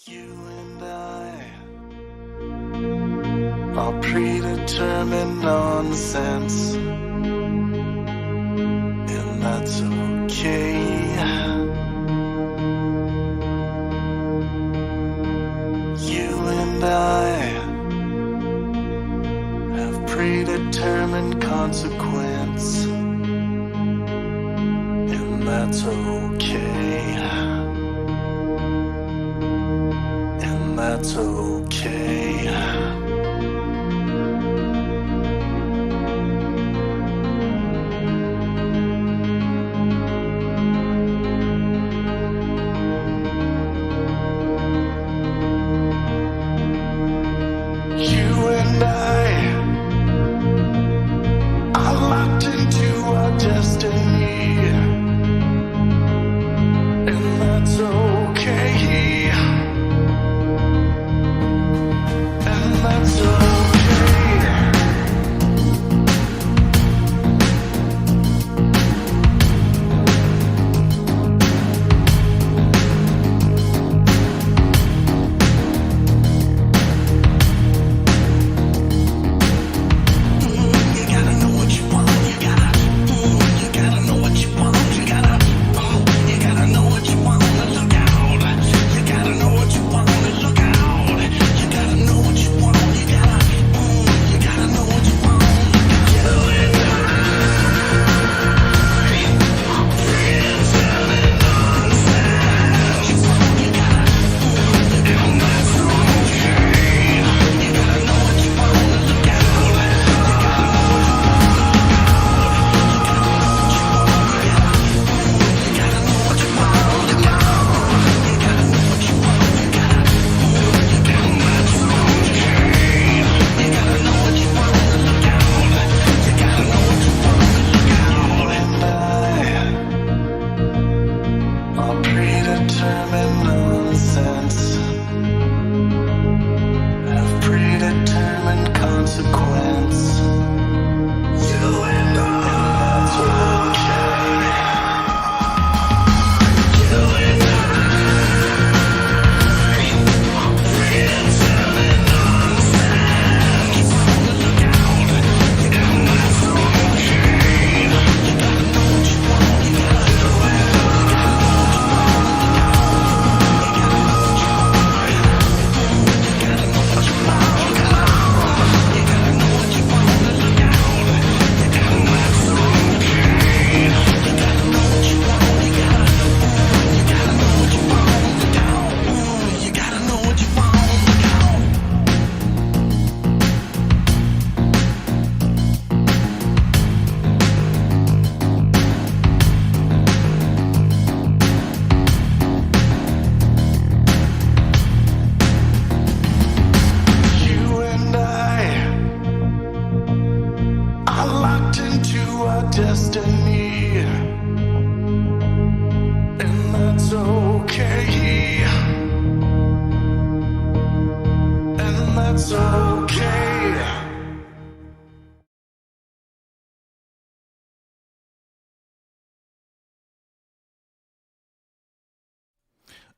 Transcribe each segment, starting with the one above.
You and I are predetermined nonsense, and that's okay. You and I have predetermined consequence, and that's okay. And that's okay. You and I are locked into our destiny, and that's okay. And that's okay. You gotta know what you want. You gotta know what you want. You gotta know what you want. Look out. You gotta know what you want. Look out. You gotta know what you want. You gotta know what you want. You and I, friends and nonsense. You gotta, and that's okay. You gotta know what you want. Look out. You gotta know what you want. You gotta know what you want. Look out. You gotta know what you want. You gotta, and that's okay. You gotta know what you want. Look out. You gotta know what you want. Look out. And I are predetermined nonsense. Have predetermined consequence. You and that's okay. You and friends and nonsense. Look out. And that's okay. You gotta know what you want. You gotta know it. You gotta know what you want. Look out. You gotta know what you want. You gotta know what you want. Look out. You gotta know what you want. Look out. And that's okay. You gotta know what you want. You gotta know what you want. Look out. You gotta know what you want. Look out. You and I are locked into our destiny, and that's okay. And that's okay.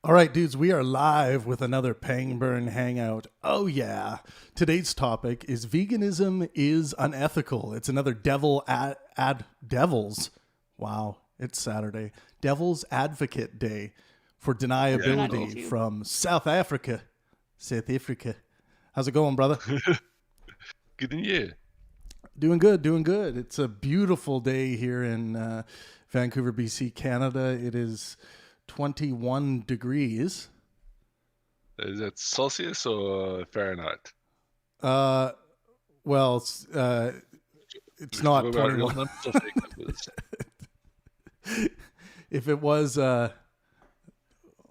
All right, dudes, we are live with another Pangburn Hangout. Oh, yeah. Today's topic is veganism is unethical. It's another devils. Wow, it's Saturday. Devil's Advocate Day for deniability from South Africa. South Africa. How's it going, brother? Good in you. Doing good, doing good. It's a beautiful day here in Vancouver, BC, Canada. It is 21 degrees. Is that Celsius or Fahrenheit? Well, it's not What about real 21. numbers or fake numbers? If it was,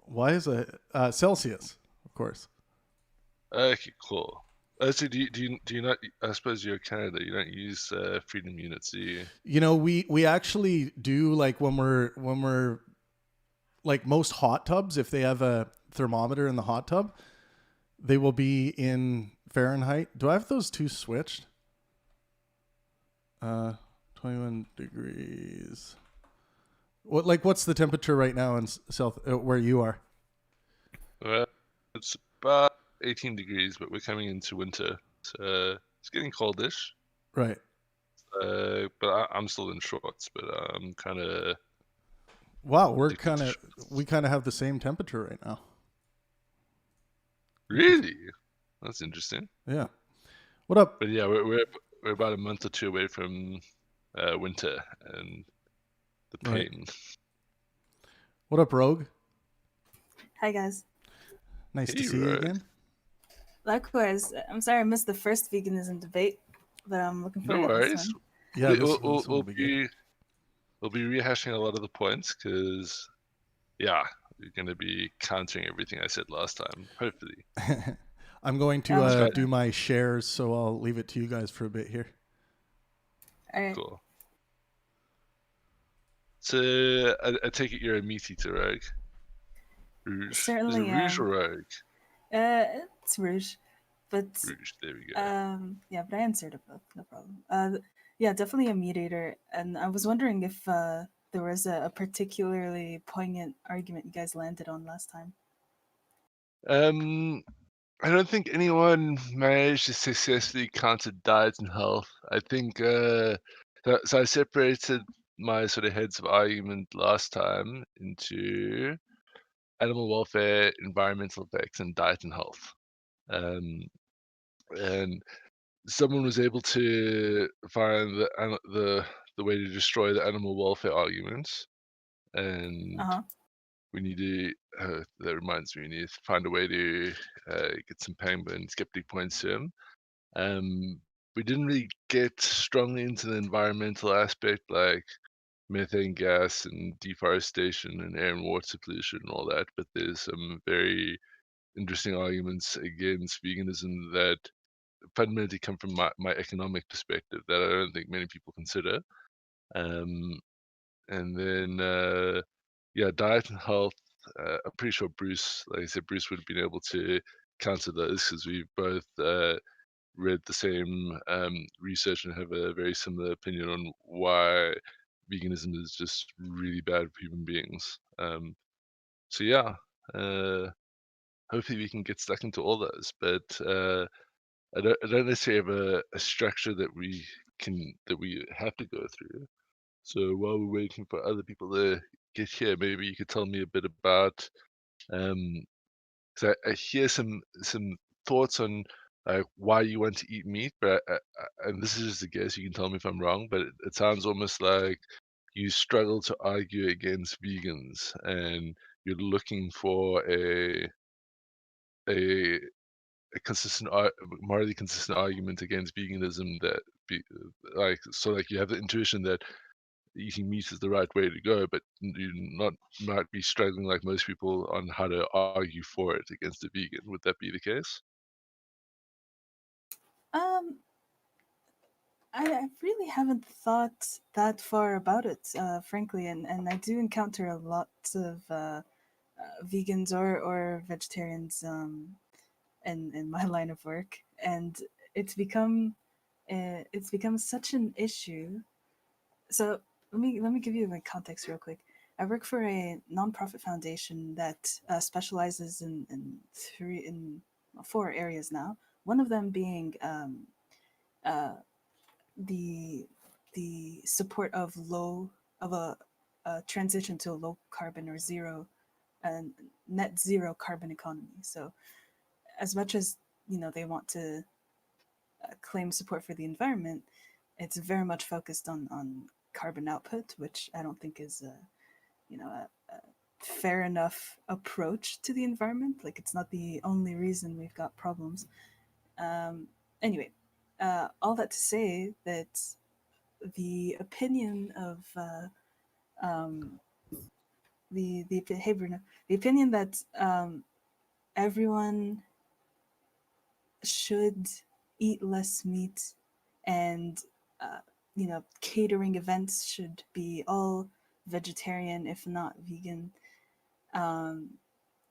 why is it Celsius? Of course. Okay, cool. So do you not? I suppose you're Canada. You don't use freedom units, do you? You know, we actually do, like when we're like most hot tubs, if they have a thermometer in the hot tub, they will be in Fahrenheit. Do I have those two switched? 21 degrees. What's the temperature right now in South where you are? Well, It's about 18 degrees, but we're coming into winter, so it's getting coldish. Right. But I'm still in shorts, but I'm kind of Wow, addicted to shorts. we kind of have the same temperature right now. Really? That's interesting. Yeah. What up? But yeah, we're about a month or two away from winter and the Right. pain. What up, Rogue? Hi guys. Nice to Hey, see you Rogue. again. Likewise, I'm sorry I missed the first veganism debate, but I'm looking No forward to this worries. one. Yeah, this We'll, one will be good. we'll be rehashing a lot of the points because, yeah, you're going to be countering everything I said last time, hopefully. I'm going Oh, to Scott. do my shares, so I'll leave it to you guys for a bit here. All right. Cool. So I take it you're a meat eater, Rogue? Rouge. Is it Certainly Rouge or am. Rogue? It's Rouge, but Rouge, there we go. yeah, but I answered it both, no problem. Yeah, definitely a meat eater, and I was wondering if there was a particularly poignant argument you guys landed on last time. I don't think anyone managed to successfully counter diet and health. I think so I separated my sort of heads of argument last time into animal welfare, environmental effects, and diet and health. And someone was able to find the way to destroy the animal welfare arguments, and Uh-huh. we need to. That reminds me, we need to find a way to get some Pangburn skeptic points to him. We didn't really get strongly into the environmental aspect, like methane gas and deforestation and air and water pollution and all that. But there's some very interesting arguments against veganism that fundamentally come from my economic perspective that I don't think many people consider. Um, and then, yeah, diet and health. I'm pretty sure Bruce, like I said, Bruce would have been able to counter those because we've both read the same research and have a very similar opinion on why veganism is just really bad for human beings. So yeah, hopefully we can get stuck into all those, but I don't necessarily have a structure that we have to go through. So while we're waiting for other people to get here, maybe you could tell me a bit about um, so I hear some thoughts on why you want to eat meat, but and this is just a guess. You can tell me if I'm wrong, but it sounds almost like you struggle to argue against vegans, and you're looking for a consistent, morally consistent argument against veganism that be like you have the intuition that eating meat is the right way to go, but you not might be struggling like most people on how to argue for it against a vegan. Would that be the case? Um, I really haven't thought that far about it, frankly, and I do encounter a lot of vegans or vegetarians in my line of work, and it's become it's become such an issue. So let me give you my context real quick. I work for a nonprofit foundation that specializes in four areas now. One of them being uh, the the support of a transition to a low carbon or zero and net zero carbon economy. So as much as they want to claim support for the environment, it's very much focused on carbon output, which I don't think is a fair enough approach to the environment. Like it's not the only reason we've got problems. Um, anyway, all that to say that the opinion of um, the behavior, no, the opinion that everyone should eat less meat and uh, catering events should be all vegetarian if not vegan um,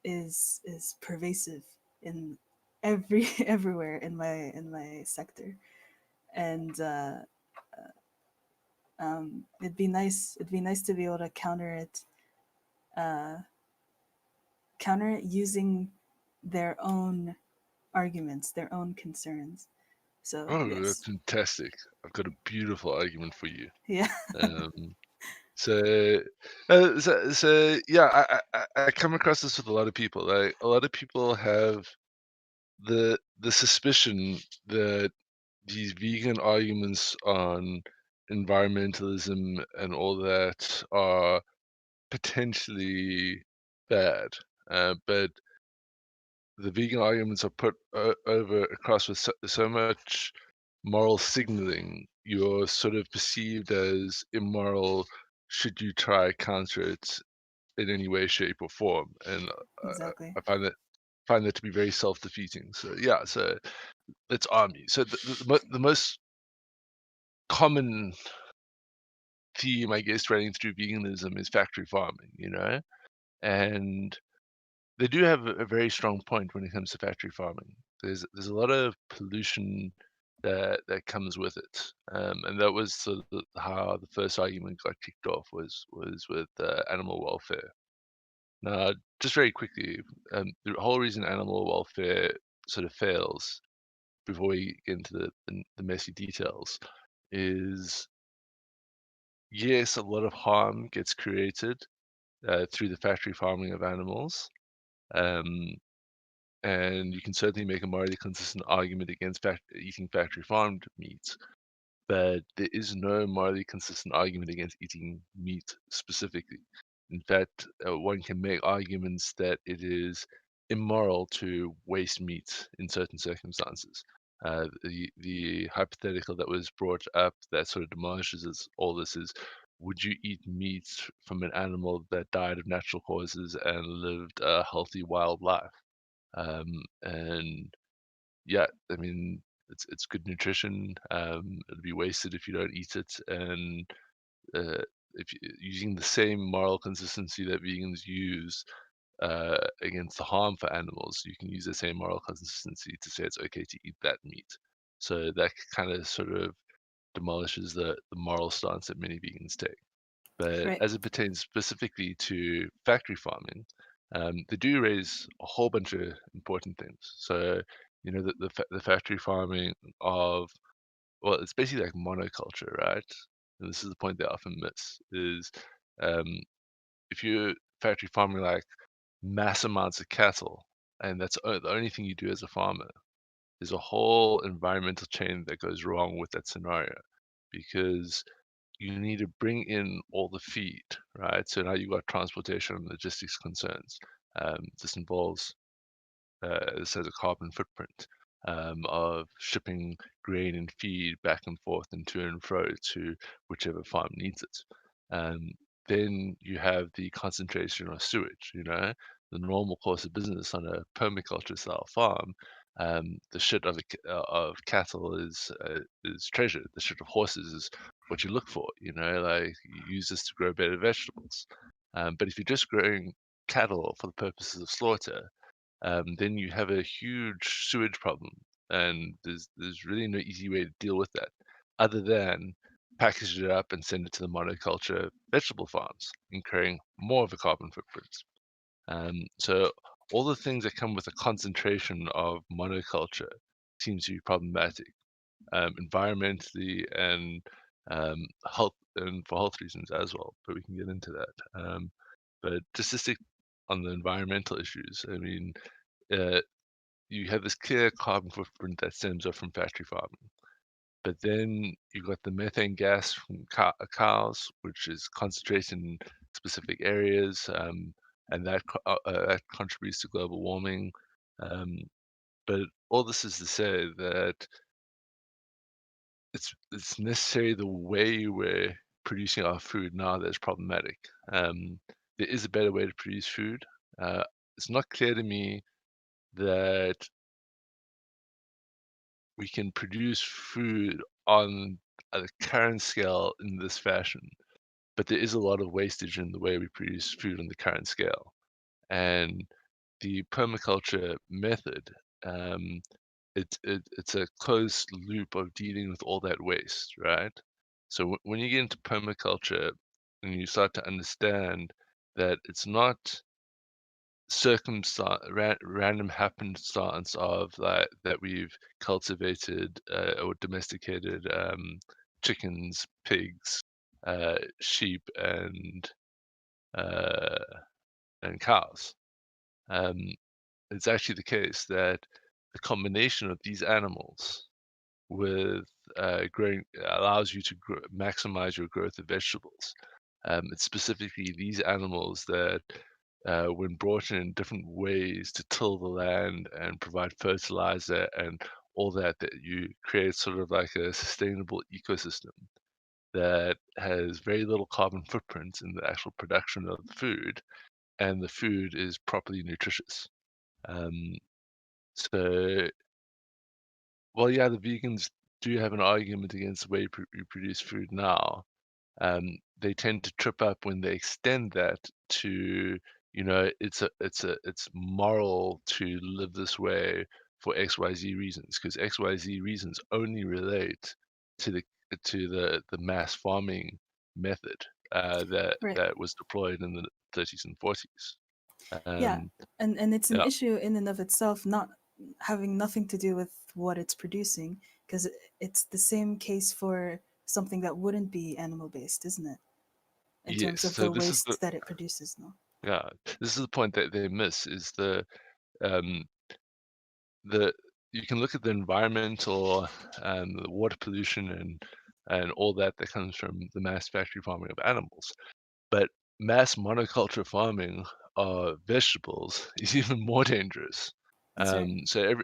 is pervasive in everywhere in my sector and it'd be nice to be able to uh, counter it using their own arguments, their own concerns. So Oh, that's yes, fantastic. I've got a beautiful argument for you. yeah, Um, so, so yeah, I come across this with a lot of people. Like a lot of people have the suspicion that these vegan arguments on environmentalism and all that are potentially bad, but the vegan arguments are put over across with so much moral signaling. You're sort of perceived as immoral should you try counter it in any way, shape, or form, and exactly. I find that to be very self-defeating. So yeah, so let's arm you. So the most common theme, I guess, running through veganism is factory farming, you know, and they do have a very strong point when it comes to factory farming. There's a lot of pollution that comes with it, and that was sort of how the first argument got kicked off was with animal welfare. Now, just very quickly, the whole reason animal welfare sort of fails before we get into the messy details is yes, a lot of harm gets created through the factory farming of animals. Um, and you can certainly make a morally consistent argument against eating factory farmed meat, but there is no morally consistent argument against eating meat specifically. In fact, one can make arguments that it is immoral to waste meat in certain circumstances. The hypothetical that was brought up that sort of demolishes all this is, would you eat meat from an animal that died of natural causes and lived a healthy wild life? And yeah, I mean, it's good nutrition. It'll be wasted if you don't eat it, and if using the same moral consistency that vegans use against the harm for animals, you can use the same moral consistency to say it's okay to eat that meat. So that kind of sort of demolishes the moral stance that many vegans take. But Right. as it pertains specifically to factory farming, they do raise a whole bunch of important things. So, you know, the factory farming of, well, it's basically like monoculture, right? And this is the point they often miss is um, if you're factory farming like mass amounts of cattle, and that's the only thing you do as a farmer, there's a whole environmental chain that goes wrong with that scenario because you need to bring in all the feed, right? So now you've got transportation and logistics concerns. This involves, this has a carbon footprint of shipping grain and feed back and forth and to and fro to whichever farm needs it. Um, then you have the concentration of sewage, you know, the normal course of business on a permaculture style farm. The shit of cattle is treasure. The shit of horses is what you look for. You know, like you use this to grow better vegetables. But if you're just growing cattle for the purposes of slaughter, then you have a huge sewage problem, and there's really no easy way to deal with that, other than package it up and send it to the monoculture vegetable farms, incurring more of a carbon footprint. So all the things that come with a concentration of monoculture seems to be problematic, environmentally and health and for health reasons as well. But we can get into that. But just to stick on the environmental issues, I mean, uh, you have this clear carbon footprint that stems off from factory farming. But then you've got the methane gas from cows, which is concentrated in specific areas, and that contributes to global warming. Um, but all this is to say that it's necessary the way we're producing our food now that's problematic. There is a better way to produce food. It's not clear to me that we can produce food on a current scale in this fashion, but there is a lot of wastage in the way we produce food on the current scale. And the permaculture method, um, it's a closed loop of dealing with all that waste, right? So when you get into permaculture and you start to understand that it's not random happenstance of that we've cultivated or domesticated chickens, pigs, sheep, uh, and cows. It's actually the case that the combination of these animals with growing allows you to maximize your growth of vegetables. It's specifically these animals that, when brought in different ways to till the land and provide fertilizer and all that, that you create sort of like a sustainable ecosystem that has very little carbon footprint in the actual production of the food, and the food is properly nutritious. Um, so, well, yeah, the vegans do have an argument against the way you produce food now. They tend to trip up when they extend that to, it's moral to live this way for XYZ reasons, because XYZ reasons only relate to the mass farming method that Right. that was deployed in the 30s and 40s. Yeah, Um, and it's an yeah, issue in and of itself, not having nothing to do with what it's producing, because it's the same case for something that wouldn't be animal based, isn't it? In yes. terms of So the this is the waste that it produces, no? yeah, this is the point that they miss is um, the you can look at the environmental, the water pollution and all that comes from the mass factory farming of animals, but mass monoculture farming of vegetables is even more dangerous. That's right. So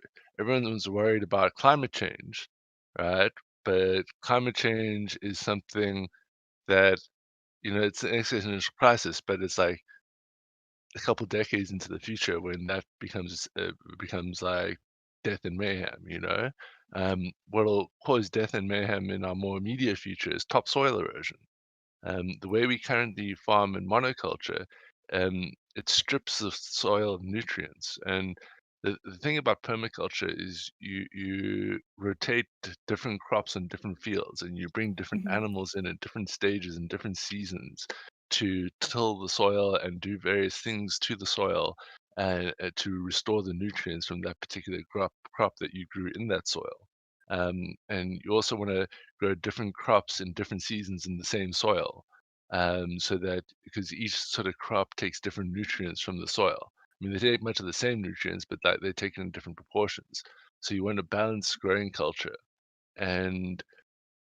everyone was worried about climate change, right? But climate change is something that, it's an existential crisis, but it's like a couple decades into the future when that becomes like death and mayhem. What'll cause death and mayhem in our more immediate future is topsoil erosion. The way we currently farm in monoculture, it strips the soil of nutrients. And the thing about permaculture is you rotate different crops in different fields, and you bring different Hmm. animals in at different stages and different seasons to till the soil and do various things to the soil and to restore the nutrients from that particular crop that you grew in that soil. And you also want to grow different crops in different seasons in the same soil, so that because each sort of crop takes different nutrients from the soil. I mean, they take much of the same nutrients, but they take it in different proportions. So you want to balance growing culture. And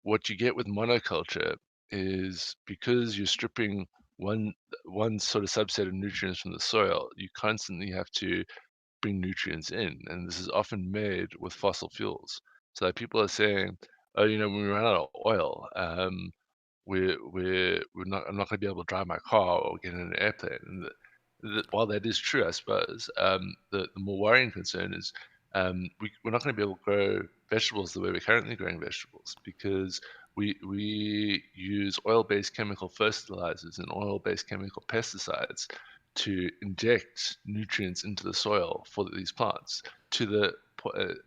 what you get with monoculture is because you're stripping one one sort of subset of nutrients from the soil, you constantly have to bring nutrients in, and this is often made with fossil fuels. So that people are saying, oh, when we run out of oil, we're not I'm not going to be able to drive my car or get in an airplane. And while that is true, I suppose, the more worrying concern is, we're not going to be able to grow vegetables the way we're currently growing vegetables, because we use oil-based chemical fertilizers and oil-based chemical pesticides to inject nutrients into the soil for these plants,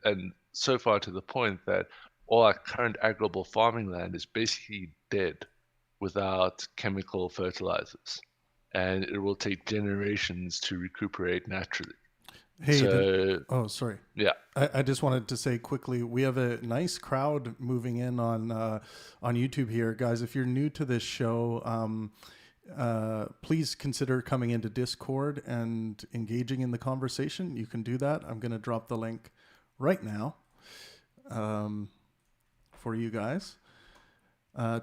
and so far to the point that all our current arable farming land is basically dead without chemical fertilizers, and it will take generations to recuperate naturally. Hey, So, oh, sorry. yeah, I just wanted to say quickly, we have a nice crowd moving in on YouTube here, guys. If you're new to this show, please consider coming into Discord and engaging in the conversation. You can do that. I'm going to drop the link right now for you guys.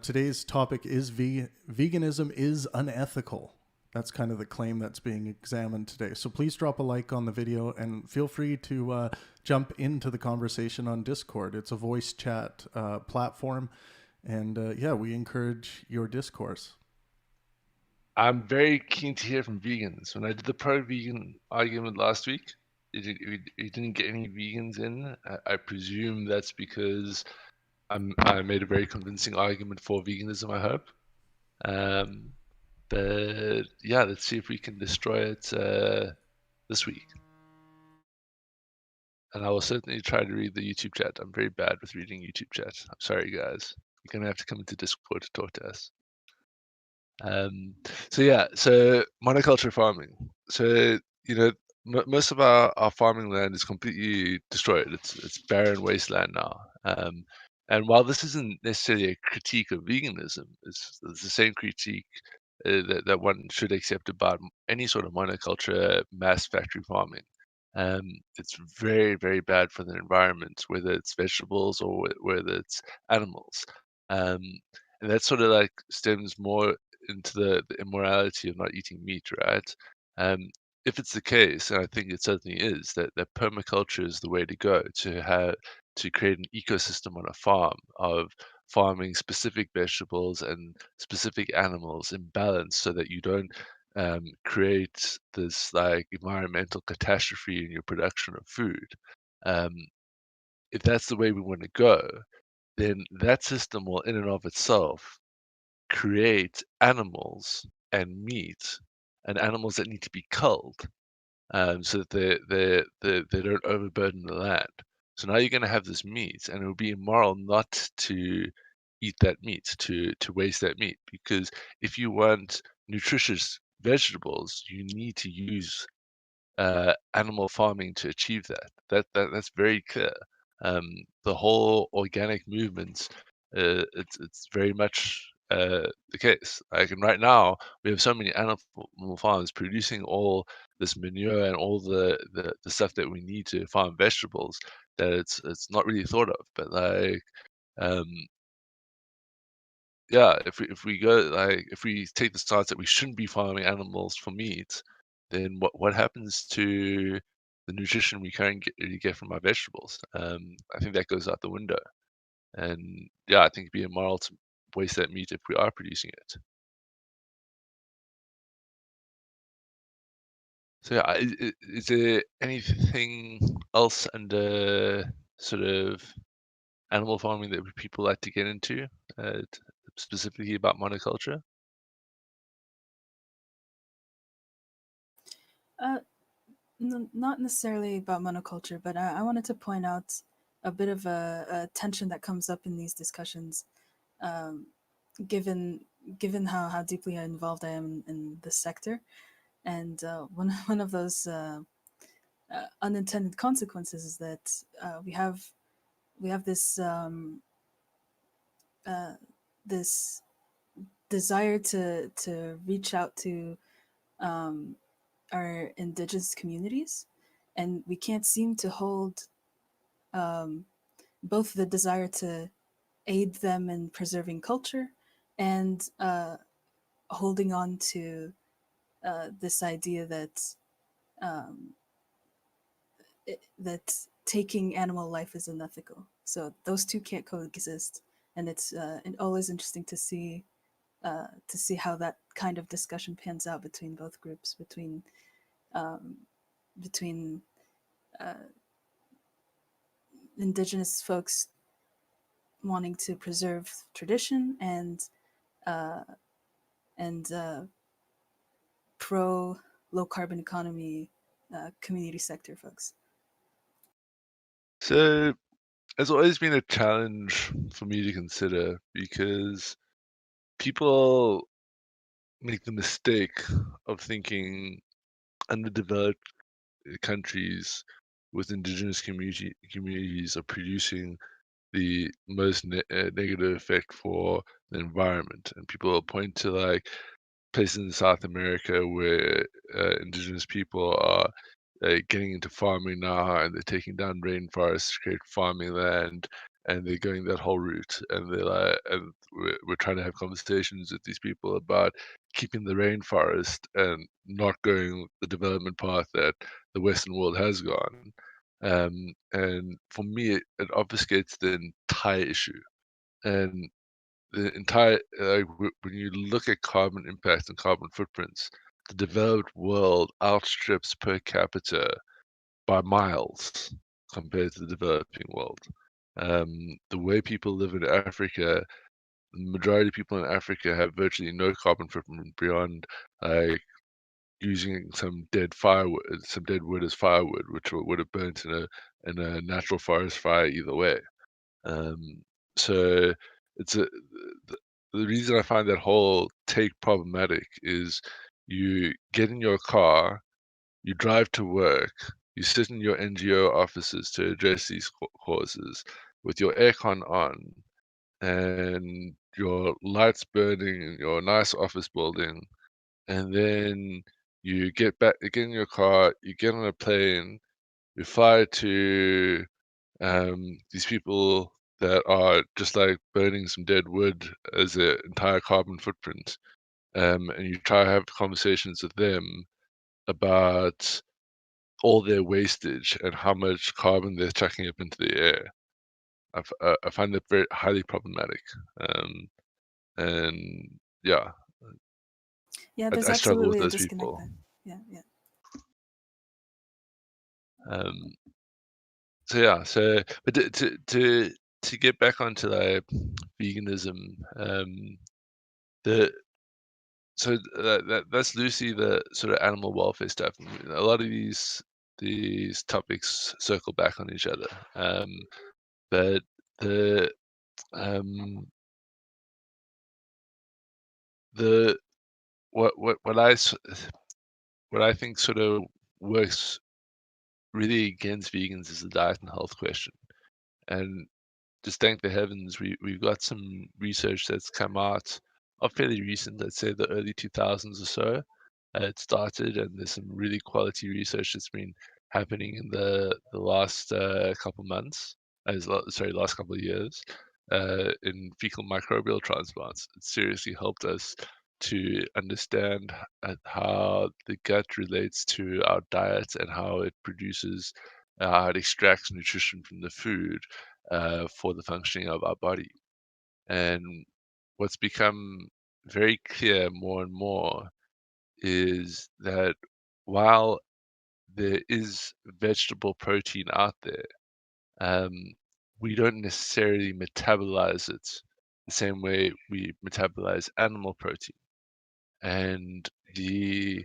Today's topic is veganism is unethical. That's kind of the claim that's being examined today. So please drop a like on the video and feel free to jump into the conversation on Discord. It's a voice chat platform. And yeah, we encourage your discourse. I'm very keen to hear from vegans. When I did the pro-vegan argument last week, we didn't get any vegans in. I presume that's because I made a very convincing argument for veganism, I hope. But yeah, let's see if we can destroy it this week. And I will certainly try to read the YouTube chat. I'm very bad with reading YouTube chat. I'm sorry, guys. You're going to have to come into Discord to talk to us. So monoculture farming. So you know, most of our farming land is completely destroyed. It's barren wasteland now. And while this isn't necessarily a critique of veganism, it's the same critique that one should accept about any sort of monoculture, mass factory farming. It's very, very bad for the environment, whether it's vegetables or whether it's animals. Um, and that sort of like stems more into the immorality of not eating meat, right? Um, if it's the case, and I think it certainly is, that permaculture is the way to go to create an ecosystem on a farm of farming specific vegetables and specific animals in balance so that you don't create this like environmental catastrophe in your production of food. Um, if that's the way we want to go, then that system will in and of itself create animals and meat and animals that need to be culled so that they don't overburden the land. So now you're going to have this meat, and it would be immoral not to eat that meat, to waste that meat, because if you want nutritious vegetables, you need to use animal farming to achieve that. That's very clear. The whole organic movement, it's very much the case. Like, and right now we have so many animal farms producing all this manure and all the stuff that we need to farm vegetables that it's not really thought of. But like, um, yeah, if we go like if we take the stance that we shouldn't be farming animals for meat, then what happens to the nutrition we can really get from our vegetables? I think that goes out the window. And yeah, I think it'd be immoral to waste that meat if we are producing it. So yeah, is there anything else under sort of animal farming that people like to get into, specifically about monoculture? Uh, Not necessarily about monoculture, but I wanted to point out a bit of a tension that comes up in these discussions, um, given how deeply involved I am in this sector, and one of those unintended consequences is that we have uh, this desire to reach out to um, our indigenous communities, and we can't seem to hold um, both the desire to aid them in preserving culture and holding on to this idea that um, that taking animal life is unethical. So those two can't coexist, and it's always interesting to see how that kind of discussion pans out between both groups, um, between uh, indigenous folks wanting to preserve tradition uh, and pro low carbon economy community sector folks. So it's always been a challenge for me to consider because people make the mistake of thinking underdeveloped countries with indigenous communities are producing the most negative effect for the environment. And people will point to like places in South America where indigenous people are getting into farming now, and they're taking down rainforests to create farming land, and they're going that whole route. And they're like, and we're trying to have conversations with these people about keeping the rainforest and not going the development path that the Western world has gone. And for me, it obfuscates the entire issue. And the entire when you look at carbon impacts and carbon footprints, the developed world outstrips per capita by miles compared to the developing world. The way people live in Africa, the majority of people in Africa have virtually no carbon footprint beyond like using some dead wood as firewood, which would have burnt in a natural forest fire either way. Um, so it's the, the reason I find that whole take problematic is you get in your car, you drive to work, you sit in your NGO offices to address these causes with your aircon on and your lights burning in your nice office building, and then you get in your car, you get on a plane, you fly to these people that are just like burning some dead wood as their entire carbon footprint, and you try to have conversations with them about all their wastage and how much carbon they're chucking up into the air. I find that very highly problematic, um, and yeah, Yeah, there's I struggle with absolutely a those disconnect people. there. Yeah, yeah. Um, so yeah, so but to get back onto like veganism, the so that's loosely the sort of animal welfare stuff. A lot of these topics circle back on each other, but the um, the what what I think sort of works really against vegans is the diet and health question. And just thank the heavens, we've got some research that's come out of fairly recent, let's say the early 2000s or so. It started, and there's some really quality research that's been happening in the last couple months, sorry, last couple of years, in fecal microbial transplants. It seriously helped us to understand how the gut relates to our diet and how it produces, how it extracts nutrition from the food for the functioning of our body. And what's become very clear more and more is that while there is vegetable protein out there, um, we don't necessarily metabolize it the same way we metabolize animal protein. And the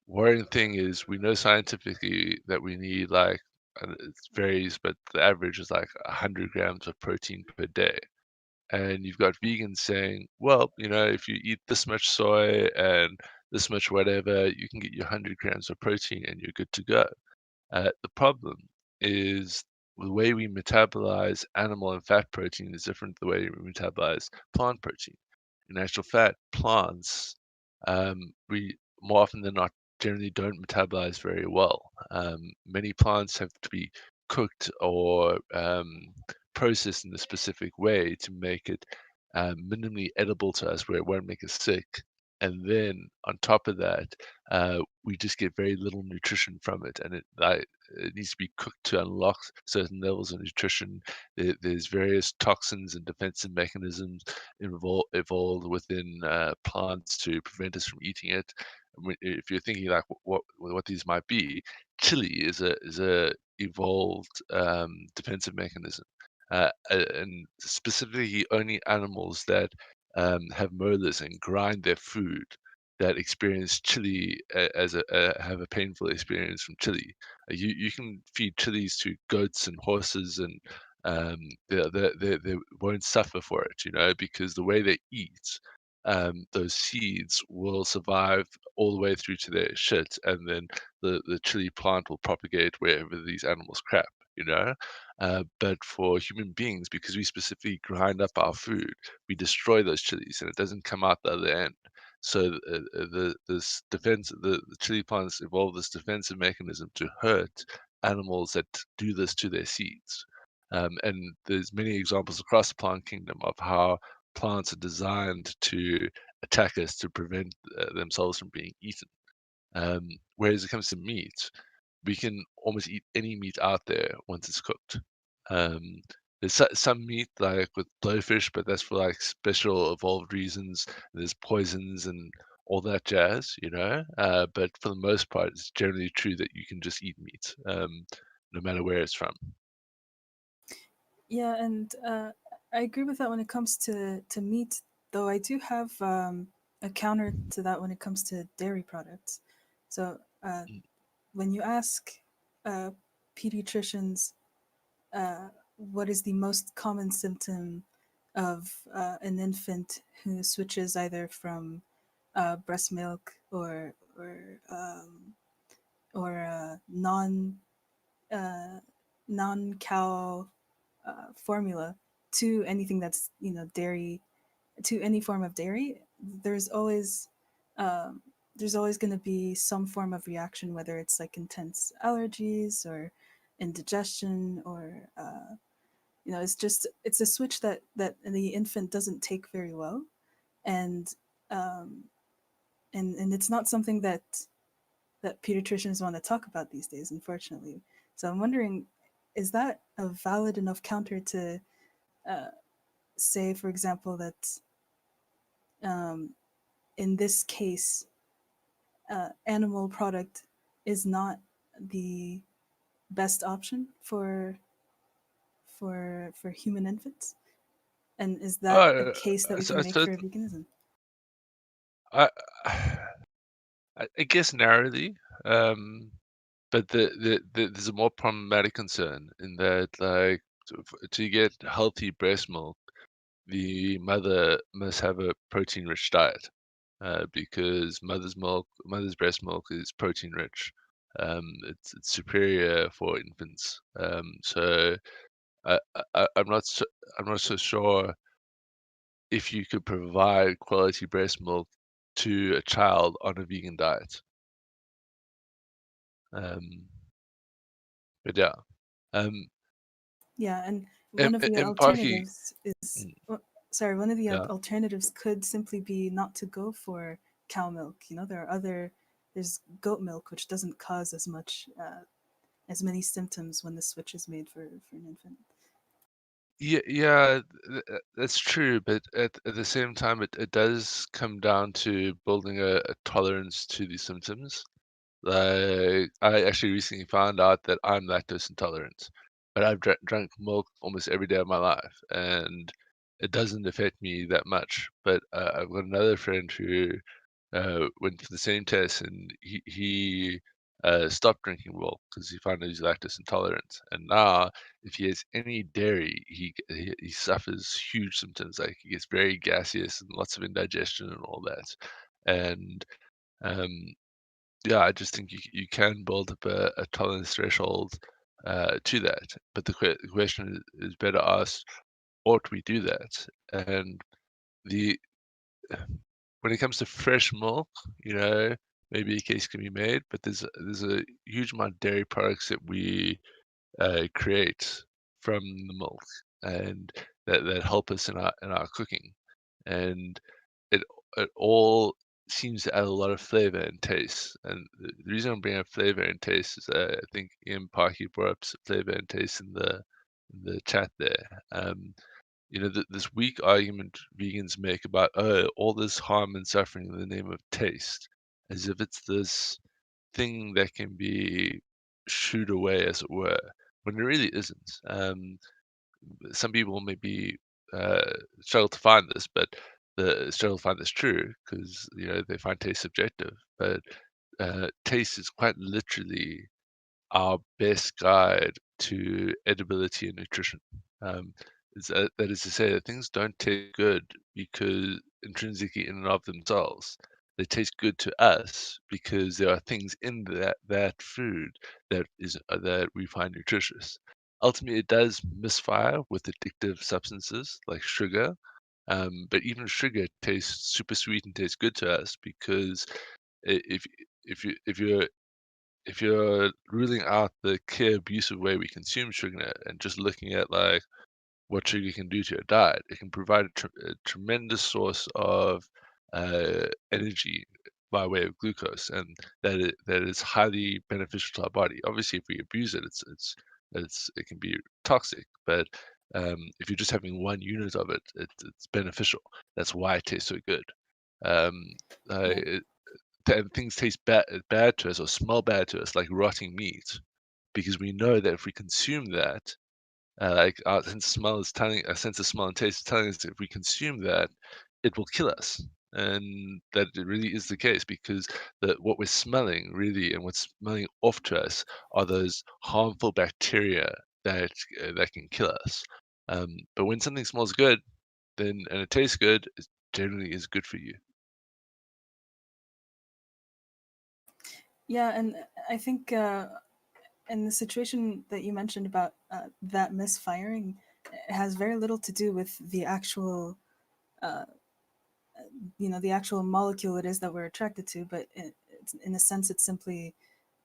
worrying thing is we know scientifically that we need like, it varies, but the average is like 100 grams of protein per day. And you've got vegans saying, well, if you eat this much soy and this much whatever, you can get your 100 grams of protein and you're good to go. The problem is the way we metabolize animal and fat protein is different than the way we metabolize plant protein. In actual fact, plants, we more often than not generally don't metabolize very well. Many plants have to be cooked or processed in a specific way to make it minimally edible to us where it won't make us sick. And then on top of that, we just get very little nutrition from it, and it needs to be cooked to unlock certain levels of nutrition. There's various toxins and defensive mechanisms evolved within plants to prevent us from eating it. If you're thinking like what these might be, chili is a evolved defensive mechanism, and specifically only animals that have molars and grind their food that experience chili as have a painful experience from chili. You can feed chilies to goats and horses, and they won't suffer for it, because the way they eat, those seeds will survive all the way through to their shit, and then the chili plant will propagate wherever these animals crap, you know. But for human beings, because we specifically grind up our food, we destroy those chilies, and it doesn't come out the other end. So the chili plants evolved this defensive mechanism to hurt animals that do this to their seeds. And there's many examples across the plant kingdom of how plants are designed to attack us to prevent themselves from being eaten. Whereas it comes to meat, we can almost eat any meat out there once it's cooked. Um, there's some meat like with blowfish, but that's for like special evolved reasons. There's poisons and all that jazz, But for the most part, it's generally true that you can just eat meat, no matter where it's from. Yeah, and I agree with that when it comes to meat. Though I do have a counter to that when it comes to dairy products. So when you ask uh, pediatricians what is the most common symptom of an infant who switches either from breast milk or or uh, non cow formula to anything that's dairy, to any form of dairy, there's always um, there's always going to be some form of reaction, whether it's like intense allergies or indigestion or it's a switch that the infant doesn't take very well, and um, and it's not something that pediatricians want to talk about these days, unfortunately. So I'm wondering, is that a valid enough counter to uh, say, for example, that um, in this case, animal product is not the best option for human infants? And is that a Oh, case that we so, can make so for veganism? I, I guess narrowly, but there's a more problematic concern in that, like, to get healthy breast milk, the mother must have a protein-rich diet, because mother's breast milk is protein-rich. It's superior for infants. So I, I'm not so sure if you could provide quality breast milk to a child on a vegan diet. Um, but yeah, um, Yeah, and one and, of the and Parky, alternatives is, mm, sorry, one of the yeah, alternatives could simply be not to go for cow milk. There's goat milk, which doesn't cause as many symptoms when the switch is made for an infant. yeah, that's true. But at the same time, it does come down to building a tolerance to these symptoms. Like, I actually recently found out that I'm lactose intolerant, but I've drunk milk almost every day of my life, and it doesn't affect me that much. But I've got another friend who went for the same test, and he stopped drinking milk because he found out he's lactose intolerant. And now, if he has any dairy, he suffers huge symptoms. Like, he gets very gaseous and lots of indigestion and all that. And um, yeah, I just think you can build up a tolerance threshold to that. But the question is better asked, ought we do that? And the when it comes to fresh milk, you know, maybe a case can be made, but there's a huge amount of dairy products that we create from the milk, and that help us in our cooking, and it it all seems to add a lot of flavor and taste. And the reason I'm bringing up flavor and taste is that I think Ian Parky brought up some flavor and taste in the chat there. You know, this weak argument vegans make about, oh, all this harm and suffering in the name of taste, as if it's this thing that can be shooed away, as it were, when it really isn't. Some people maybe struggle to find this, but the struggle to find this true because, you know, they find taste subjective. But taste is quite literally our best guide to edibility and nutrition. Um, that is to say that things don't taste good because intrinsically in and of themselves. They taste good to us because there are things in that food that we find nutritious. Ultimately, it does misfire with addictive substances like sugar, but even sugar tastes super sweet and tastes good to us because if if you're ruling out the clear abusive way we consume sugar and just looking at like what sugar can do to your diet, it can provide a tremendous source of energy by way of glucose, and that is highly beneficial to our body. Obviously, if we abuse it, it can be toxic. But if you're just having one unit of it, it's beneficial. That's why it tastes so good. Um, Yeah. things taste bad to us or smell bad to us, like rotting meat, because we know that if we consume that, like our sense of smell and taste is telling us that if we consume that, it will kill us, and that it really is the case because what we're smelling really and what's smelling off to us are those harmful bacteria that can kill us. But when something smells good, then and it tastes good, it generally is good for you. Yeah, and I think in the situation that you mentioned about that misfiring, it has very little to do with the actual, uh, the actual molecule it is that we're attracted to, but in a sense, it's simply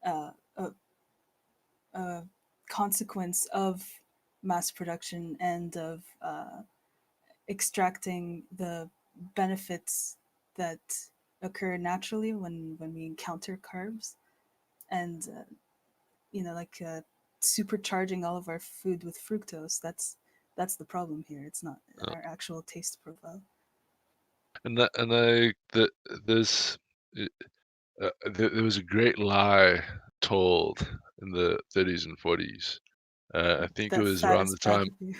uh, a, a consequence of mass production and of extracting the benefits that occur naturally when we encounter carbs, and like supercharging all of our food with fructose. That's the problem here. It's not Uh, our actual taste profile. and there's there was a great lie told in the 30s and 40s. I think it That was fat around is the bad time. for you.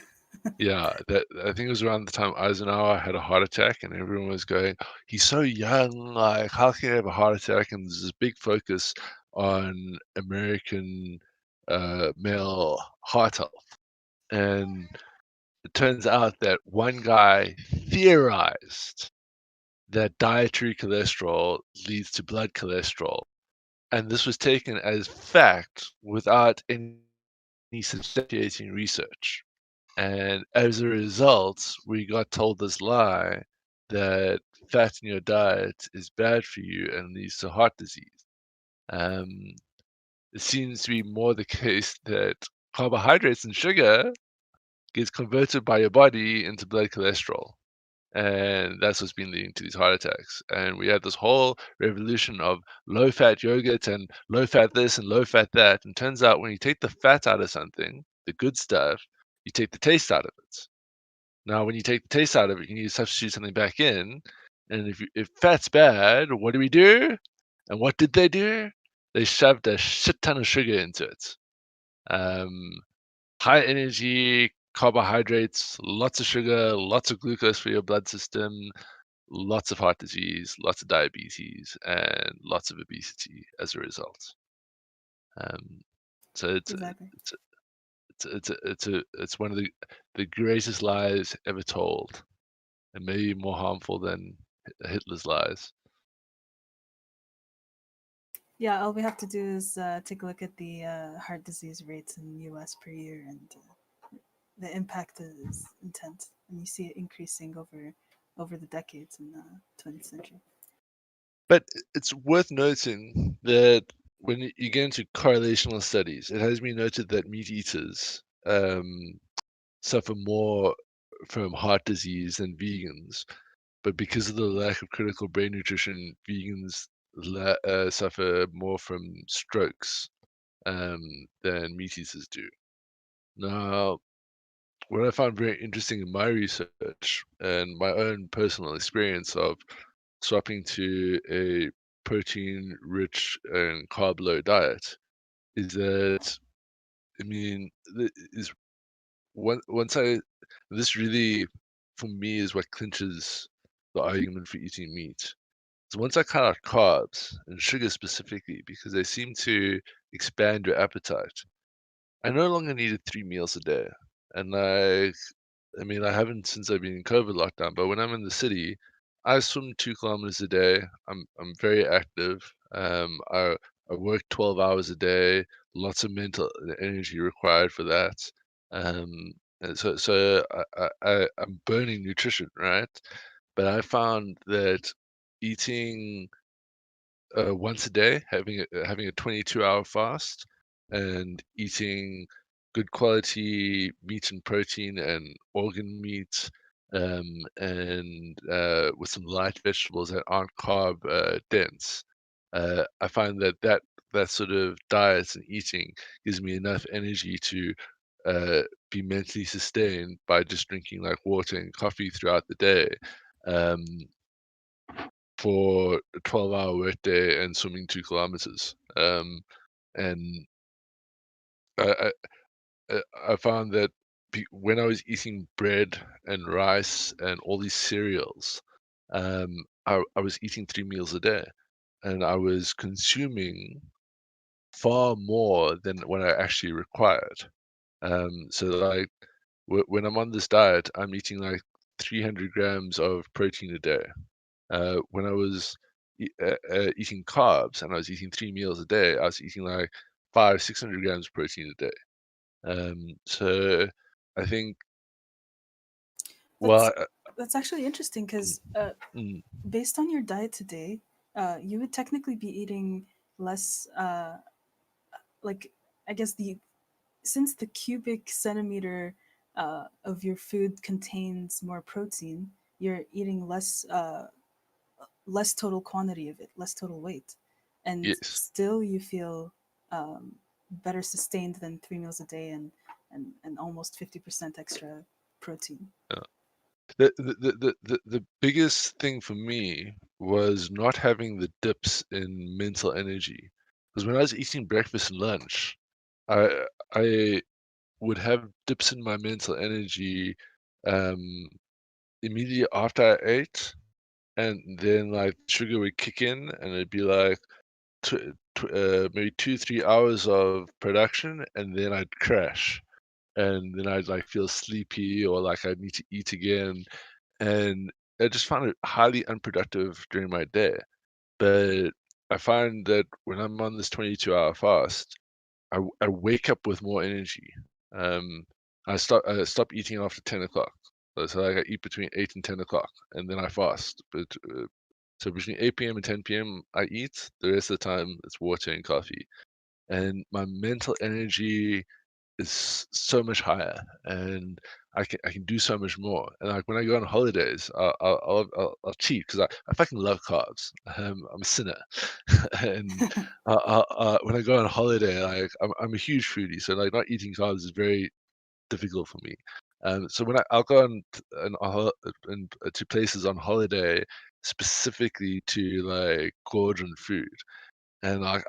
Yeah, that I think it was around the time Eisenhower had a heart attack, and everyone was going, "He's so young, like how can he have a heart attack?" And there's this big focus on American male heart health, and it turns out that one guy theorized that dietary cholesterol leads to blood cholesterol, and this was taken as fact without any substantiating research. And as a result, we got told this lie that fat in your diet is bad for you and leads to heart disease. Um, it seems to be more the case that carbohydrates and sugar gets converted by your body into blood cholesterol. And that's what's been leading to these heart attacks. And we had this whole revolution of low fat yogurt and low fat this and low fat that. And turns out when you take the fat out of something, the good stuff, you take the taste out of it. Now, when you take the taste out of it, you need to substitute something back in. And if fat's bad, what do we do? And what did they do? They shoved a shit ton of sugar into it. Um, high energy carbohydrates, lots of sugar, lots of glucose for your blood system, lots of heart disease, lots of diabetes, and lots of obesity as a result. Um, so Exactly. it's one of the greatest lies ever told, and maybe more harmful than Hitler's lies. Yeah, all we have to do is take a look at the heart disease rates in the U.S. per year, and the impact is intense, and you see it increasing over the decades in the 20th century. But it's worth noting that when you get into correlational studies, it has been noted that meat eaters suffer more from heart disease than vegans. But because of the lack of critical brain nutrition, vegans suffer more from strokes than meat eaters do. Now, what I found very interesting in my research and my own personal experience of swapping to a protein-rich and carb-low diet is that, I mean, is once I this really, for me, is what clinches the argument for eating meat. So once I cut out carbs and sugar specifically, because they seem to expand your appetite, I no longer needed 3 meals a day. And like, I mean, I haven't since I've been in COVID lockdown, but when I'm in the city, I swim 2 kilometers a day. I'm very active. I work 12 hours a day, lots of mental energy required for that. And I'm burning nutrition, right? But I found that eating once a day, having a 22-hour fast, and eating good quality meat and protein and organ meat, and with some light vegetables that aren't carb dense. I find that sort of diet and eating gives me enough energy to be mentally sustained by just drinking like water and coffee throughout the day. Um, for a 12-hour workday and swimming 2 kilometers. And I, I found that when I was eating bread and rice and all these cereals, I was eating 3 meals a day, and I was consuming far more than what I actually required. So like when I'm on this diet, I'm eating like 300 grams of protein a day. When I was eating carbs and I was eating 3 meals a day, I was eating like 500-600 grams of protein a day. So I think, That's well, that's actually interesting mm, because mm, based on your diet today, you would technically be eating less. Like I guess the since the cubic centimeter of your food contains more protein, you're eating less total quantity of it, less total weight, and yes. still you feel better sustained than 3 meals a day and almost 50% extra protein. The biggest thing for me was not having the dips in mental energy. Because when I was eating breakfast and lunch, I I would have dips in my mental energy um, immediately after I ate, and then like sugar would kick in, and it'd be like maybe 2 3 hours of production, and then I'd crash, and then I'd like feel sleepy or like I need to eat again, and I just found it highly unproductive during my day. But I find that when I'm on this 22-hour fast, I wake up with more energy. Um, I stop eating after 10 o'clock. So like I eat between 8 and 10 o'clock, and then I fast. So between 8 p.m. and 10 p.m. I eat. The rest of the time it's water and coffee, and my mental energy is so much higher, and I can do so much more. And like when I go on holidays, I'll cheat because I fucking love carbs. I'm a sinner, and when I go on holiday, like I'm a huge foodie, so like not eating carbs is very difficult for me. So when I'll go to places on holiday specifically to like gorge on food, and like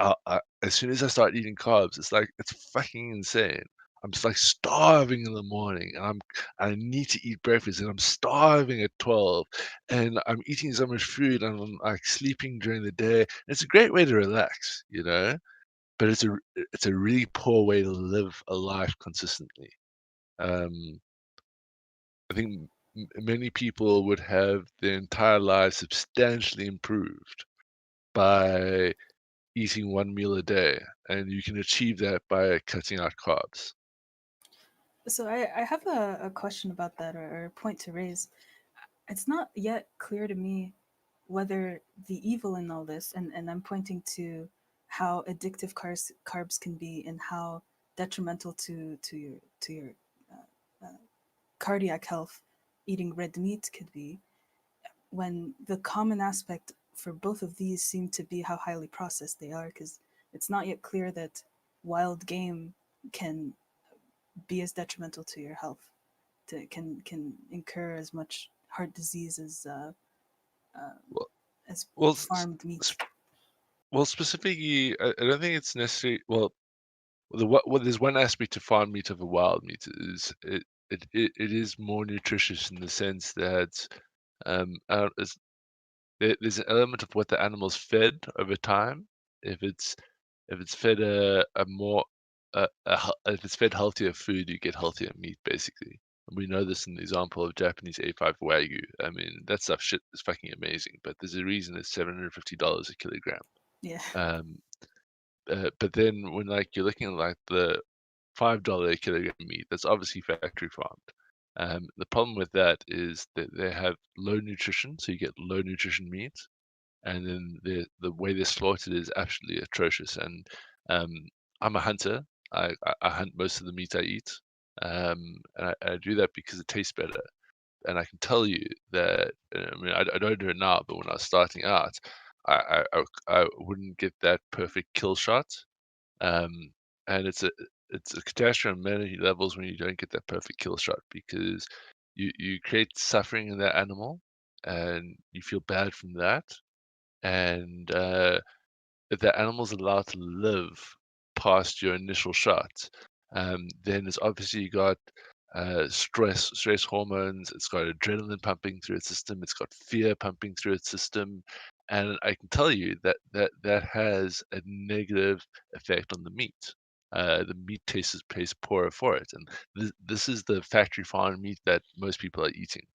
as soon as I start eating carbs, it's like it's fucking insane. I'm just like starving in the morning, and I need to eat breakfast, and I'm starving at 12, and I'm eating so much food, and I'm like sleeping during the day. It's a great way to relax, but it's a really poor way to live a life consistently. Um, I think many people would have their entire lives substantially improved by eating 1 meal a day, and you can achieve that by cutting out carbs. So I have a question about that or a point to raise. It's not yet clear to me whether the evil in all this, and I'm pointing to how addictive carbs can be and how detrimental to your cardiac health eating red meat could be, when the common aspect for both of these seem to be how highly processed they are, because it's not yet clear that wild game can be as detrimental to your health, can incur as much heart disease uh, Well, as well, farmed meat. specifically, I don't think it's necessary. Well, there's one aspect to farm meat over wild meat is it is more nutritious in the sense that there's an element of what the animal's fed over time. If it's if it's fed a more if it's fed healthier food, you get healthier meat basically. And we know this in the example of Japanese A5 Wagyu. I mean, that stuff shit is fucking amazing, but there's a reason it's $750 a kilogram. Yeah. Um, but then when like you're looking at like the $5 a kilogram meat, that's obviously factory farmed. The problem with that is that they have low nutrition, so you get low nutrition meat, and then the way they're slaughtered is absolutely atrocious. And um, I'm a hunter. I hunt most of the meat I eat, and I do that because it tastes better. And I can tell you that I mean I don't do it now, but when I was starting out, I wouldn't get that perfect kill shot, um, and it's a catastrophe on many levels when you don't get that perfect kill shot because you create suffering in that animal, and you feel bad from that, and if that animal's allowed to live past your initial shot, then it's obviously got stress hormones, it's got adrenaline pumping through its system, it's got fear pumping through its system, and I can tell you that has a negative effect on the meat. The meat tastes poorer for it, and this is the factory farm meat that most people are eating.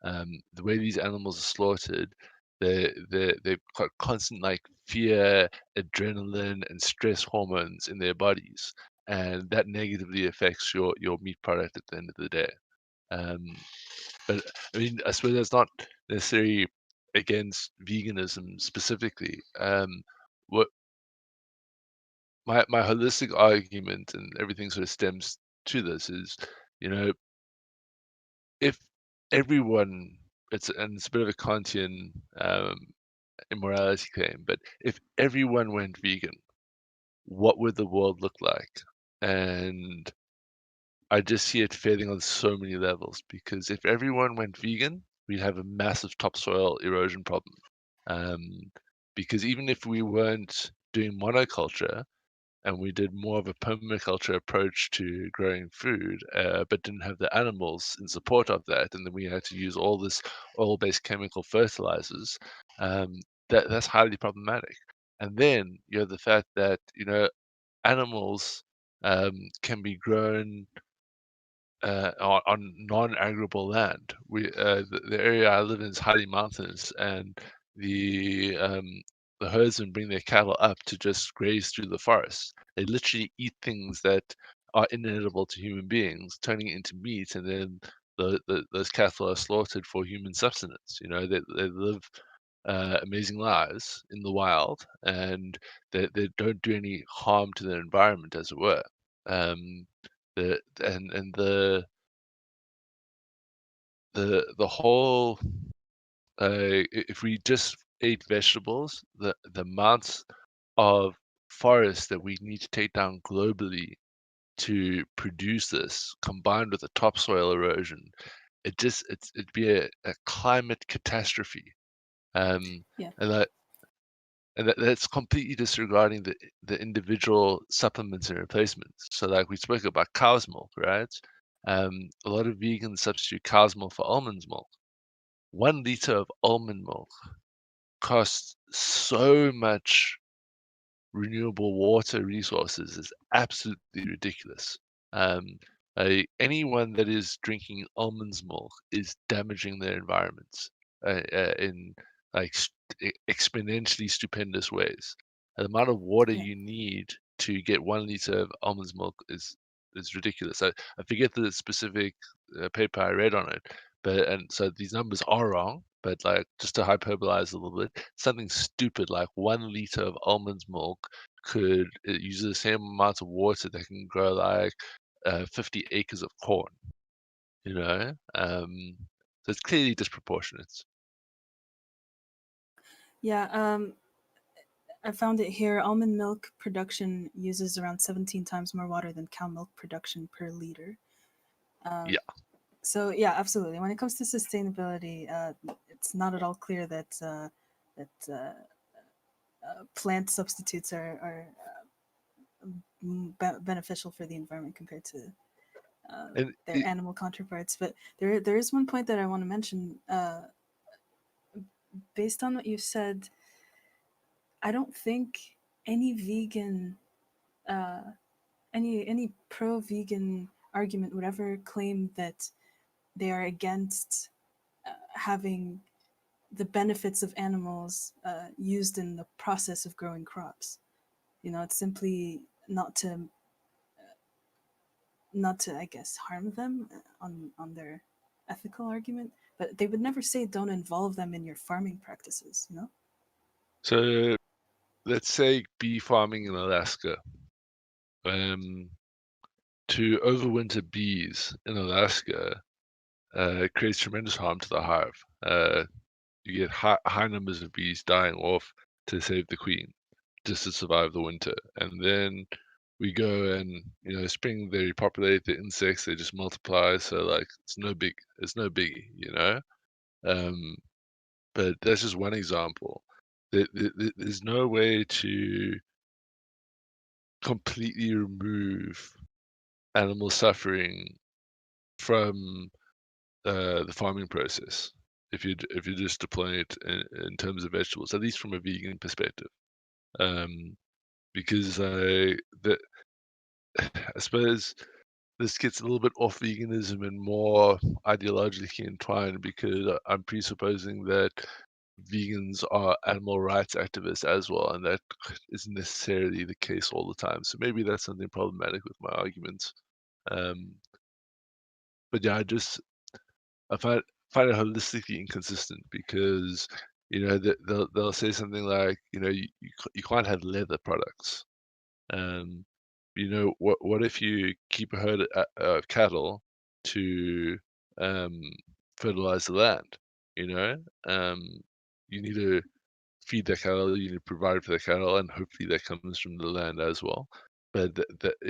The way these animals are slaughtered, they've got constant like fear, adrenaline, and stress hormones in their bodies, and that negatively affects your meat product at the end of the day. Um, but I mean, I suppose that's not necessarily against veganism specifically. What my holistic argument and everything sort of stems to this is, you know, if everyone, it's a bit of a Kantian immorality claim, but if everyone went vegan, what would the world look like? And I just see it failing on so many levels because if everyone went vegan, we'd have a massive topsoil erosion problem. Um, because even if we weren't doing monoculture and we did more of a permaculture approach to growing food, but didn't have the animals in support of that, and then we had to use all this oil-based chemical fertilizers, that's highly problematic. And then you have the fact that, animals can be grown on non-arable land. The area I live in is highly mountainous, and the herdsmen bring their cattle up to just graze through the forest. They literally eat things that are inedible to human beings, turning it into meat, and then those cattle are slaughtered for human subsistence. They live amazing lives in the wild, and they don't do any harm to the environment, as it were. Um, and the whole if we just ate vegetables, the amounts of forests that we need to take down globally to produce this, combined with the topsoil erosion, it'd be a climate catastrophe. Um, Yeah. and that's completely disregarding the individual supplements and replacements. So like we spoke about cow's milk, right? A lot of vegans substitute cow's milk for almond milk. 1 liter of almond milk costs so much renewable water resources is absolutely ridiculous. Um, Anyone that is drinking almonds milk is damaging their environments in like exponentially stupendous ways. The amount of water Yeah. you need to get 1 liter of almonds milk is ridiculous. I forget the specific paper I read on it, and so these numbers are wrong. But like just to hyperbolize a little bit, something stupid like 1 liter of almonds milk could it uses the same amount of water that can grow like 50 acres of corn, you know? So it's clearly disproportionate. Yeah. I found it here. Almond milk production uses around 17 times more water than cow milk production per liter. Yeah. So yeah, absolutely. When it comes to sustainability, it's not at all clear that plant substitutes are beneficial for the environment compared to And their animal counterparts. But there is one point that I want to mention. Based on what you said, I don't think any vegan, uh, any pro-vegan argument would ever claim that they are against having the benefits of animals used in the process of growing crops. It's simply not to I guess harm them on their ethical argument, but they would never say don't involve them in your farming practices. so let's say bee farming in Alaska. To overwinter bees in Alaska creates tremendous harm to the hive. You get high numbers of bees dying off to save the queen, just to survive the winter. And then we go and spring they repopulate the insects, they just multiply. So like it's no biggie, Um, but that's just one example. There's no way to completely remove animal suffering from the farming process if you're just deploying it in terms of vegetables, at least from a vegan perspective. Um, because I suppose this gets a little bit off veganism and more ideologically entwined because I'm presupposing that vegans are animal rights activists as well, and that isn't necessarily the case all the time. So maybe that's something problematic with my arguments. Um, but yeah, I find it holistically inconsistent because they'll say something like you can't have leather products. Um, what if you keep a herd of cattle to um, fertilize the land? You know, um, you need to feed the cattle, you need to provide for the cattle, and hopefully that comes from the land as well. But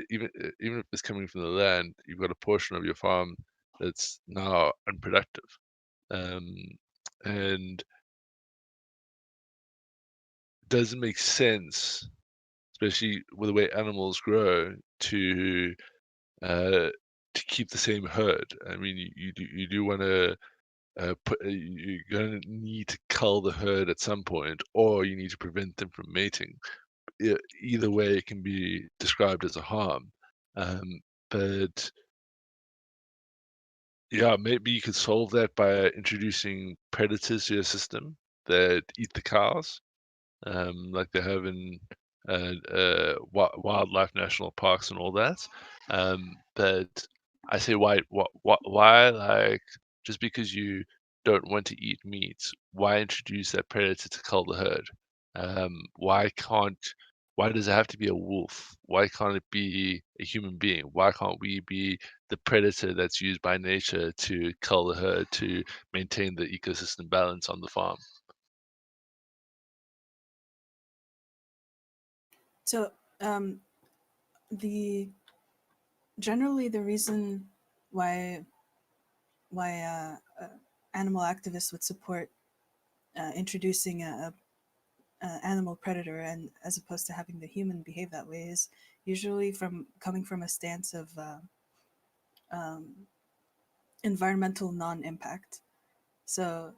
even if it's coming from the land, you've got a portion of your farm that's now unproductive, um, and doesn't make sense, especially with the way animals grow, uh, to keep the same herd. I mean, you do want to you're going to need to cull the herd at some point, or you need to prevent them from mating. Either way, it can be described as a harm. Um, but yeah, maybe you could solve that by introducing predators to your system that eat the cows, like they have in wildlife national parks and all that. But I say, why, like, just because you don't want to eat meat, why introduce that predator to cull the herd? Why can't, why does it have to be a wolf? Why can't it be a human being? Why can't we be the predator that's used by nature to cull the herd to maintain the ecosystem balance on the farm? So, um, the generally the reason why animal activists would support introducing a animal predator, and as opposed to having the human behave that way, is usually from coming from a stance of um, environmental non-impact. So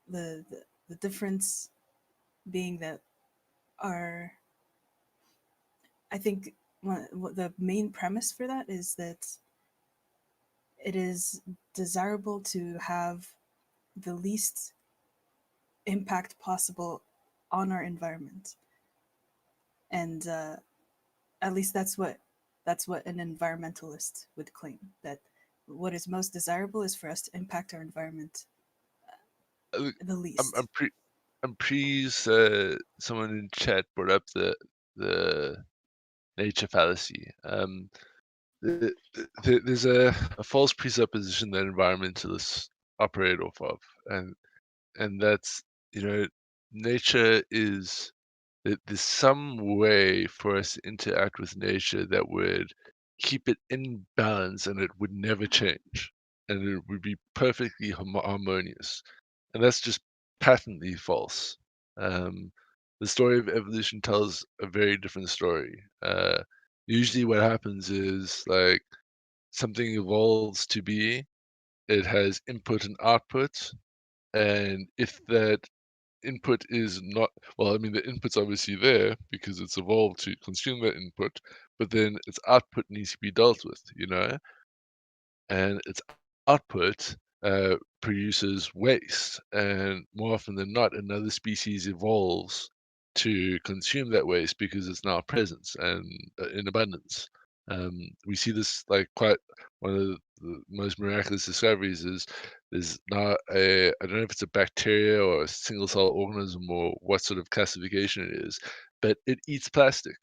the difference being that our I think the main premise for that is that it is desirable to have the least impact possible on our environment, and at least that's what an environmentalist would claim, that what is most desirable is for us to impact our environment Uh, the I'm least. I'm pre I'm pleased someone in chat brought up the nature fallacy. There's a false presupposition that environmentalists operate off of, and that's nature is there's some way for us to interact with nature that would keep it in balance and it would never change and it would be perfectly harmonious. And that's just patently false. Um, the story of evolution tells a very different story. Usually, what happens is like something evolves to be, it has input and output, and if that input is not, well, I mean, the input's obviously there because it's evolved to consume that input, but then its output needs to be dealt with, and its output produces waste. And more often than not, another species evolves to consume that waste because it's now present and in abundance. We see this like quite one of the most miraculous discoveries is there's now I don't know if it's a bacteria or a single cell organism or what sort of classification it is, but it eats plastic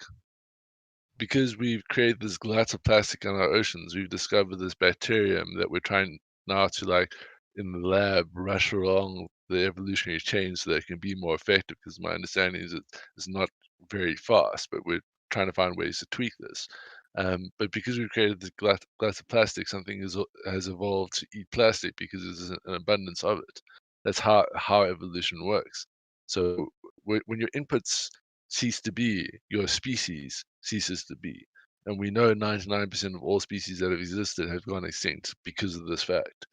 because we've created this glut of plastic in our oceans. We've discovered this bacterium that we're trying now to like in the lab rush along the evolutionary chain so that it can be more effective. Because my understanding is it's not very fast, but we're trying to find ways to tweak this. But because we've created this glut of plastic, something has evolved to eat plastic because there's an abundance of it. That's how evolution works. So when your inputs cease to be, your species ceases to be. And we know 99% of all species that have existed have gone extinct because of this fact.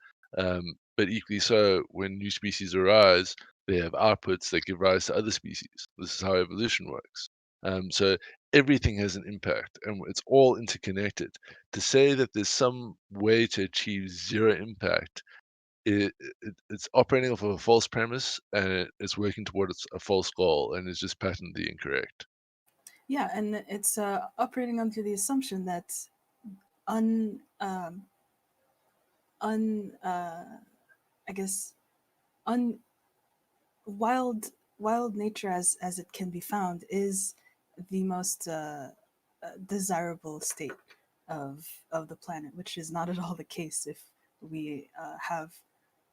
But equally so, when new species arise, they have outputs that give rise to other species. This is how evolution works. So everything has an impact and it's all interconnected. To say that there's some way to achieve zero impact it's operating off of a false premise and it's working towards a false goal and it's just patently incorrect. Yeah, and it's operating under the assumption that un un I guess un wild nature as it can be found is the most desirable state of the planet, which is not at all the case if we have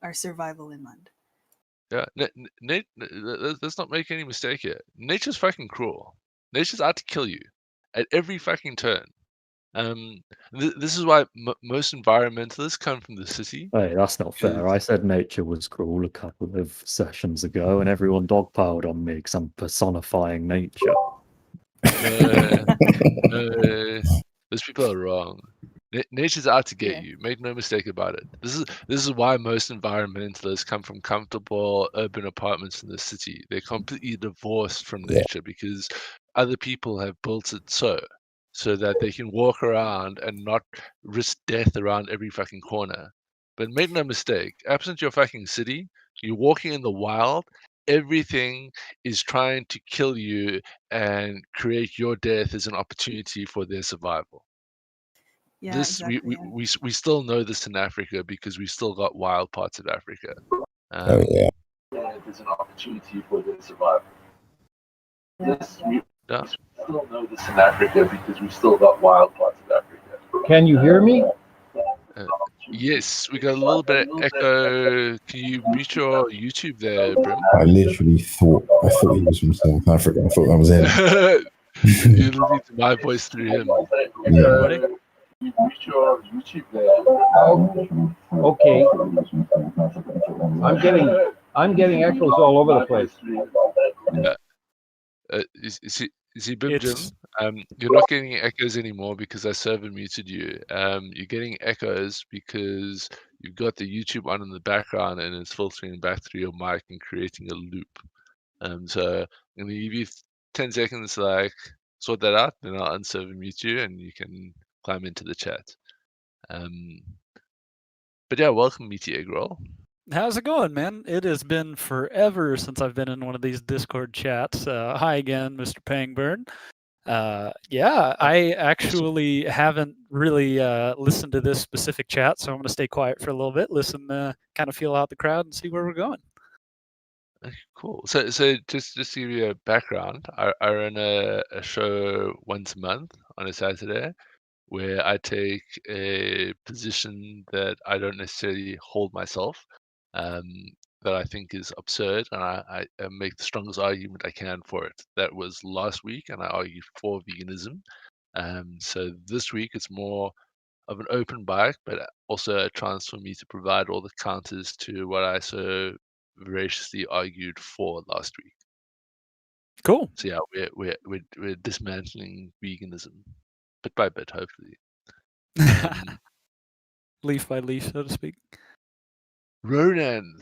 our survival in mind. Yeah, let's not make any mistake here. Nature's fucking cruel. Nature's out to kill you at every fucking turn. This is why most environmentalists come from the city. Hey, that's not fair. Because- I said nature was cruel a couple of sessions ago, and everyone dogpiled on me because I'm personifying nature. No, those people are wrong. Nature's out to get Yeah. you. Make no mistake about it. This is why most environmentalists come from comfortable urban apartments in the city. They're completely divorced from Yeah. nature because other people have built it so that they can walk around and not risk death around every fucking corner. But make no mistake, absent your fucking city, you're walking in the wild. Everything is trying to kill you and create your death as an opportunity for their survival. Yeah, This exactly. we still know this in Africa because we still got wild parts of Africa. Oh yeah. There's an opportunity for their survival. This we still know this in Africa because we still got wild parts of Africa. Can you hear me? Yes, we got a little bit of echo. Can you mute your YouTube there, Brim? I literally thought he was from South Africa. I thought that was him. You listen to my voice through him. Yeah. Everybody? Mute your YouTube there. Okay. I'm getting echoes all over the place. You see, Bim Jim, you're not getting echoes anymore because I server muted you. You're getting echoes because you've got the YouTube on in the background and it's filtering back through your mic and creating a loop. So I'm gonna give you 10 seconds to like sort that out, then I'll unserver mute you and you can climb into the chat. But yeah, welcome Meaty Egg Roll. How's it going, man? It has been forever since I've been in one of these Discord chats. Hi again, Mr. Pangburn. Yeah, I actually haven't really listened to this specific chat, so I'm going to stay quiet for a little bit, listen, kind of feel out the crowd and see where we're going. Okay, cool. So just to give you a background, I run a show once a month on a Saturday where I take a position that I don't necessarily hold myself, that I think is absurd, and I make the strongest argument I can for it. That was last week, and I argued for veganism. So this week it's more of an open mic, but also a chance for me to provide all the counters to what I so voraciously argued for last week. Cool. So yeah, we're dismantling veganism bit by bit, hopefully. Leaf by leaf, so to speak. Ronan,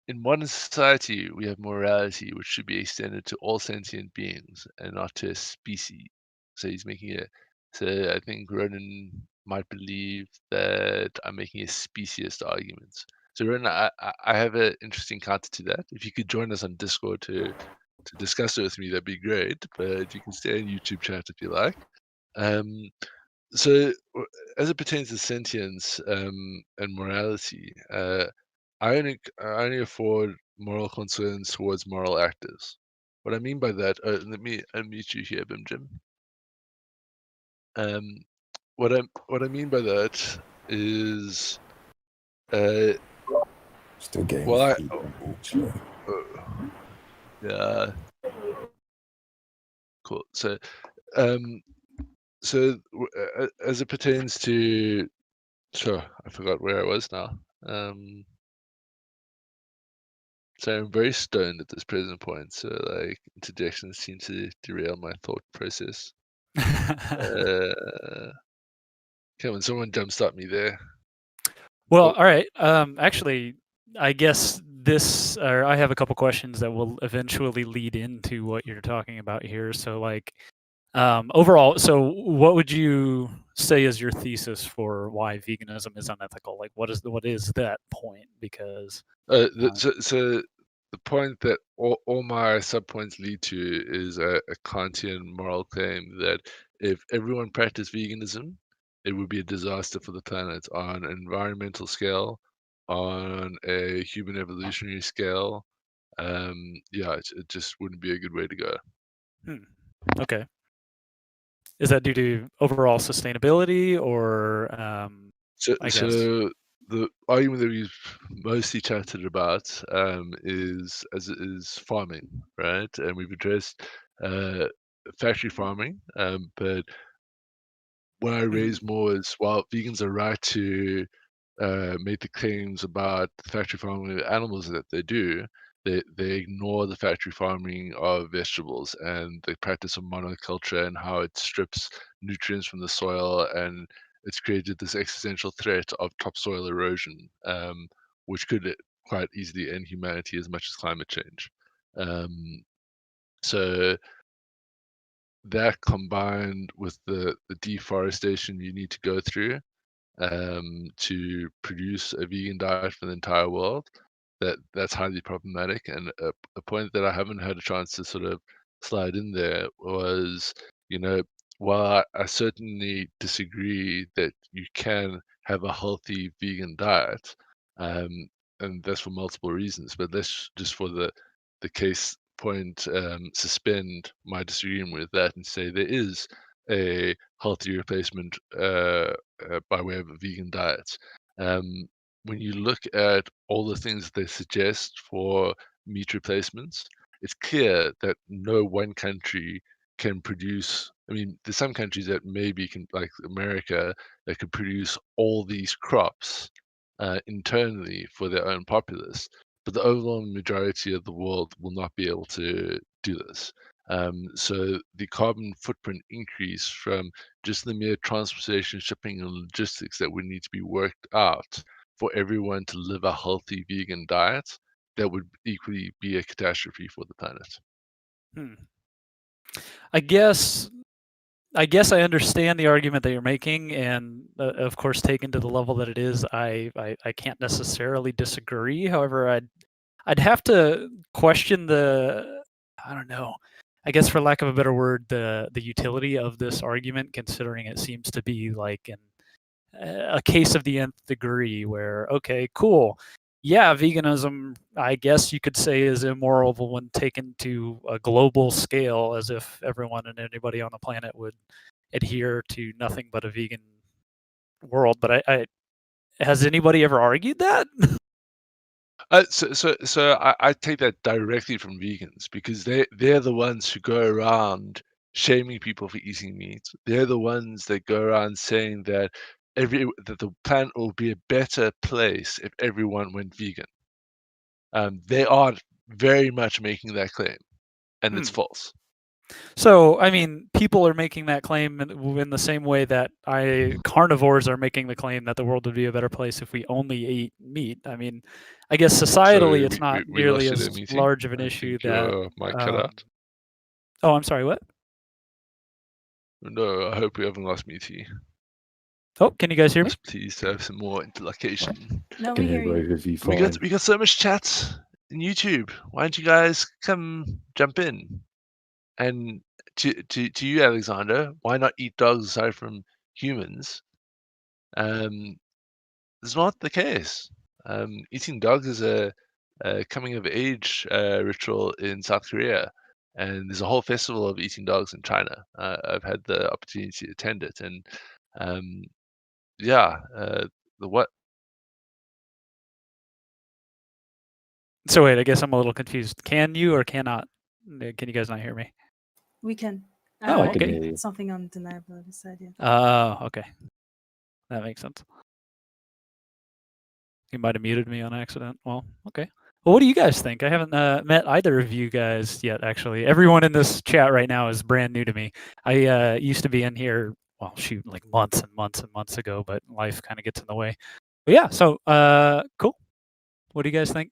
in modern society, we have morality, which should be extended to all sentient beings and not to a species. So he's making a. So I think Ronan might believe that I'm making a speciesist argument. So Ronan, I have an interesting counter to that. If you could join us on Discord to discuss it with me, that'd be great. But you can stay on YouTube chat if you like. So as it pertains to sentience and morality, I only afford moral concerns towards moral actors. What I mean by that, let me unmute you here, Bim Jim. What I mean by that is, Still getting well, feedback, actually. yeah, cool. So, as it pertains to, sure, I forgot where I was now. So I'm very stoned at this present point. So like interjections seem to derail my thought process. Come on, someone jumpstart me there. Well, all right. Actually, I guess I have a couple questions that will eventually lead into what you're talking about here. So, like, Overall, so what would you say is your thesis for why veganism is unethical? Like, what is that point? Because So the point that all my subpoints lead to is a Kantian moral claim that if everyone practiced veganism, it would be a disaster for the planet on an environmental scale, on a human evolutionary scale. Yeah, it just wouldn't be a good way to go. Okay. Is that due to overall sustainability or So, I guess? so the argument that we've mostly chatted about is farming, right? And we've addressed factory farming, but what I raise more is while vegans are right to make the claims about the factory farming of animals that they do, they ignore the factory farming of vegetables and the practice of monoculture and how it strips nutrients from the soil, and it's created this existential threat of topsoil erosion, which could quite easily end humanity as much as climate change. So that combined with the deforestation you need to go through to produce a vegan diet for the entire world, that's highly problematic. And a point that I haven't had a chance to sort of slide in there was, you know, while I certainly disagree that you can have a healthy vegan diet, um, and that's for multiple reasons, but let's just for the case point suspend my disagreement with that and say there is a healthy replacement by way of a vegan diet. When you look at all the things they suggest for meat replacements, it's clear that no one country can produce. I mean, there's some countries that maybe can, like America, that could produce all these crops internally for their own populace, but the overwhelming majority of the world will not be able to do this. So the carbon footprint increase from just the mere transportation, shipping, and logistics that would need to be worked out for everyone to live a healthy vegan diet, that would equally be a catastrophe for the planet. I guess I understand the argument that you're making, and of course, taken to the level that it is, I can't necessarily disagree. However, I'd have to question I don't know. I guess for lack of a better word, the utility of this argument, considering it seems to be like a case of the nth degree, where okay, cool. Yeah, veganism, I guess you could say, is immoral when taken to a global scale, as if everyone and anybody on the planet would adhere to nothing but a vegan world. But has anybody ever argued that? So I take that directly from vegans because they're the ones who go around shaming people for eating meat. They're the ones that go around saying that that the planet will be a better place if everyone went vegan. They are very much making that claim, and it's false. So, I mean, people are making that claim in the same way that carnivores are making the claim that the world would be a better place if we only ate meat. I mean, I guess societally, So it's not we nearly lost you there, as meeting. large of an I issue think that. your mic cut out. Oh, I'm sorry. What? No, I hope we haven't lost meaty. Oh, can you guys hear me? Please have some more interlocution. No, Can we hear hear you. both of you We fine. got so much chat in YouTube. Why don't you guys come jump in? And to you, Alexander, why not eat dogs aside from humans? It's not the case. Eating dogs is a coming of age ritual in South Korea, and there's a whole festival of eating dogs in China. I've had the opportunity to attend it, and yeah, the what? So wait, I guess I'm a little confused. Can you or cannot? Can you guys not hear me? We can. Oh, I can okay. hear you. Something undeniable on this side, yeah. Oh, okay. That makes sense. You might have muted me on accident. Well, okay. Well, what do you guys think? I haven't met either of you guys yet, actually. Everyone in this chat right now is brand new to me. I used to be in here, well, shoot, like months and months and months ago, but life kind of gets in the way. But yeah, so cool. What do you guys think?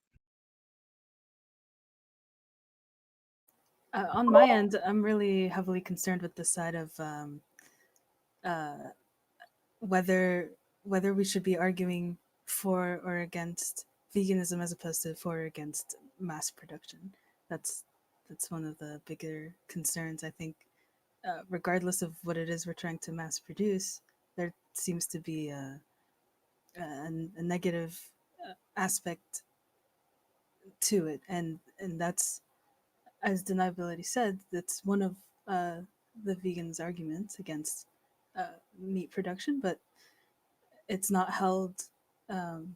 On my end, I'm really heavily concerned with the side of uh, whether we should be arguing for or against veganism as opposed to for or against mass production. That's one of the bigger concerns. I think, regardless of what it is we're trying to mass produce, there seems to be a negative aspect to it, and that's, as deniability said, that's one of the vegans' arguments against meat production, but it's not held um,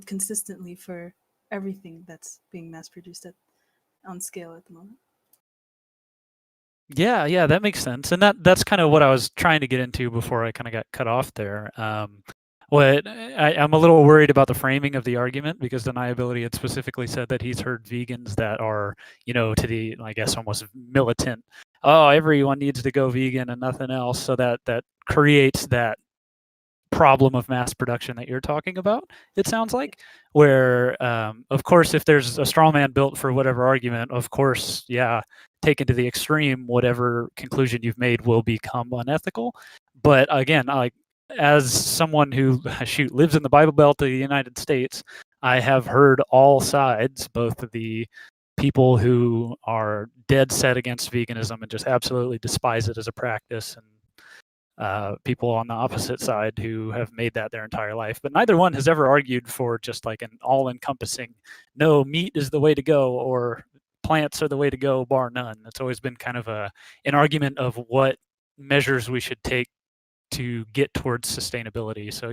consistently for everything that's being mass produced on scale at the moment. Yeah, that makes sense, and that's kind of what I was trying to get into before I kind of got cut off there. I'm a little worried about the framing of the argument because deniability had specifically said that he's heard vegans that are, to the, I guess, almost militant. Oh, everyone needs to go vegan and nothing else. So that creates that problem of mass production that you're talking about, it sounds like, where, of course, if there's a straw man built for whatever argument, of course, yeah, taken to the extreme, whatever conclusion you've made will become unethical. But again, like, as someone who lives in the Bible Belt of the United States, I have heard all sides, both of the people who are dead set against veganism and just absolutely despise it as a practice, and people on the opposite side who have made that their entire life. But neither one has ever argued for just like an all-encompassing, no, meat is the way to go, or plants are the way to go, bar none. It's always been kind of an argument of what measures we should take to get towards sustainability. So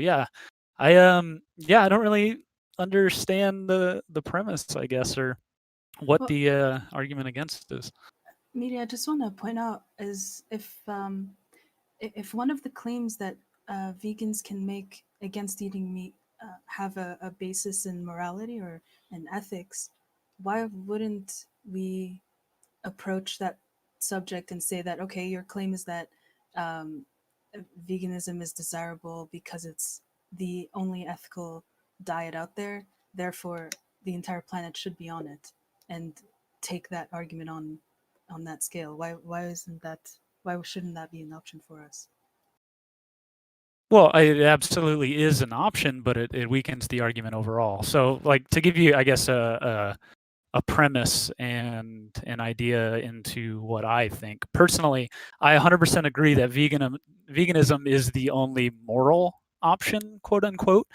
I don't really understand the premise, I guess, or what Well, the argument against is. Media, I just want to point out is if one of the claims that vegans can make against eating meat have a basis in morality or in ethics, why wouldn't we approach that subject and say that, okay, your claim is that um, veganism is desirable because it's the only ethical diet out there, therefore the entire planet should be on it, and take that argument on that scale. Why shouldn't that be an option for us? Well, it absolutely is an option, but it weakens the argument overall. So, like, to give you, I guess, a premise and an idea into what I think personally, I 100% agree that veganism is the only moral option, quote unquote.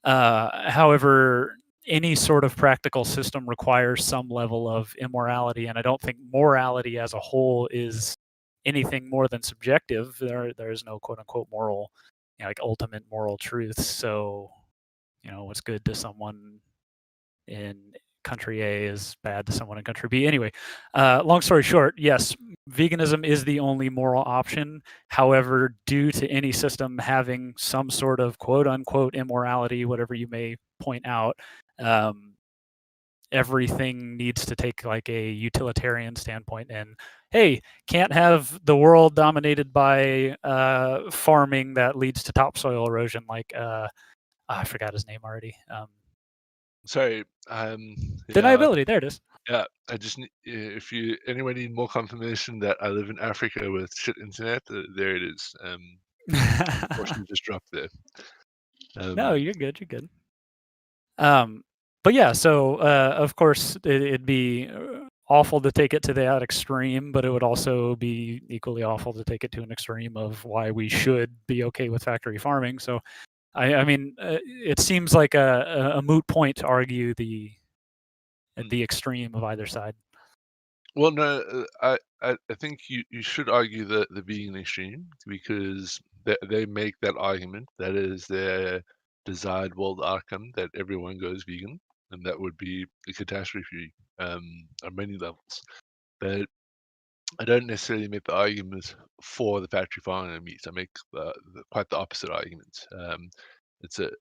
However, any sort of practical system requires some level of immorality, and I don't think morality as a whole is anything more than subjective. There is no quote unquote moral, like ultimate moral truth. So, what's good to someone in country A is bad to someone in country B. Anyway, long story short, yes, veganism is the only moral option. However, due to any system having some sort of quote unquote immorality, whatever you may point out, everything needs to take like a utilitarian standpoint, and hey, can't have the world dominated by farming that leads to topsoil erosion, like I forgot his name already. Sorry. Deniability, there it is. Yeah, I just if anyone need more confirmation that I live in Africa with shit internet, there it is. Unfortunately, just dropped there. No, you're good. You're good. But yeah, so of course it'd be awful to take it to that extreme, but it would also be equally awful to take it to an extreme of why we should be okay with factory farming. So, I mean, it seems like a moot point to argue the extreme of either side. Well, no, I think you should argue the vegan extreme because they make that argument. That is their desired world outcome, that everyone goes vegan, and that would be a catastrophe on many levels. But I don't necessarily make the argument for the factory farming of meat. I make quite the opposite argument. It's a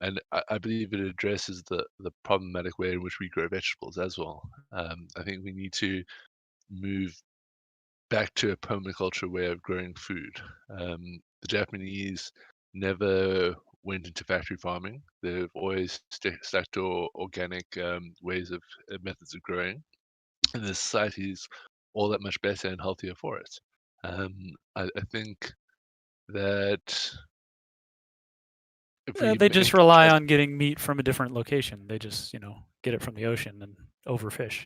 and I believe it addresses the problematic way in which we grow vegetables as well. I think we need to move back to a permaculture way of growing food. The Japanese never went into factory farming. They've always stuck to organic ways of methods of growing. and the society's all that much better and healthier for it. I think that if we They just make rely trust, on getting meat from a different location. They just, get it from the ocean and overfish.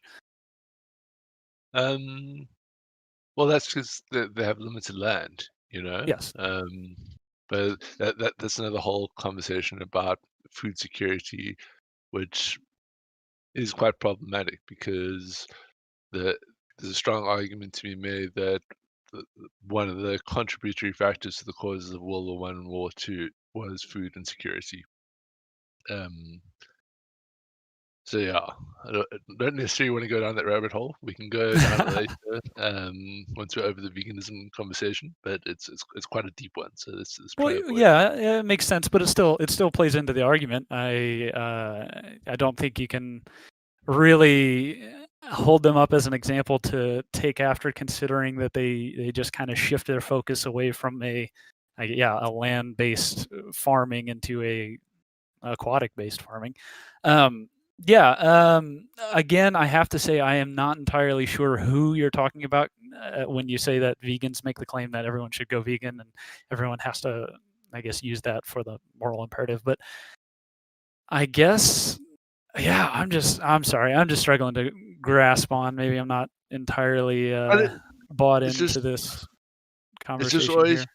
well, that's because they have limited land, you know. Yes. But that's another whole conversation about food security, which is quite problematic because there's a strong argument to be made that one of the contributory factors to the causes of World War One and War Two was food insecurity. So yeah, I don't necessarily want to go down that rabbit hole. We can go down it later once we're over the veganism conversation, but it's quite a deep one. So let's try to Well, avoid that. yeah, it makes sense, but it still plays into the argument. I don't think you can really hold them up as an example to take after, considering that they just kind of shift their focus away from a land-based farming into a aquatic-based farming. Yeah. Again, I have to say I am not entirely sure who you're talking about when you say that vegans make the claim that everyone should go vegan and everyone has to, I guess, use that for the moral imperative. But I guess, yeah, I'm sorry, I'm just struggling to grasp on. Maybe I'm not entirely But bought it's just into this it's just conversation always here.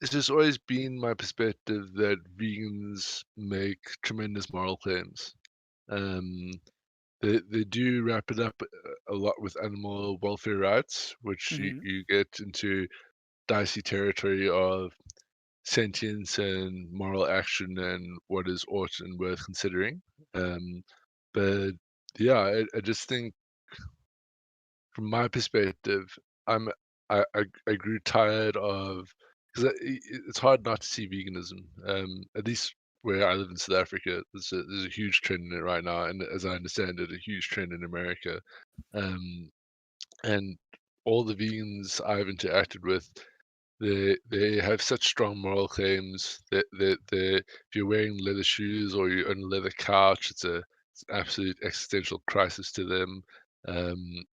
it's just always been my perspective that vegans make tremendous moral claims. Um, they do wrap it up a lot with animal welfare rights, which you, Hmm. you get into dicey territory of sentience and moral action and what is ought and worth considering. Um, but yeah, I just think from my perspective, I'm I grew tired of because it's hard not to see veganism. At least where I live in South Africa, there's a huge trend in it right now, and as I understand it, a huge trend in America. Um, and all the vegans I've interacted with, they have such strong moral claims that if you're wearing leather shoes or you're on a leather couch, it's an absolute existential crisis to them.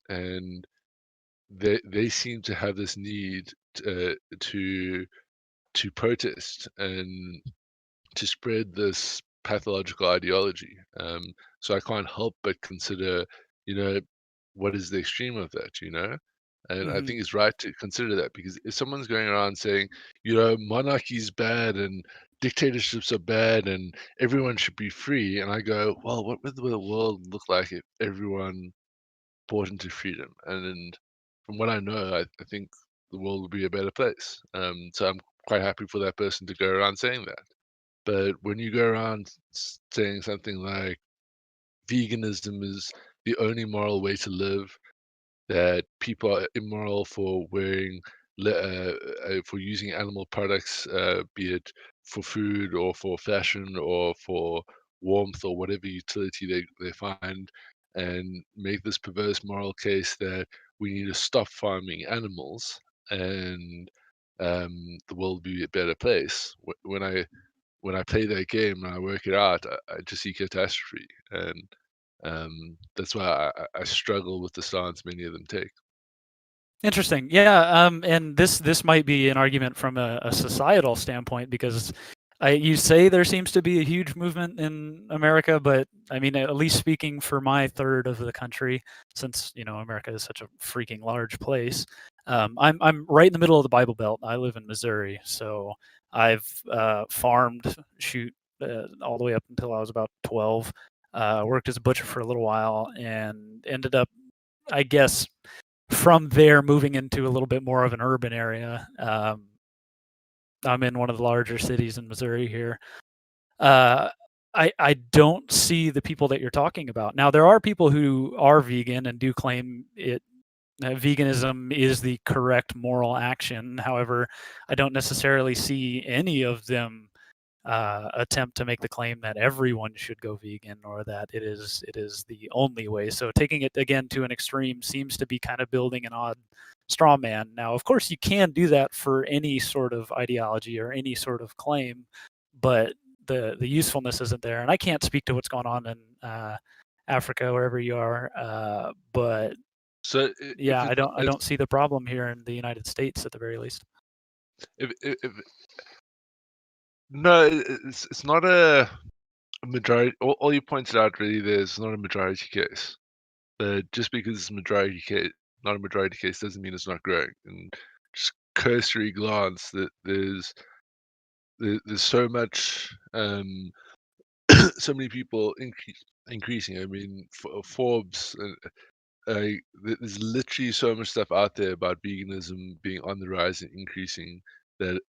And they seem to have this need to protest and to spread this pathological ideology. So I can't help but consider, you know, what is the extreme of that, you know? And I Hmm. think it's right to consider that because if someone's going around saying, you know, monarchy is bad and dictatorships are bad and everyone should be free, and I go, well, what would the world look like if everyone bought into freedom? And from what I know, I think the world would be a better place. So I'm quite happy for that person to go around saying that. But when you go around saying something like veganism is the only moral way to live, that people are immoral for wearing, for using animal products, be it for food or for fashion or for warmth or whatever utility they find, and make this perverse moral case that we need to stop farming animals and the world will be a better place. When I play that game and I work it out, I just see catastrophe, and that's why I struggle with the stance many of them take. Interesting. Yeah, and this might be an argument from a societal standpoint because you say there seems to be a huge movement in America, but I mean, at least speaking for my third of the country, since America is such a freaking large place, I'm right in the middle of the Bible Belt. I live in Missouri, so I've farmed all the way up until I was about 12. Worked as a butcher for a little while and ended up, I guess, from there moving into a little bit more of an urban area. I'm in one of the larger cities in Missouri here. Uh, I don't see the people that you're talking about. Now there are people who are vegan and do claim veganism is the correct moral action. However, I don't necessarily see any of them attempt to make the claim that everyone should go vegan or that it is the only way. So taking it again to an extreme seems to be kind of building an odd straw man. Now, of course, you can do that for any sort of ideology or any sort of claim, but the usefulness isn't there. And I can't speak to what's going on in Africa, wherever you are, but So Yeah, if I don't see the problem here in the United States at the very least. if no, it's not a majority. All you pointed out really there is not a majority case. But just because it's a majority case, not a majority case, doesn't mean it's not growing. And just cursory glance that there's so much so many people increasing. I mean, Forbes. There's literally so much stuff out there about veganism being on the rise and increasing that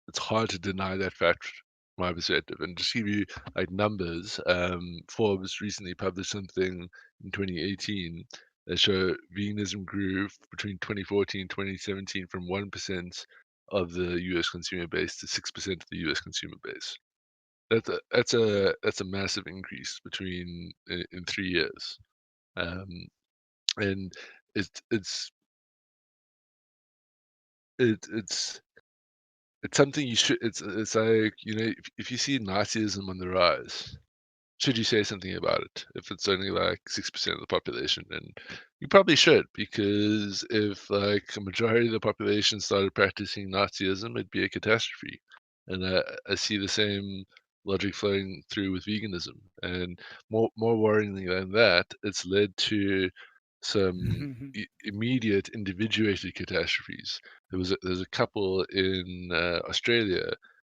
it's hard to deny that fact from my perspective. And just give you like numbers, Forbes recently published something in 2018 that show veganism grew between 2014 and 2017 from 1% of the US consumer base to 6% of the US consumer base. That's a massive increase between in 3 years. Um, and it's it's it's something you should. It's like, if you see Nazism on the rise, should you say something about it? If it's only like 6% of the population, and you probably should, because if like a majority of the population started practicing Nazism, it'd be a catastrophe. And I see the same logic flowing through with veganism. And more worryingly than that, it's led to some immediate individuated catastrophes. There's a couple in Australia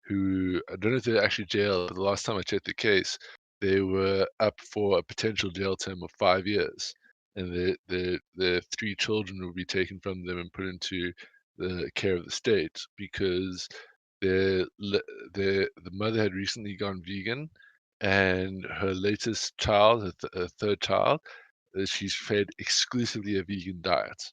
who, I don't know if they're actually jailed, but the last time I checked the case, they were up for a potential jail term of 5 years, and their 3 children will be taken from them and put into the care of the state because the mother had recently gone vegan, and her latest child, her third child, she's fed exclusively a vegan diet.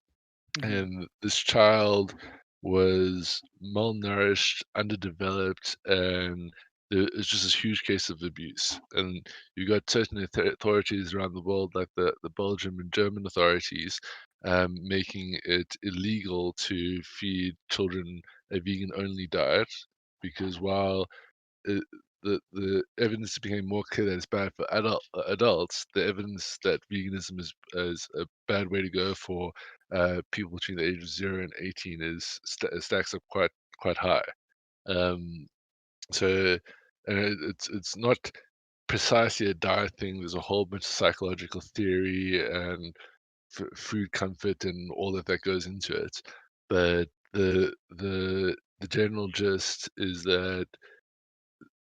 And this child was malnourished, underdeveloped, and it's just this huge case of abuse. And you've got certain authorities around the world, like the Belgian and German authorities, making it illegal to feed children a vegan-only diet, because while it, the evidence became more clear that it's bad for adults, the evidence that veganism is a bad way to go for people between the age of 0 and 18 stacks up quite high. Um, so it's not precisely a diet thing. There's a whole bunch of psychological theory and food comfort and all that goes into it. But the general gist is that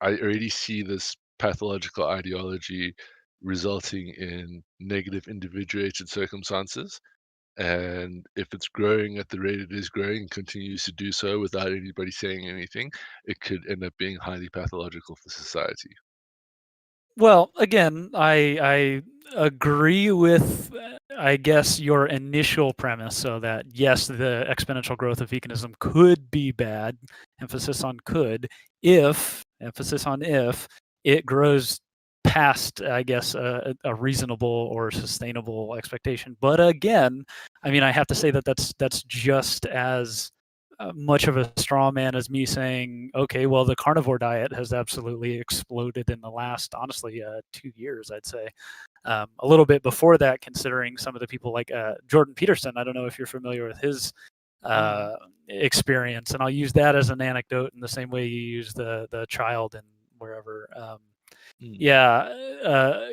I already see this pathological ideology resulting in negative individuated circumstances. And if it's growing at the rate it is growing and continues to do so without anybody saying anything, it could end up being highly pathological for society. Well, again, I agree with, I guess, your initial premise, so that yes, the exponential growth of veganism could be bad, emphasis on could, if, emphasis on if, it grows past, I guess, a reasonable or sustainable expectation. But again, I mean, I have to say that that's just as much of a straw man as me saying, okay, well, the carnivore diet has absolutely exploded in the last, honestly, 2 years, I'd say. A little bit before that, considering some of the people like Jordan Peterson. I don't know if you're familiar with his experience, and I'll use that as an anecdote in the same way you use the child and wherever. Yeah,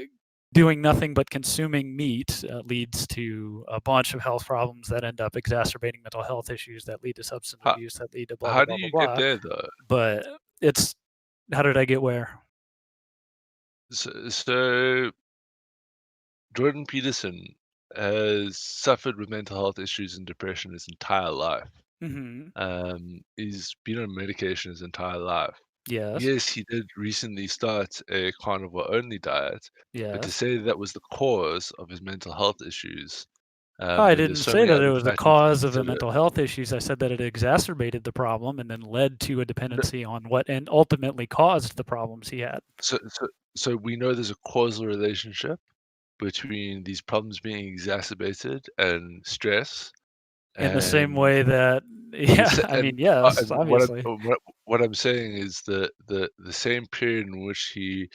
doing nothing but consuming meat leads to a bunch of health problems that end up exacerbating mental health issues that lead to substance How, abuse that lead to blah how blah do blah you blah get blah. there though? But it's, how did I get where? So Jordan Peterson has suffered with mental health issues and depression his entire life. He's been on medication his entire life. Yes. Yes, he did recently start a carnivore-only diet, but to Yes. say that was the cause of his mental health issues, I when there's didn't so say many that it other was the factors to cause of the consider. mental health issues. I said that it exacerbated the problem and then led to a No, dependency on what, and ultimately caused the problems he had. so we know there's a causal relationship between these problems being exacerbated and stress, In the same and way that, the yeah, sa- I mean, yes, and what obviously. what I'm saying is the same period in which he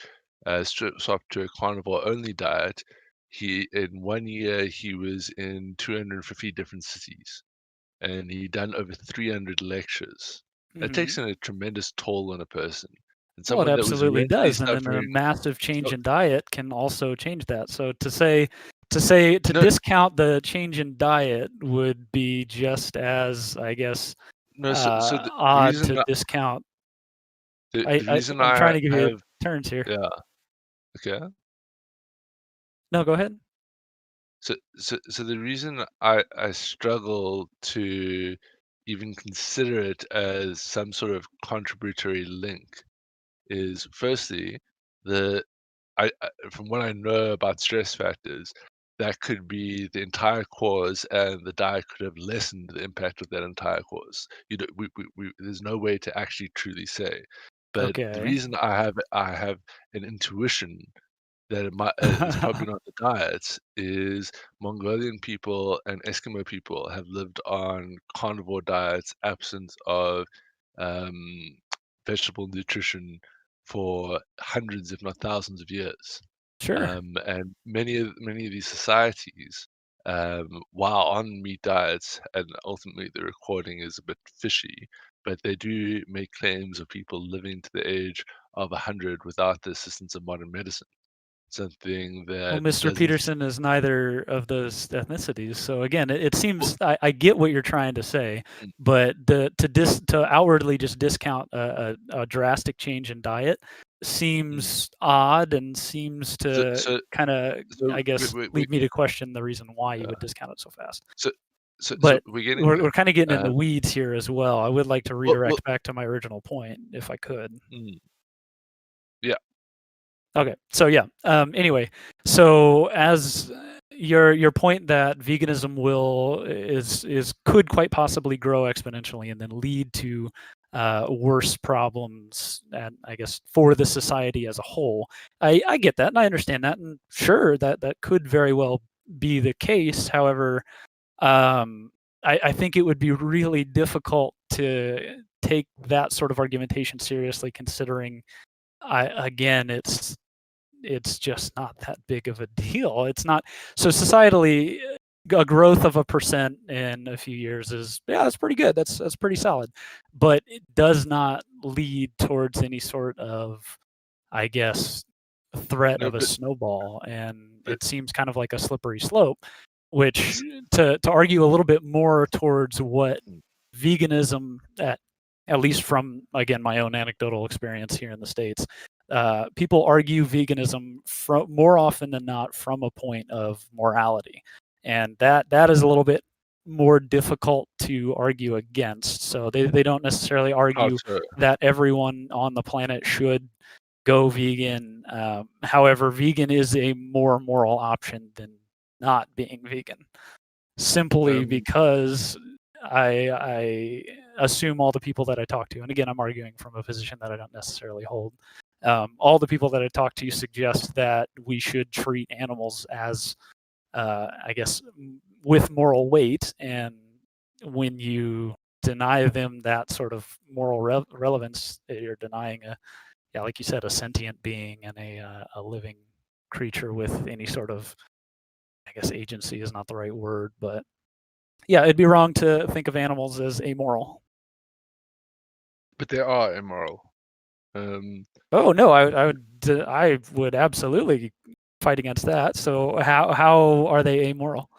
swapped to a carnivore only diet, in 1 year he was in 250 different cities, and he done over 300 lectures. That takes Mhm. in a tremendous toll on a person. And Well, it someone that was absolutely already does, and then a suffering. massive change So, in diet can also change that. So to no, discount the change in diet would be just as, I guess, no. So the odd reason to discount. the reason I'm trying I to give you have turns here. yeah, okay. No, go ahead. So the reason I struggle to even consider it as some sort of contributory link is firstly the from what I know about stress factors, that could be the entire cause, and the diet could have lessened the impact of that entire cause. You know, there's no way to actually truly say. But the Okay. reason I have an intuition that it might it's probably not the diet is Mongolian people and Eskimo people have lived on carnivore diets, absent of um, vegetable nutrition for hundreds, if not thousands, of years. Sure. And many of these societies, while on meat diets, and ultimately the recording is a bit fishy, but they do make claims of people living to the age of 100 without the assistance of modern medicine. Something Well, that Mr. doesn't. Peterson is neither of those ethnicities. So again, it seems I get what you're trying to say, Mm, but to outwardly just discount a drastic change in diet mm. seems odd and seems So to so kind of, so I guess, we lead me to question the reason why you yeah. would discount it so fast. So But we're getting we're there. kind of getting in the Um, weeds here as well. I would like to well, redirect back to my original point if I could. yeah. Okay, so yeah. Anyway, so as your point that veganism is could quite possibly grow exponentially and then lead to worse problems, and I guess for the society as a whole. I get that and I understand that, and sure that could very well be the case. However, I think it would be really difficult to take that sort of argumentation seriously, considering again it's just not that big of a deal. It's not so societally a growth of 1% in a few years is that's pretty good. That's pretty solid, but it does not lead towards any sort of, I guess, threat No, of a snowball, and but it seems kind of like a slippery slope. Which to argue a little bit more towards what mm, veganism at least from again my own anecdotal experience here in the States, people argue veganism more often than not from a point of morality, and that is a little bit more difficult to argue against. So they don't necessarily how argue so? that everyone on the planet should go vegan. However, vegan is a more moral option than not being vegan, simply Um, because I assume all the people that I talk to, and again, I'm arguing from a position that I don't necessarily hold. All the people that I talk to suggest that we should treat animals as, I guess, with moral weight, and when you deny them that sort of moral relevance, you're denying yeah, like you said, a sentient being and a living creature with any sort of, I guess, agency is not the right word, but yeah, it'd be wrong to think of animals as amoral. but they are immoral. Um, Oh no, I would absolutely fight against that. So how are they amoral?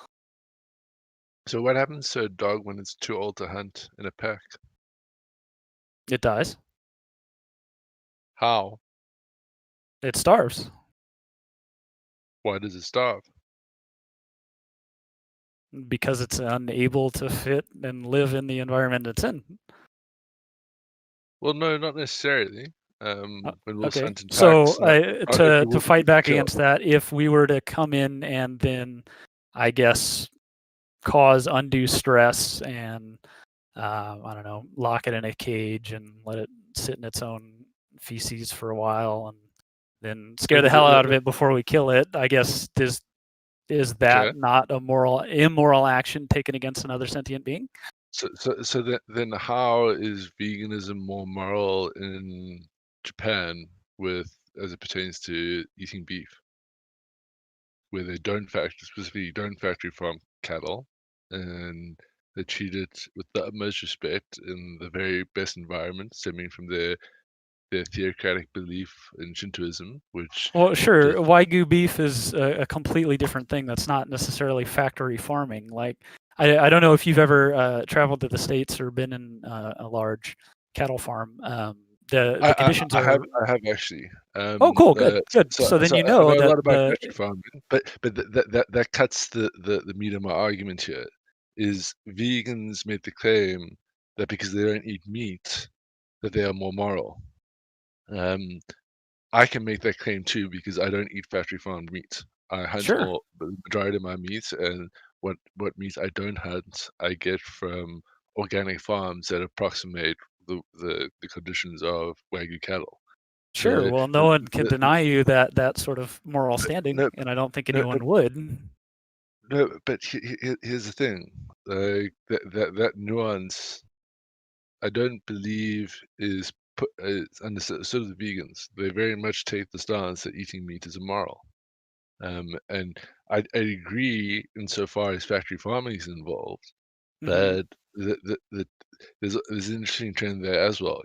so what happens to a dog when it's too old to hunt in a pack? It dies. How? It starves Why does it starve? because it's unable to fit and live in the environment it's in. Well, no, not necessarily. When wolves Okay, hunt in so packs, not every to wolf fight can be back killed. against that, if we were to come in and then, I guess, cause undue stress and I don't know, lock it in a cage and let it sit in its own feces for a while, and then scare the hell out of it before we kill it. I guess is Okay. that not a immoral action taken against another sentient being? Then how is veganism more moral in Japan with as it pertains to eating beef? where they specifically don't factory farm cattle, and they treat it with the utmost respect in the very best environment, stemming from their theocratic belief in Shintoism, which Well, sure. does, Wagyu beef is a completely different thing. That's not necessarily factory farming. Like, I don't know if you've ever traveled to the States or been in a large cattle farm. The conditions are. I have actually. Oh, cool, good, good. So, So then so you I know know a that lot about factory farming, but that cuts the meat of my argument here. Is vegans made the claim that because they don't eat meat, that they are more moral. I can make that claim too because I don't eat factory farmed meat. I hunt sure, the majority of my meat, and what meat I don't hunt, I get from organic farms that approximate the conditions of Wagyu cattle. sure. The, Well, no the, one can the, deny you that sort of moral standing, no, and I don't think no, anyone would. no, but here's the thing, like that nuance, I don't believe is put understood the vegans. They very much take the stance that eating meat is immoral. And I agree insofar as factory farming is involved, Hmm. but there's an interesting trend there as well.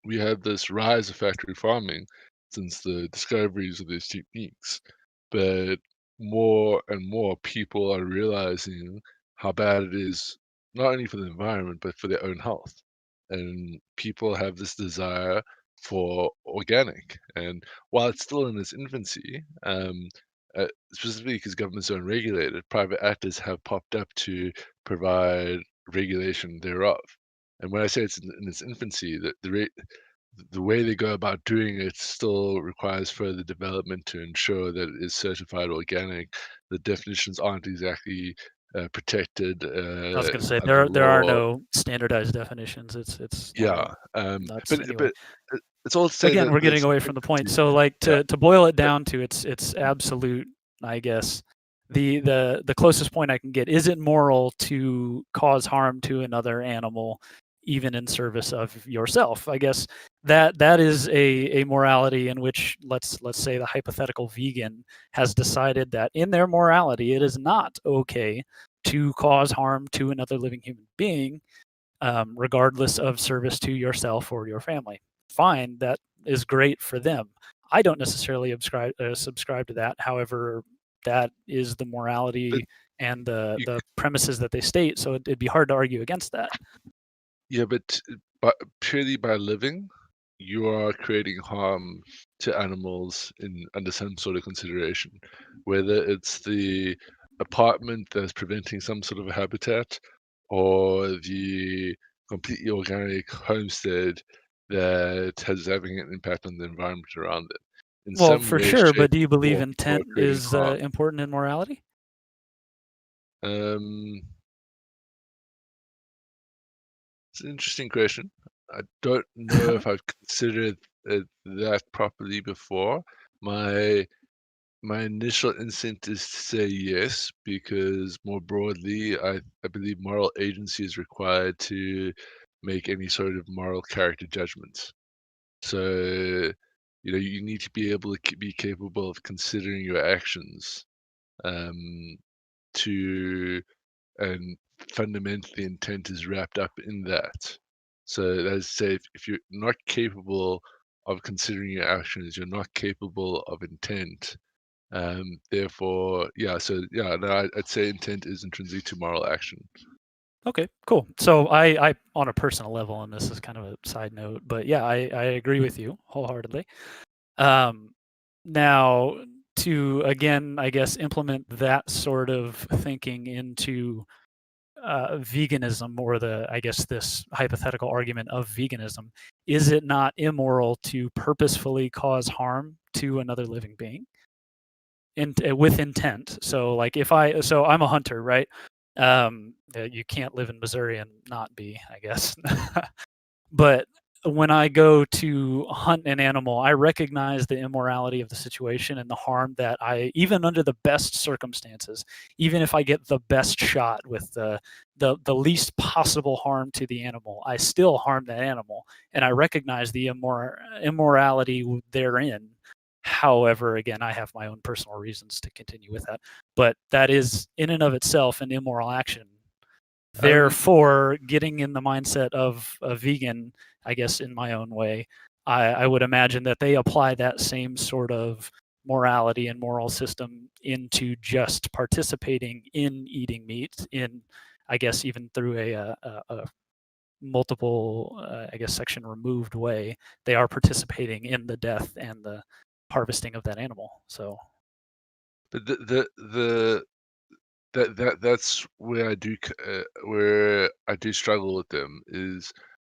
We had this rise of factory farming since the discoveries of these techniques, but more and more people are realizing how bad it is, not only for the environment, but for their own health. And people have this desire for organic. And while it's still in its infancy, specifically because governments don't regulate it, private actors have popped up to provide regulation thereof. And when I say it's in its infancy, the way they go about doing it still requires further development to ensure that it is certified organic. The definitions aren't exactly protected I was going to say under there are law. no standardized definitions. It's a Yeah, little nuts but anyway. it's all to say Again, that we're getting it's away from the point. infancy. So, like, Yeah, to boil it but down to its absolute, I guess, the closest point I can get, is it moral to cause harm to another animal, even in service of yourself? I guess that is a morality in which, let's say, the hypothetical vegan has decided that in their morality it is not okay to cause harm to another living human being, regardless of service to yourself or your family. Fine, that is great for them. I don't necessarily subscribe to that. However, that is the but morality and the you the premises that they state. So it'd be hard to argue against that. Yeah, but purely by living, you are creating harm to animals in under some sort of consideration, whether it's the apartment that's preventing some sort of a habitat, or the completely organic homestead that has having an impact on the environment around it. In Well, some for way, sure, shape, but do you or believe form, you are intent creating is harm. important in morality? Um, it's an interesting question. I don't know if I've considered that properly before. My my initial instinct is to say yes, because more broadly, I believe moral agency is required to make any sort of moral character judgments. So, you need to be able to be capable of considering your actions, um, to and fundamentally intent is wrapped up in that. So that's say if you're not capable of considering your actions, you're not capable of intent. Therefore, yeah. So yeah, no, I'd say intent is intrinsic to moral action. Okay, cool. So I on a personal level, and this is kind of a side note, but yeah, I agree with you wholeheartedly. Um, Now, to again, I guess, implement that sort of thinking into veganism, or I guess, this hypothetical argument of veganism, is it not immoral to purposefully cause harm to another living being with intent? So, like, so I'm a hunter, right? You can't live in Missouri and not be, I guess. But when I go to hunt an animal, I recognize the immorality of the situation and the harm that even under the best circumstances, even if I get the best shot with the least possible harm to the animal, I still harm that animal, and I recognize the immorality therein. However, again, I have my own personal reasons to continue with that. But that is in and of itself an immoral action. Therefore, getting in the mindset of a vegan, I guess in my own way, I would imagine that they apply that same sort of morality and moral system into just participating in eating meat in, I guess, even through a multiple, I guess, section removed way. They are participating in the death and the harvesting of that animal. So, But that's where where I do struggle with them is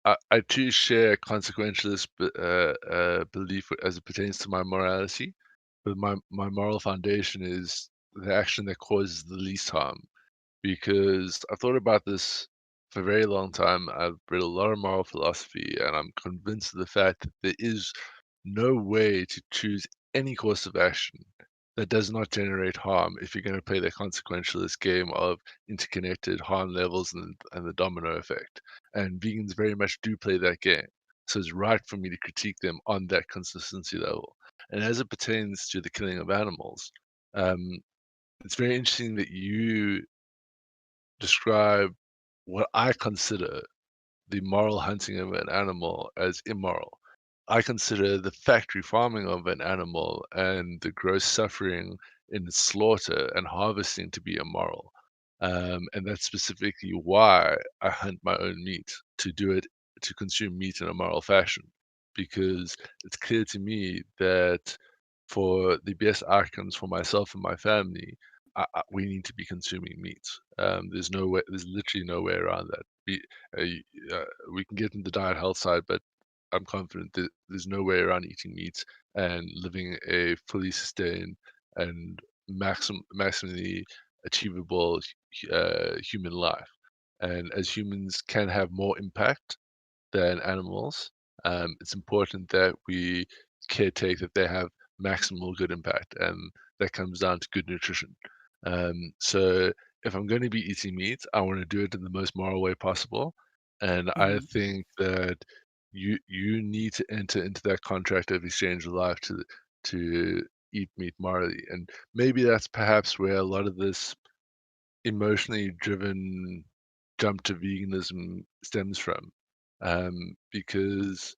I too share a consequentialist belief as it pertains to my morality, but my moral foundation is the action that causes the least harm. Because I've thought about this for a very long time. I've read a lot of moral philosophy, and I'm convinced of the fact that there is no way to choose any course of action that does not generate harm if you're going to play the consequentialist game of interconnected harm levels and the domino effect. And vegans very much do play that game. So it's right for me to critique them on that consistency level. And as it pertains to the killing of animals, um, it's very interesting that you describe what I consider the moral hunting of an animal as immoral. I consider the factory farming of an animal and the gross suffering in its slaughter and harvesting to be immoral. And that's specifically why I hunt my own meat, to do it, to consume meat in a moral fashion, because it's clear to me that for the best outcomes for myself and my family, we need to be consuming meat. There's no way, there's literally no way around that. We can get into the diet health side, but I'm confident that there's no way around eating meat and living a fully sustained and maximally achievable human life. And as humans can have more impact than animals, it's important that we caretake that they have maximal good impact, and that comes down to good nutrition. So if I'm going to be eating meat, I want to do it in the most moral way possible, and I think that you need to enter into that contract of exchange of life to eat meat morally, and maybe that's perhaps where a lot of this emotionally driven jump to veganism stems from, because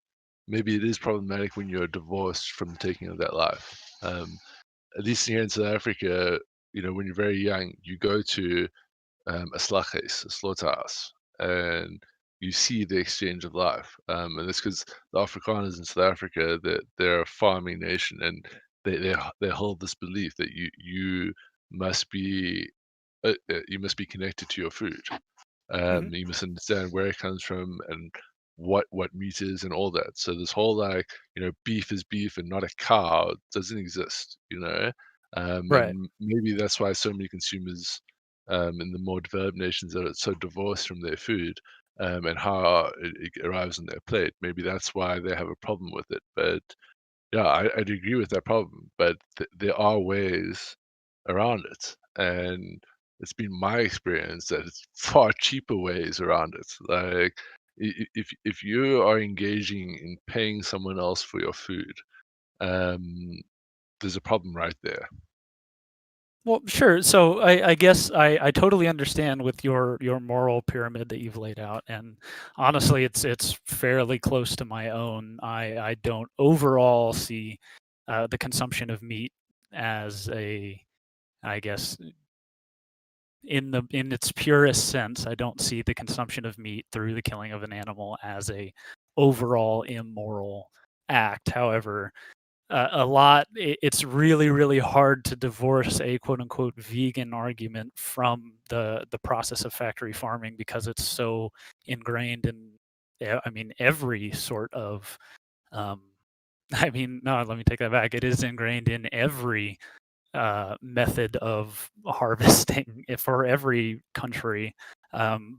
maybe it is problematic when you're divorced from the taking of that life. At least here in South Africa, when you're very young, you go to a slaghuis, a slaughterhouse, and you see the exchange of life. And it's because the Afrikaners in South Africa, that they're a farming nation, and they hold this belief that you must be connected to your food. You must understand where it comes from and what meat is and all that. So this whole beef is beef and not a cow doesn't exist. right. And maybe that's why so many consumers in the more developed nations are so divorced from their food, and how it arrives on their plate. Maybe that's why they have a problem with it. But yeah, I'd agree with that problem, but there are ways around it, and it's been my experience that it's far cheaper ways around it. Like, if you are engaging in paying someone else for your food, um, there's a problem right there. Well, sure. So I guess I totally understand with your moral pyramid that you've laid out, and honestly, it's fairly close to my own. I don't overall see the consumption of meat as I guess in its purest sense, I don't see the consumption of meat through the killing of an animal as a overall immoral act. However, it's really hard to divorce a quote unquote vegan argument from the process of factory farming, because it's so ingrained in every sort of um, no, let me take that back. It is ingrained in every method of harvesting for every country,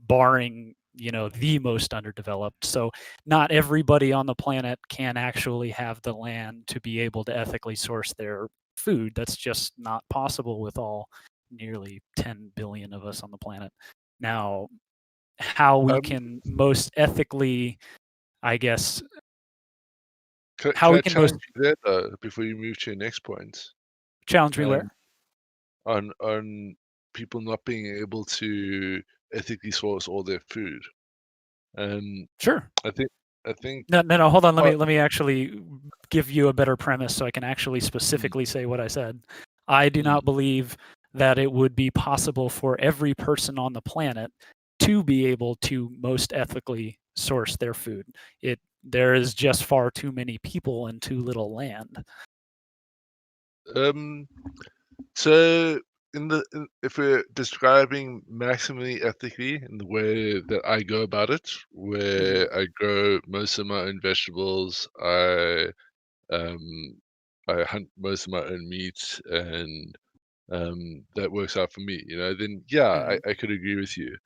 barring the most underdeveloped. So not everybody on the planet can actually have the land to be able to ethically source their food. That's just not possible with all nearly 10 billion of us on the planet. Now, how we Um, can most ethically, I guess, Can I can most challenge you there though before you move to your next point? challenge me where? On people not being able to ethically source all their food. Sure. I think No. Hold on. part Let me actually give you a better premise so I can actually specifically say what I said. I do not believe that it would be possible for every person on the planet to be able to most ethically source their food. There is just far too many people and too little land. so if we're describing maximally ethically in the way that I go about it, where I grow most of my own vegetables, um I hunt most of my own meat, and that works out for me, then yeah, I could agree with you.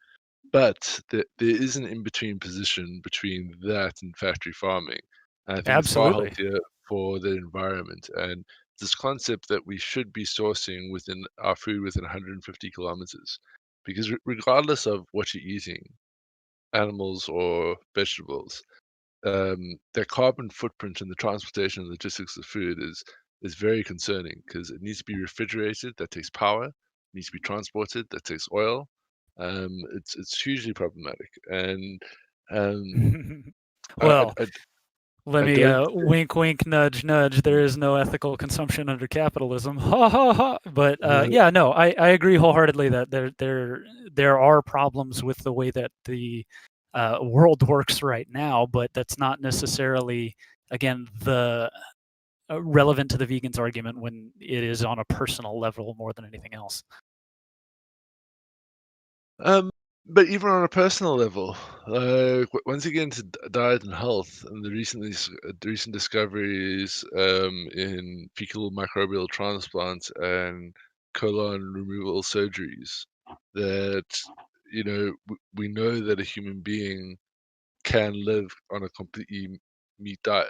But there is an in-between position between that and factory farming. And I think it's far Absolutely. healthier for the environment. And this concept that we should be sourcing within our food within 150 kilometers, because regardless of what you're eating, animals or vegetables, their carbon footprint in the transportation and logistics of food is very concerning because it needs to be refrigerated. That takes power. It needs to be transported. That takes oil. It's hugely problematic, and I, Well, I, let I me don't. wink, wink, nudge, nudge. There is no ethical consumption under capitalism. Ha ha ha. But yeah, no, I agree wholeheartedly that there are problems with the way that the world works right now, but that's not necessarily, again, the relevant to the vegans argument when it is on a personal level more than anything else. But even on a personal level, once you get into diet and health, and the recent discoveries in fecal microbial transplants and colon removal surgeries, that we know that a human being can live on a completely meat diet.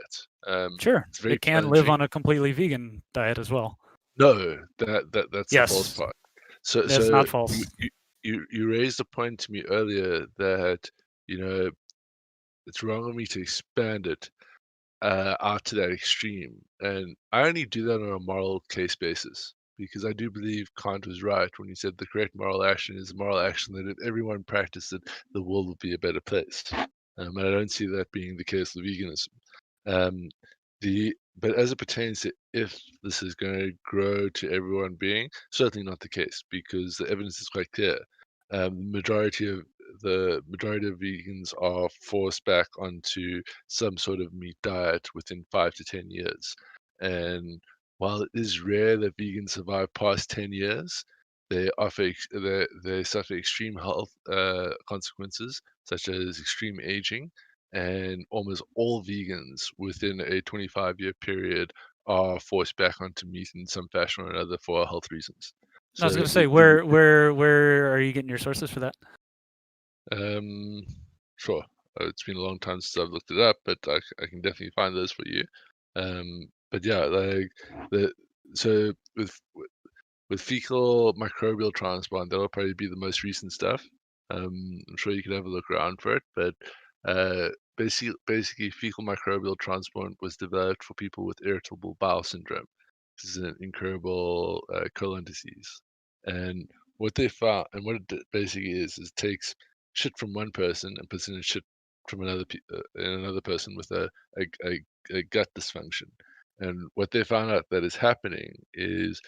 Sure, It's very it can live challenging. on a completely vegan diet as well. No, that's the false Yes, part. So that's so not false. you raised a point to me earlier that you know it's wrong of me to expand it out to that extreme, and I only do that on a moral case basis because I do believe Kant was right when he said the correct moral action is a moral action that if everyone practiced it, the world would be a better place. And I don't see that being the case with veganism. Um, but as it pertains to if this is going to grow to everyone being, certainly not the case because the evidence is quite clear. The majority of vegans are forced back onto some sort of meat diet within 5 to 10 years. And while it is rare that vegans survive past 10 years, they suffer extreme health consequences such as extreme aging, and almost all vegans within a 25-year period are forced back onto meat in some fashion or another for health reasons. I was So going to say, the where are you getting your sources for that? sure, it's been a long time since I've looked it up, but I can definitely find those for you. But yeah, like the so with fecal microbial transplant, that'll probably be the most recent stuff. I'm sure you can have a look around for it, but uh, basically, fecal microbial transplant was developed for people with irritable bowel syndrome. This is an incurable colon disease, and what they found, and what it basically is takes shit from one person and puts it in shit from in another person with a gut dysfunction. And what they found out that is happening is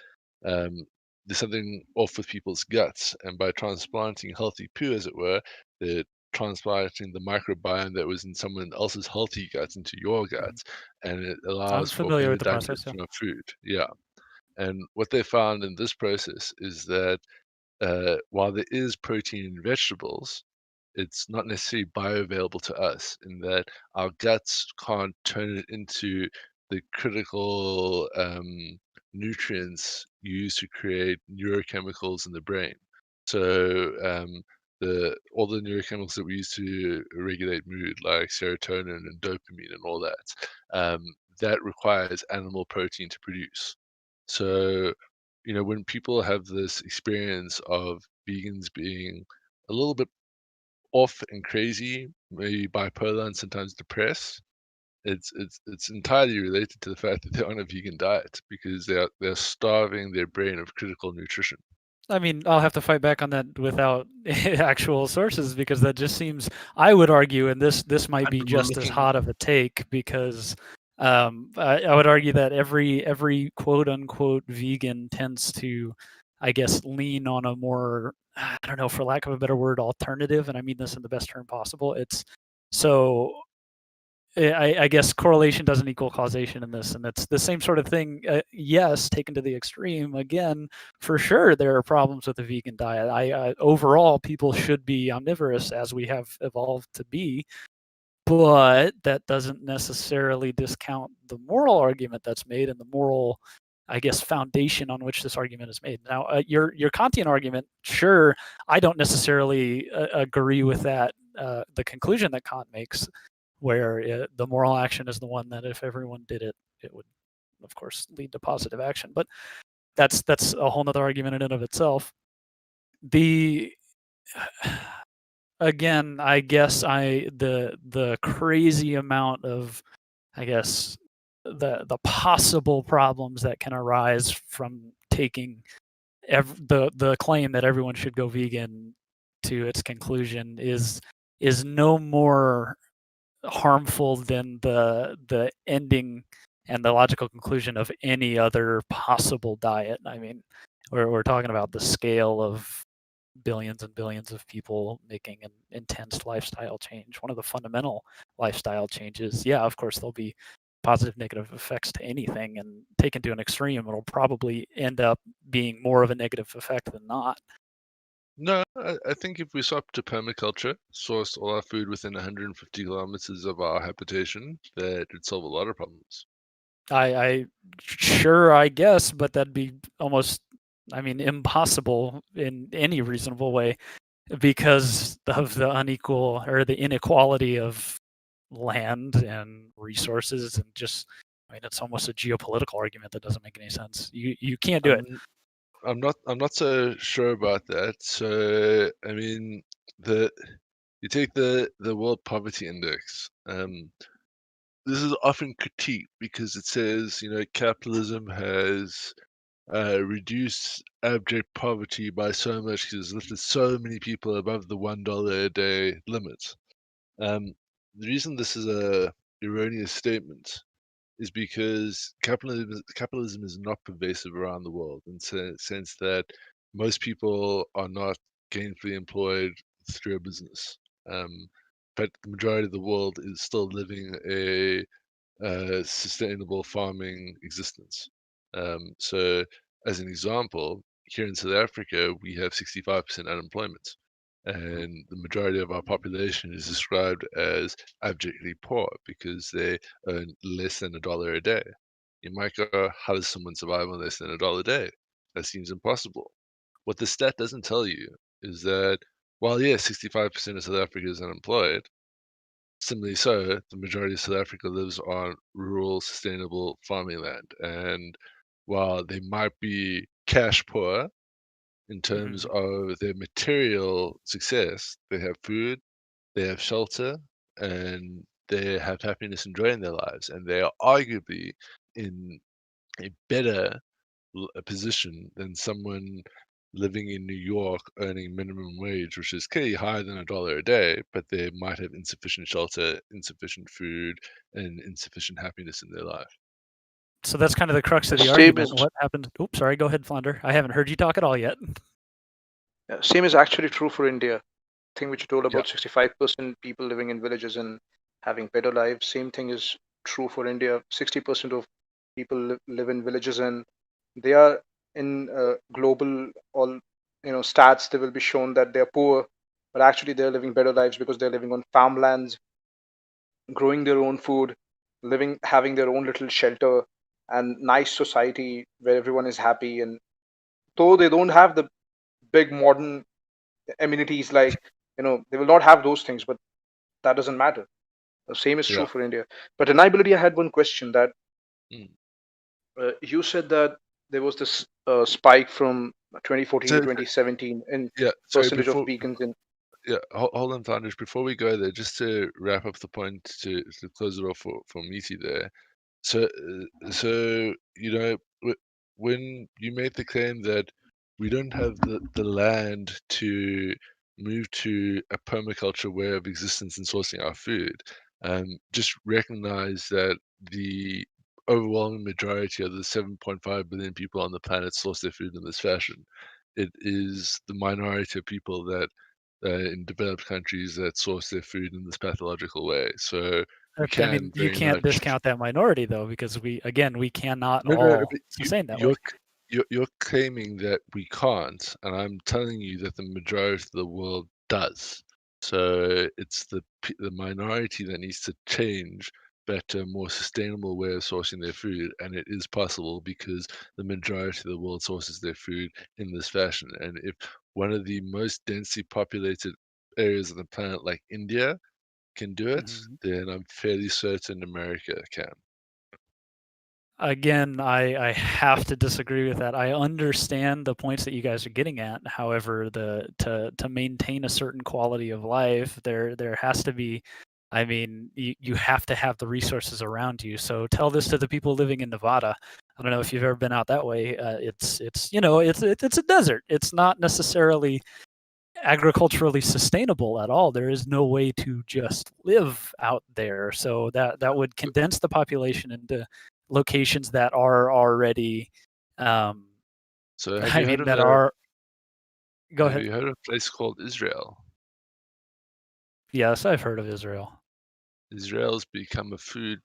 um, there's something off with people's guts, and by transplanting healthy poo, as it were, they're transplanting the microbiome that was in someone else's healthy guts into your guts, and it I'm allows for familiar better with the process. Yeah. digestion of food. Yeah, and what they found in this process is that while there is protein in vegetables, it's not necessarily bioavailable to us in that our guts can't turn it into the critical nutrients used to create neurochemicals in the brain. So all the neurochemicals that we use to regulate mood, like serotonin and dopamine and all that, that requires animal protein to produce. So when people have this experience of vegans being a little bit off and crazy, maybe bipolar and sometimes depressed, it's entirely related to the fact that they're on a vegan diet because they're starving their brain of critical nutrition. I mean, I'll have to fight back on that without actual sources because that just seems. I would argue, and this might be just as hot of a take because I would argue that every quote unquote vegan tends to, I guess, lean on a more, I don't know, for lack of a better word, alternative, and I mean this in the best term possible. It's so I guess correlation doesn't equal causation in this, and it's the same sort of thing. Yes, taken to the extreme. Again, for sure, there are problems with the vegan diet. Overall, people should be omnivorous as we have evolved to be, but that doesn't necessarily discount the moral argument that's made and the moral, I guess, foundation on which this argument is made. Now, your Kantian argument, sure, I don't necessarily agree with that. The conclusion that Kant makes, where the moral action is the one that if everyone did it, it would, of course, lead to positive action. But that's a whole nother argument in and of itself. The again, I guess the crazy amount of, I guess, the possible problems that can arise from taking the claim that everyone should go vegan to its conclusion is no more harmful than the ending and the logical conclusion of any other possible diet. I mean, we're talking about the scale of billions and billions of people making an intense lifestyle change. One of the fundamental lifestyle changes, yeah, of course, there'll be positive, negative effects to anything, and taken to an extreme, it'll probably end up being more of a negative effect than not. No, I think if we swapped to permaculture, sourced all our food within 150 kilometers of our habitation, that would solve a lot of problems. I sure, I guess, but that'd be almost, I mean, impossible in any reasonable way because of the unequal or the inequality of land and resources, and just, I mean, it's almost a geopolitical argument that doesn't make any sense. You can't do it. I'm not so sure about that. So I mean, you take the World Poverty Index. This is often critiqued because it says, you know, capitalism has reduced abject poverty by so much because it's lifted so many people above the $1 a day limit. The reason this is a erroneous statement is because capitalism is not pervasive around the world in the sense that most people are not gainfully employed through a business. But the majority of the world is still living a sustainable farming existence. So, as an example, here in South Africa, we have 65% unemployment, and the majority of our population is described as abjectly poor because they earn less than $1 a day. You might go, how does someone survive on less than $1 a day? That seems impossible. What the stat doesn't tell you is that while, yes, 65% of South Africa is unemployed, similarly so, the majority of South Africa lives on rural, sustainable farming land. And while they might be cash poor in terms of their material success, they have food, they have shelter, and they have happiness enjoying their lives. And they are arguably in a better position than someone living in New York earning minimum wage, which is clearly higher than $1 a day, but they might have insufficient shelter, insufficient food, and insufficient happiness in their life. So that's kind of the crux of the Same argument. is What happened? Oops, sorry. Go ahead, Flounder. I haven't heard you talk at all yet. same is actually true for India. Thing which you told Yeah. about 65% people living in villages and having better lives. Same thing is true for India. 60% of people live in villages, and they are in global all stats. They will be shown that they're poor, but actually they're living better lives because they're living on farmlands, growing their own food, having their own little shelter and nice society where everyone is happy. And though they don't have the big modern amenities like they will not have those things, but that doesn't matter. The same is true Yeah. for India. But deniability, I had one question that Mm. you said that there was this spike from 2014 to So, 2017 in yeah, sorry, percentage of vegans in Yeah, hold on, Founders. Before we go there, just to wrap up the point to close it off for Meaty there. So when you made the claim that we don't have the land to move to a permaculture way of existence and sourcing our food, just recognize that the overwhelming majority of the 7.5 billion people on the planet source their food in this fashion. It is the minority of people that in developed countries that source their food in this pathological way. So we I mean, can you very can't much discount that minority though, because we cannot no, all but sustain that way. you're claiming that we can't, and I'm telling you that the majority of the world does. So it's the minority that needs to change better, more sustainable way of sourcing their food, and it is possible because the majority of the world sources their food in this fashion. And if one of the most densely populated areas of the planet, like India, can do it, Mhm. then I'm fairly certain America can. Again, I have to disagree with that. I understand the points that you guys are getting at. However, to maintain a certain quality of life, there has to be. I mean, you have to have the resources around you. So tell this to the people living in Nevada. I don't know if you've ever been out that way. It's it's a desert. It's not necessarily agriculturally sustainable at all. There is no way to just live out there. So that would condense the population into locations that are already um, So have I you heard mean of that are go have ahead. you heard of a place called Israel? Yes, I've heard of Israel. Israel's become a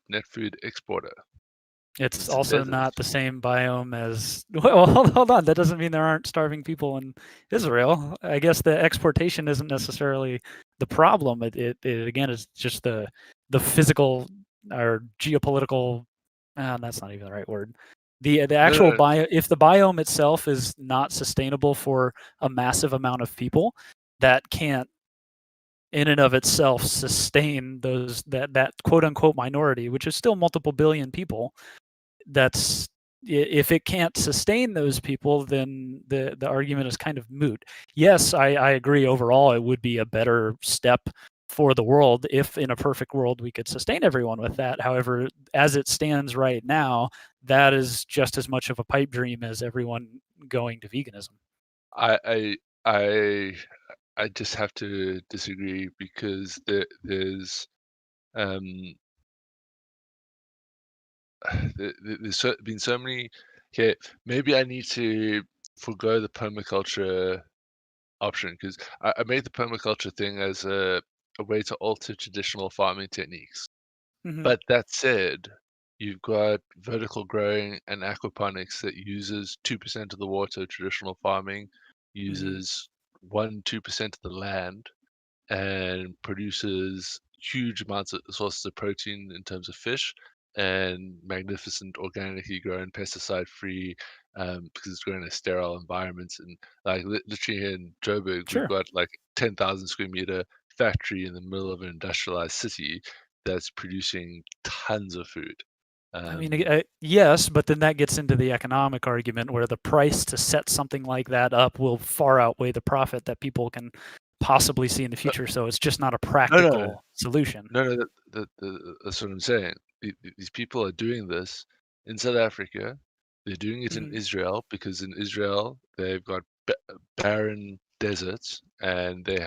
net food exporter. It's It's a also desert. not the same biome as well, hold on. That doesn't mean there aren't starving people in Israel. I guess the exportation isn't necessarily the problem. It again is just the physical or geopolitical. That's not even the right word. The No, actual no, bio, if the biome itself is not sustainable for a massive amount of people, that can't in and of itself sustain that quote unquote minority, which is still multiple billion people. That's if it can't sustain those people, then the argument is kind of moot. Yes, I agree. Overall, it would be a better step for the world if, in a perfect world, we could sustain everyone with that. However, as it stands right now, that is just as much of a pipe dream as everyone going to veganism. I I I I just have to disagree because there's um been so many. Okay, maybe I need to forgo the permaculture option because I made the permaculture thing as a way to alter traditional farming techniques. Hmm. But that said, you've got vertical growing and aquaponics that uses 2% of the water. Traditional farming Hmm. uses 2% of the land and produces huge amounts of sources of protein in terms of fish and magnificent organically grown pesticide free because it's grown in sterile environments and like literally here in Joburg we've Sure. got like 10,000 square meter factory in the middle of an industrialized city that's producing tons of food. I mean, um, yes, but then that gets into the economic argument where the price to set something like that up will far outweigh the profit that people can possibly see in the no, future. So it's just not a no, practical solution. no, that's what I'm saying. These people are doing this in South Africa. They're doing it in Hmm. Israel because in Israel they've got barren deserts and they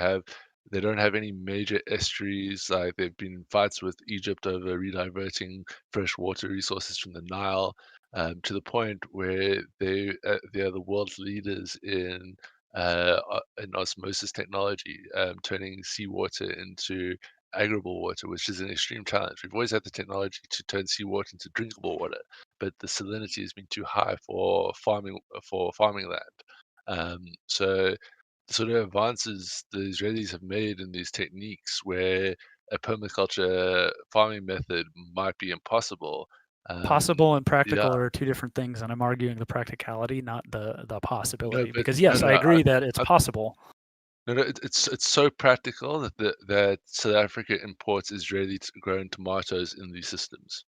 don't have any major estuaries. Like they've been in fights with Egypt over rediverting fresh water resources from the Nile, to the point where they are the world leaders in osmosis technology, turning seawater into agriable water, which is an extreme challenge. We've always had the technology to turn seawater into drinkable water, but the salinity has been too high for farming land. So the sort of advances the Israelis have made in these techniques, where a permaculture farming method might be impossible. Possible and Yeah, practical are two different things, and I'm arguing the practicality, not the no, possibility. but Because no, yes, I no, agree that it's I, possible. no, no, it's so practical that that South Africa imports Israeli grown tomatoes in these systems.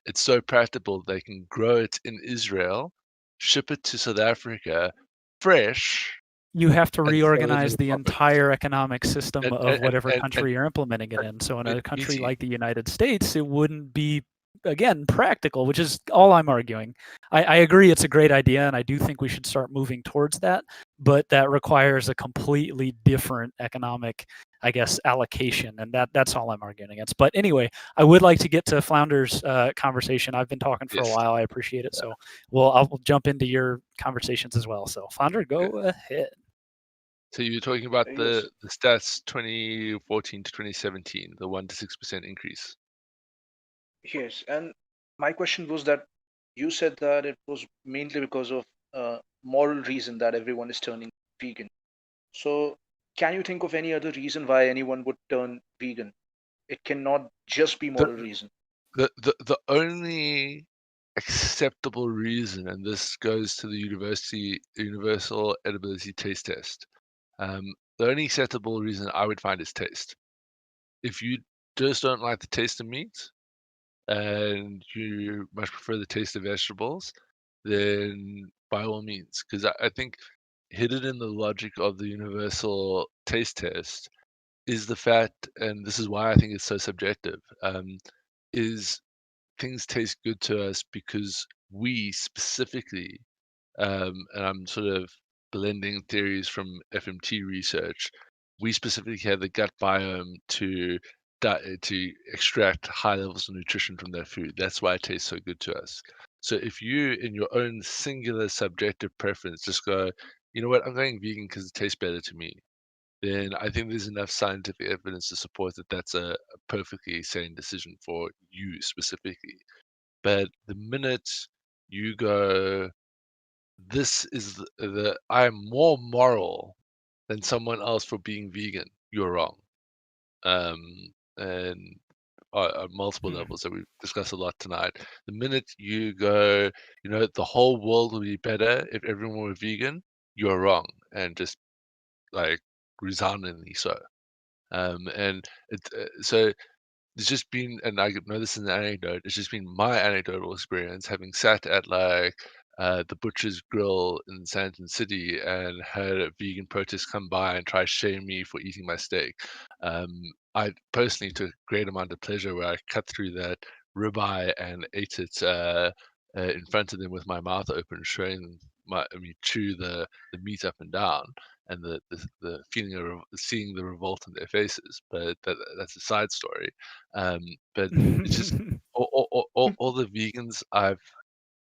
It's so practical they can grow it in Israel, ship it to South Africa fresh, you have to and throw it reorganize into the profit. entire economic system And of whatever and country you're implementing it in. So in a country BT, like the United States, it wouldn't be, again, practical, which is all I'm arguing. I agree it's a great idea, and I do think we should start moving towards that, but that requires a completely different economic, I guess, allocation, and that's all I'm arguing against. But anyway, I would like to get to Flounder's conversation. I've been talking for a yes. while. I appreciate it. So I'll jump into your conversations as well. So Flounder, go ahead. So you're talking about Yes. the stats 2014 to 2017, the 1 to 6% increase. Yes, and my question was that you said that it was mainly because of moral reason that everyone is turning vegan. So, can you think of any other reason why anyone would turn vegan? It cannot just be moral reason. The only acceptable reason, and this goes to the universal edibility taste test. The only acceptable reason I would find is taste. If you just don't like the taste of meat and you much prefer the taste of vegetables, then by all means, because I think hidden in the logic of the universal taste test is the fact, and this is why I think it's so subjective, is things taste good to us because we specifically, and I'm sort of blending theories from FMT research, we specifically have the gut biome to extract high levels of nutrition from that food. That's why it tastes so good to us. So if you, in your own singular subjective preference, just go, you know what, I'm going vegan because it tastes better to me, then I think there's enough scientific evidence to support that that's a perfectly sane decision for you specifically. But the minute you go, this is I'm more moral than someone else for being vegan, you're wrong. And on multiple levels that we've discussed a lot tonight. The minute you go, you know, the whole world will be better if everyone were vegan, you're wrong, and just like resoundingly so. And so it's just been, and I know this is an anecdote, it's just been my anecdotal experience having sat at like the Butcher's Grill in Sandton City and had a vegan protest come by and try to shame me for eating my steak. I personally took a great amount of pleasure where I cut through that ribeye and ate it in front of them with my mouth open, showing chew the meat up and down, and the feeling of seeing the revolt in their faces. But that's a side story. But it's just all the vegans I've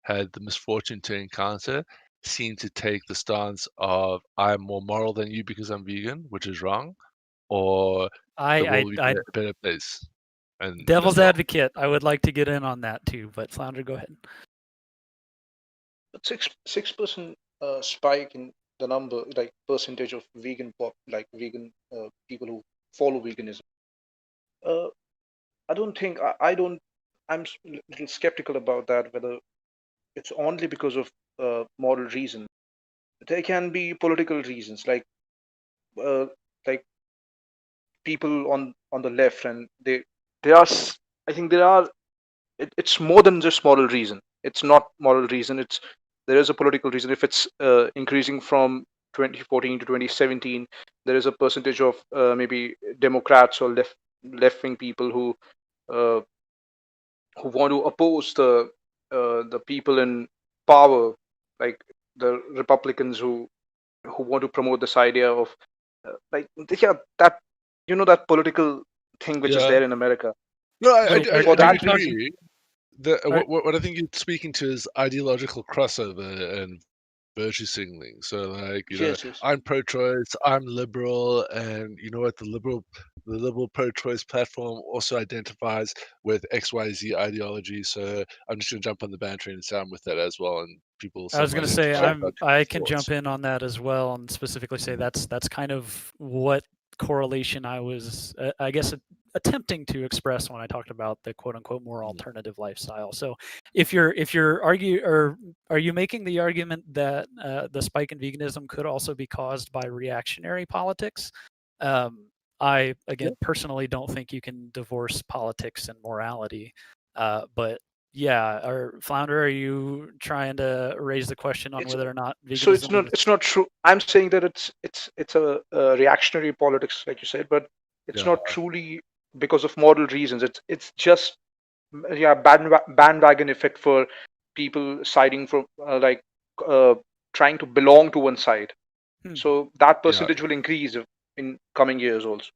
had the misfortune to encounter seem to take the stance of I'm more moral than you because I'm vegan, which is wrong, or the world will be I a better place. And devil's that's wrong. advocate. I would like to get in on that too, but Flounder, go ahead. But 6% spike in the number, like percentage of vegan vegan people who follow veganism. I don't think I don't. I'm a little skeptical about that. Whether it's only because of moral reason. There can be political reasons, uh, like people on the left, and they are. I think there are. It's more than just moral reason. It's not moral reason. There is a political reason. If it's increasing from 2014 to 2017, there is a percentage of maybe Democrats or left wing people uh, who want to oppose the people in power, like the Republicans who want to promote this idea of yeah, that that political thing which is Yeah. there in America. No, Wait, So for I that reason, agree. are, What I think you're speaking to is ideological crossover and virtue signaling. So, like, you know, yes, yes, I'm pro-choice, I'm liberal, and you know what? The liberal pro-choice platform also identifies with XYZ ideology. So I'm just gonna jump on the bandtrain and sound with that as well, and people I was going to say self-identify about I different can thoughts. jump in on that as well, and specifically say that's kind of what correlation I was, I guess, attempting to express when I talked about the quote unquote more alternative lifestyle. So if you're are you making the argument that the spike in veganism could also be caused by reactionary politics? I again personally don't think you can divorce politics and morality, but Yeah, or Flounder, are you trying to raise the question on It's whether or not so veganism is? it's not true. I'm saying that it's a reactionary politics, like you said, but it's Yeah. not truly because of moral reasons. It's just yeah, bandwagon effect for people siding from uh, trying to belong to one side. Hmm. So that Yeah. percentage will increase in coming years also.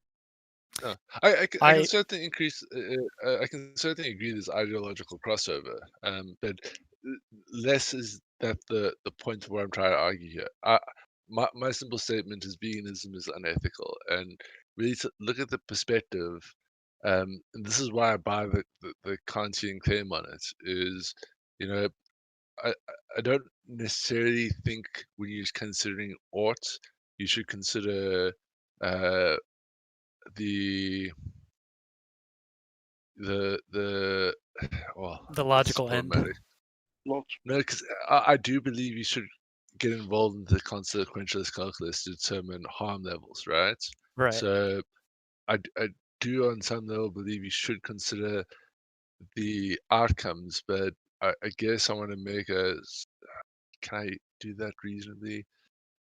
Yeah. I I- can certainly increase. I can certainly agree there's ideological crossover, but less is that the point where I'm trying to argue here. My simple statement is veganism is unethical, and really to look at the perspective. And this is why I buy the Kantian claim on it. Is, you know, I don't necessarily think when you're considering ought, you should consider the the well, the it's logical end. problematic. Lots. No, because I do believe you should get involved in the consequentialist calculus to determine harm levels, right? Right. So I do on some level believe you should consider the outcomes, but I guess I want to make can I do that reasonably?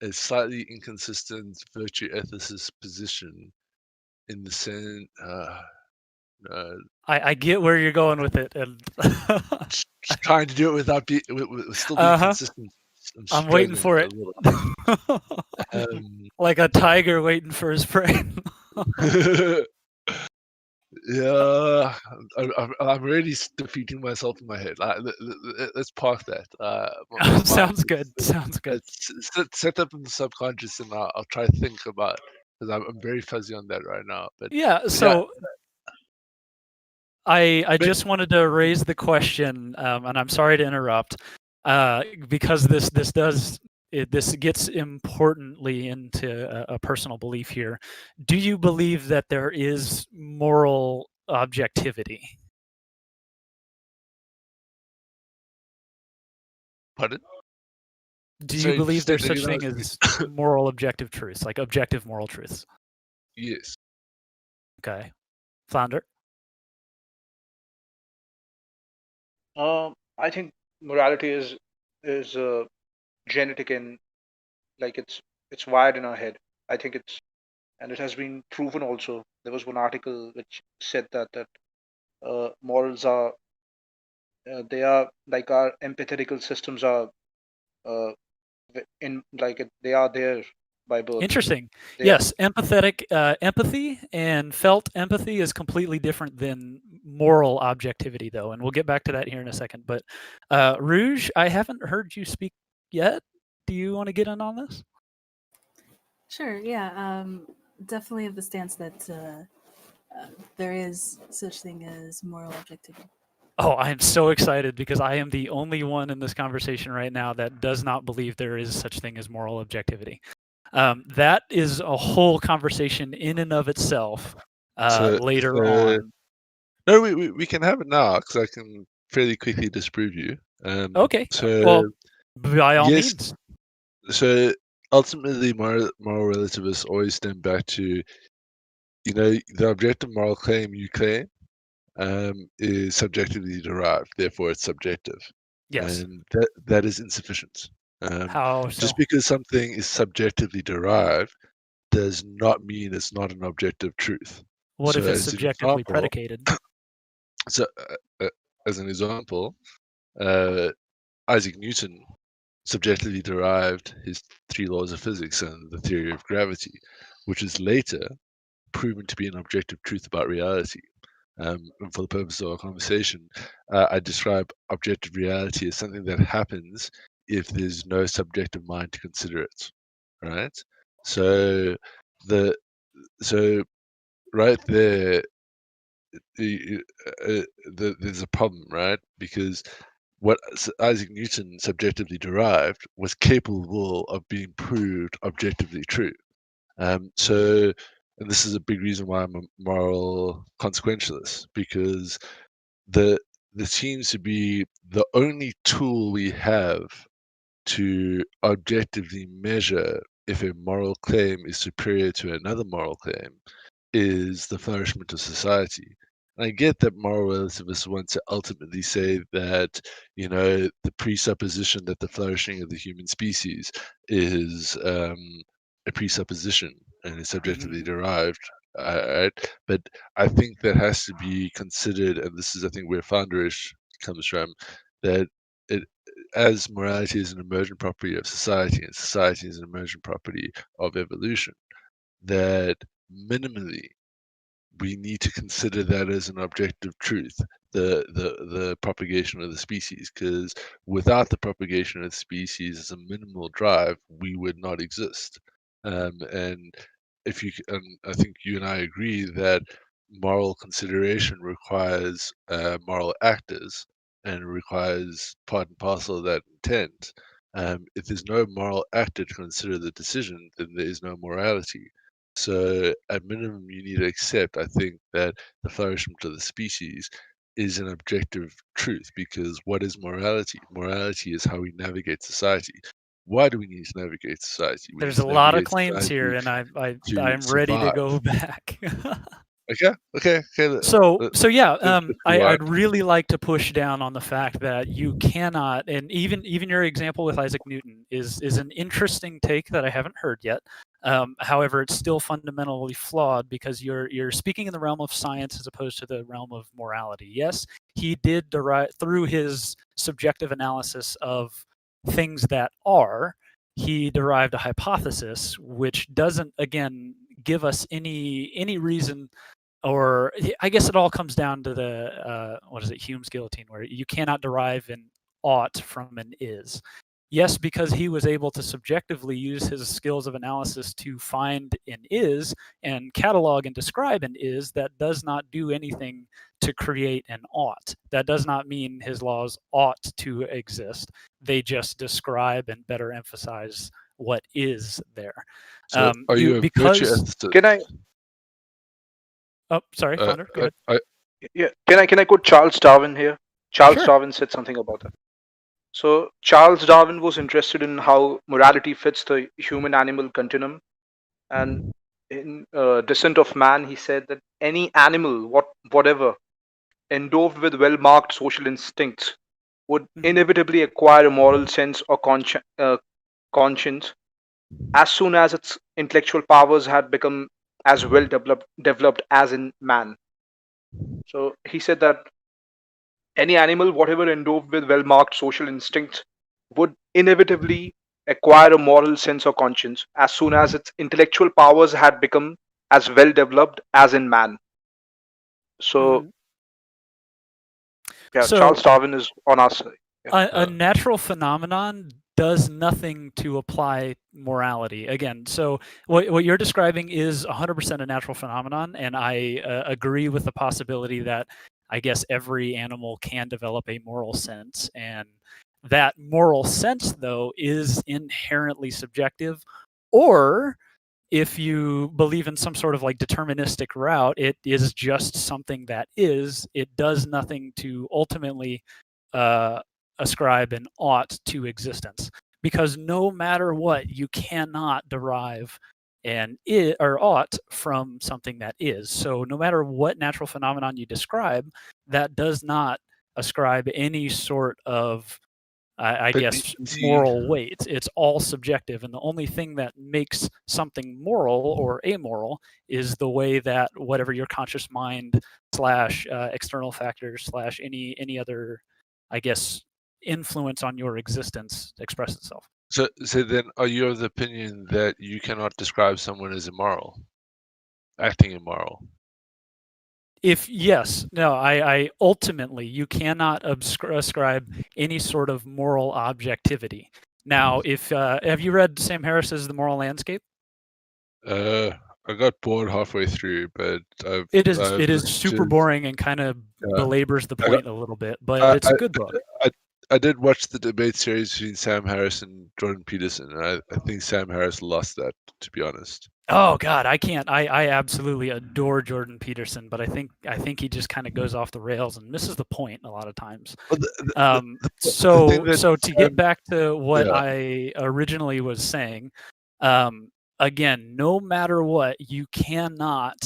A slightly inconsistent virtue ethicist position in the sense. I get where you're going with it, and Just trying to do it without with still being Uh-huh. consistent. I'm waiting for it. A little. Like a tiger waiting for his prey. Yeah, I'm really defeating myself in my head. Let's park that. Sounds good. Sounds good. It's set up in the subconscious, and I'll try to think about, because I'm very fuzzy on that right now. But Yeah. yeah, So I But- just wanted to raise the question, and I'm sorry to interrupt, because this gets importantly into a personal belief here. Do you believe that there is moral objectivity? pardon? Do Sorry, you believe state there's that such again, thing as moral objective truths, like objective moral truths? Yes. Okay. Flounder? I think morality is genetic and like it's wired in our head. I think and it has been proven also. There was one article which said that morals are they are like our empathetical systems are uh, they are there by birth. Interesting. They are, Yes, empathy and felt empathy is completely different than moral objectivity, though, and we'll get back to that here in a second. But Rouge, I haven't heard you speak yet. Do you want to get in on this? Sure, yeah. Definitely of the stance that there is such thing as moral objectivity. Oh, I am so excited because I am the only one in this conversation right now that does not believe there is such thing as moral objectivity. That is a whole conversation in and of itself later on. No, we can have it now, because I can fairly quickly disprove you. Okay. So Well, by all yes, means. so ultimately, moral relativists always stand back to, the objective moral claim you claim is subjectively derived, therefore it's subjective, Yes. and that is insufficient. How so? Just because something is subjectively derived does not mean it's not an objective truth. What if So it's as an subjectively example- predicated? So, as an example, Isaac Newton subjectively derived his 3 laws of physics and the theory of gravity, which is later proven to be an objective truth about reality. And for the purpose of our conversation, I describe objective reality as something that happens if there's no subjective mind to consider it. Right? So right there, there's a problem, right? Because what Isaac Newton subjectively derived was capable of being proved objectively true. So, and this is a big reason why I'm a moral consequentialist, because there seems to be the only tool we have to objectively measure if a moral claim is superior to another moral claim is the flourishment of society. I get that moral relativists want to ultimately say that, the presupposition that the flourishing of the human species is a presupposition and is subjectively derived, right? But I think that has to be considered, and this is, I think, where founderish comes from, that it, as morality is an emergent property of society, and society is an emergent property of evolution, that minimally we need to consider that as an objective truth, the propagation of the species, because without the propagation of the species as a minimal drive, we would not exist. And and I think you and I agree that moral consideration requires moral actors and requires part and parcel of that intent. If there's no moral actor to consider the decision, then there is no morality. So at minimum, you need to accept, I think, that the flourishment of the species is an objective truth, because what is morality? Morality is how we navigate society. Why do we need to navigate society? We need There's a to lot of navigate claims society here, and to I'm ready to survive. go back. Okay. So yeah, if you I'd want. really like to push down on the fact that you cannot, and even your example with Isaac Newton is an interesting take that I haven't heard yet. However, it's still fundamentally flawed because you're speaking in the realm of science as opposed to the realm of morality. Yes, he did derive through his subjective analysis of things that are. He derived a hypothesis which doesn't, again, give us any reason, or I guess it all comes down to the what is it, Hume's guillotine, where you cannot derive an ought from an is. Yes, because he was able to subjectively use his skills of analysis to find an is and catalog and describe an is, that does not do anything to create an ought. That does not mean his laws ought to exist. They just describe and better emphasize what is there. So are you a virtue Because ethicist? Can I? oh, sorry, founder, go ahead. Yeah. Can I quote Charles Darwin here? Charles Sure. Darwin said something about that. So Charles Darwin was interested in how morality fits the human-animal continuum, and in Descent of Man, he said that any animal, whatever, endowed with well-marked social instincts, would inevitably acquire a moral sense or conscience as soon as its intellectual powers had become as well developed as in man. So he said that any animal, whatever endowed with well marked social instincts, would inevitably acquire a moral sense or conscience as soon as its intellectual powers had become as well developed as in man. So, yeah, So Charles Darwin is on our side. Yeah. a natural phenomenon does nothing to apply morality. Again, so what you're describing is 100% a natural phenomenon, and I agree with the possibility that I guess every animal can develop a moral sense, and that moral sense, though, is inherently subjective. Or if you believe in some sort of like deterministic route, it is just something that is. It does nothing to ultimately uh, ascribe an ought to existence, because no matter what, you cannot derive an it or ought from something that is. So no matter what natural phenomenon you describe, that does not ascribe any sort of I But guess you see, moral weight. It's all subjective, and the only thing that makes something moral or amoral is the way that whatever your conscious mind slash external factors slash any other, I guess, influence on your existence express itself. so then, are you of the opinion that you cannot describe someone as immoral, acting immoral? If yes, no, I ultimately you cannot ascribe any sort of moral objectivity. Now, if have you read Sam Harris's The Moral Landscape? I got bored halfway through, but It I've is listened super to. boring and kind of Yeah, belabors the I got. point a little bit, but I, it's I a good book. I did watch the debate series between Sam Harris and Jordan Peterson, and I think Sam Harris lost that, to be honest. Oh God, I can't. I absolutely adore Jordan Peterson, but I think he just kind of goes off the rails and misses the point a lot of times. Well, the So thing that to get back to what yeah, I originally was saying, again, no matter what, you cannot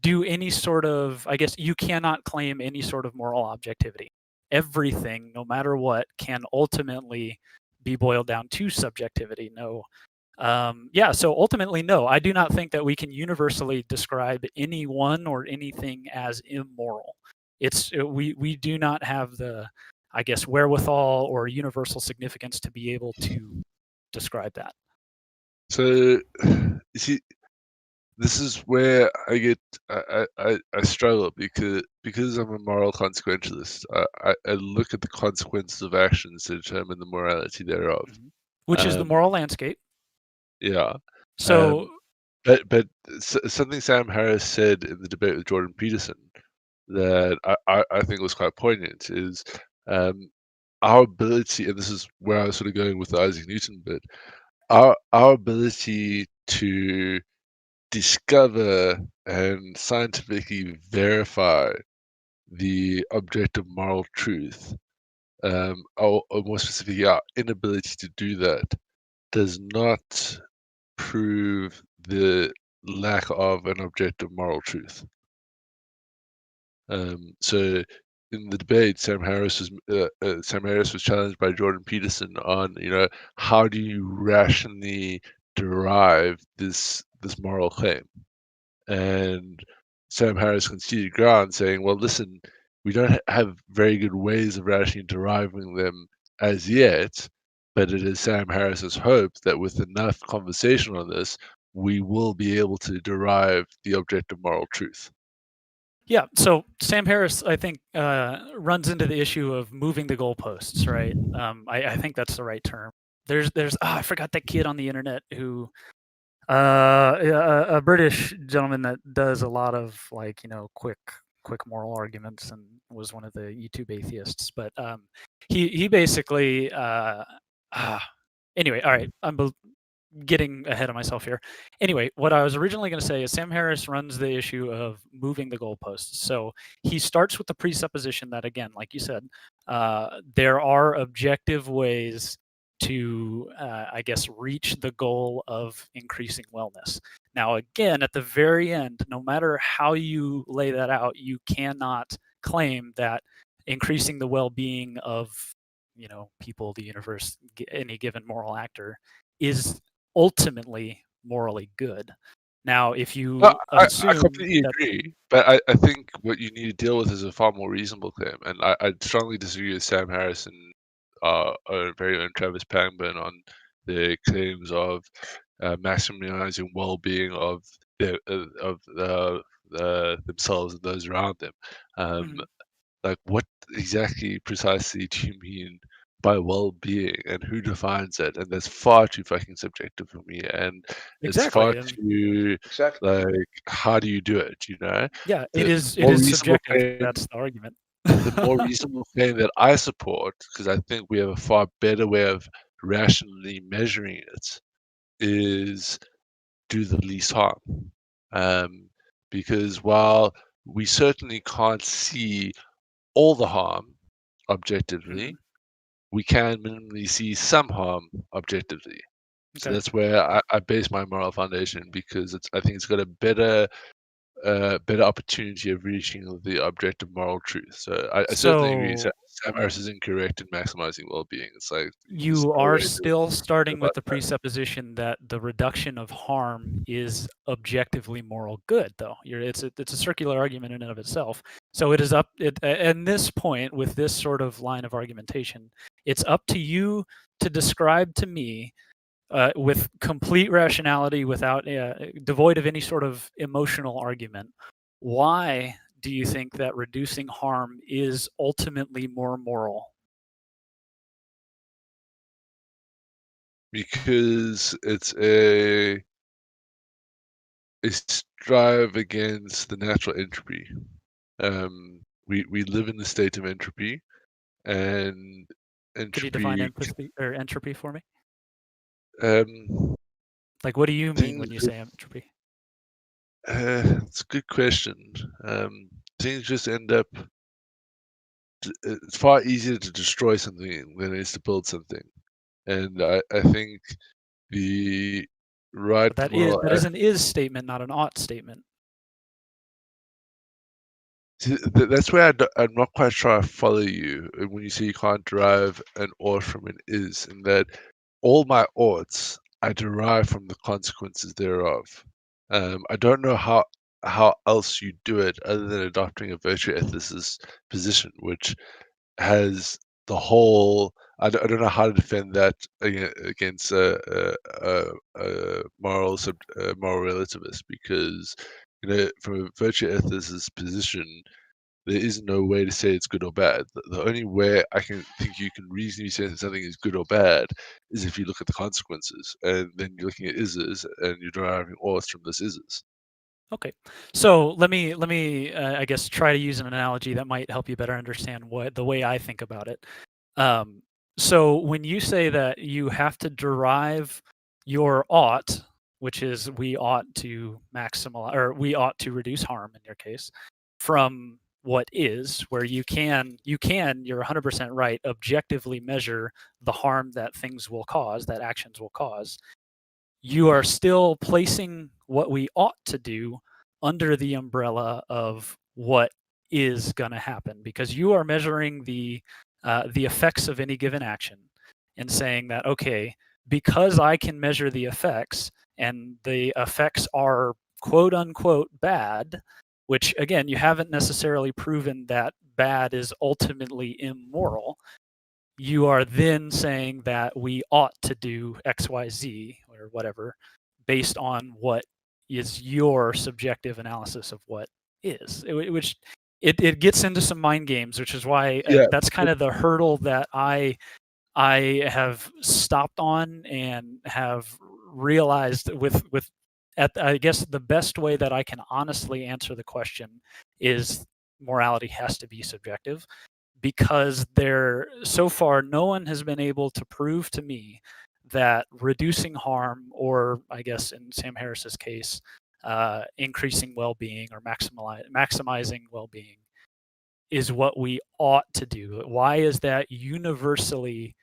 do any sort of, I guess you cannot claim any sort of moral objectivity. Everything, no matter what, can ultimately be boiled down to subjectivity. No. Yeah, so ultimately, no, I do not think that we can universally describe anyone or anything as immoral. We do not have the, I guess, wherewithal or universal significance to be able to describe that. So, you see, this is where I struggle because I'm a moral consequentialist. I look at the consequences of actions to determine the morality thereof. Which is the Um, moral landscape. yeah. So But something Sam Harris said in the debate with Jordan Peterson that I think was quite poignant is our ability, and this is where I was sort of going with the Isaac Newton bit, our ability to discover and scientifically verify the objective moral truth, or more specifically, our inability to do that does not prove the lack of an objective moral truth. So in the debate, Sam Harris was challenged by Jordan Peterson on, how do you rationally derive this moral claim? And Sam Harris conceded ground, saying, "Well, listen, we don't have very good ways of rationally deriving them as yet, but it is Sam Harris's hope that with enough conversation on this, we will be able to derive the objective moral truth." yeah, so Sam Harris, I think, runs into the issue of moving the goalposts, right? I think that's the right term. I forgot that kid on the internet who, a British gentleman that does a lot of quick moral arguments and was one of the YouTube atheists. But he basically, anyway, all right, getting ahead of myself here. Anyway, what I was originally going to say is Sam Harris runs the issue of moving the goalposts. So he starts with the presupposition that, again, like you said, there are objective ways to, I guess, reach the goal of increasing wellness. Now, again, at the very end, no matter how you lay that out, you cannot claim that increasing the well-being of people, the universe, any given moral actor is ultimately morally good. Now, if you No, I assume completely that, agree, but I think what you need to deal with is a far more reasonable claim, and I strongly disagree with Sam Harris and our very own Travis Pangburn on the claims of maximizing well-being of themselves and those around them. Um, like, what exactly precisely do you mean by well-being, and who defines it? And that's far too fucking subjective for me, and it's far exactly, and too Exactly. like, how do you do it? yeah, it The is more reasonable subjective. claim, That's the argument. the more reasonable claim that I support, because I think we have a far better way of rationally measuring it, is do the least harm. Because while we certainly can't see all the harm objectively, we can minimally see some harm objectively. So Okay. that's where I base my moral foundation, because I think it's got a better opportunity of reaching the objective moral truth. So I certainly agree. So Sam Harris is incorrect in maximizing well-being. It's like there's you no are way to still starting with about the that. presupposition that the reduction of harm is objectively moral good, though. It's a circular argument in and of itself. So it is up at this point, with this sort of line of argumentation, it's up to you to describe to me, with complete rationality, without devoid of any sort of emotional argument, why do you think that reducing harm is ultimately more moral? Because it's a strive against the natural entropy. We live in the state of entropy, and Could you define entropy. empathy or entropy for me? Um, Like, what do you mean things when you just, say entropy? it's a good question. Things just end up. It's far easier to destroy something than it is to build something, and I think the right But that moral is an is statement, not an ought statement. That's where I'm not quite sure I follow you when you say you can't derive an ought from an is, in that all my oughts I derive from the consequences thereof. I don't know how else you do it other than adopting a virtue ethicist position, which has the whole. I don't know how to defend that against a moral relativist, because from a virtue ethicist position, there is no way to say it's good or bad. The only way I can think you can reasonably say that something is good or bad is if you look at the consequences, and then you're looking at is's, and you're deriving oughts from this is's. Okay, so let me I guess try to use an analogy that might help you better understand the way I think about it. So when you say that you have to derive your ought, which is we ought to maximize, or we ought to reduce harm in your case, from what is, where you're 100% right, objectively measure the harm that things will cause, that actions will cause, you are still placing what we ought to do under the umbrella of what is going to happen, because you are measuring the effects of any given action and saying that, okay, because I can measure the effects and the effects are quote unquote bad, which again, you haven't necessarily proven that bad is ultimately immoral, you are then saying that we ought to do XYZ or whatever based on what is your subjective analysis of what is, which it gets into some mind games, which is why Yeah, that's kind of the hurdle that I have stopped on and have realized I guess the best way that I can honestly answer the question is morality has to be subjective, because so far no one has been able to prove to me that reducing harm, or I guess in Sam Harris's case, increasing well-being or maximizing well-being is what we ought to do. Why is that universally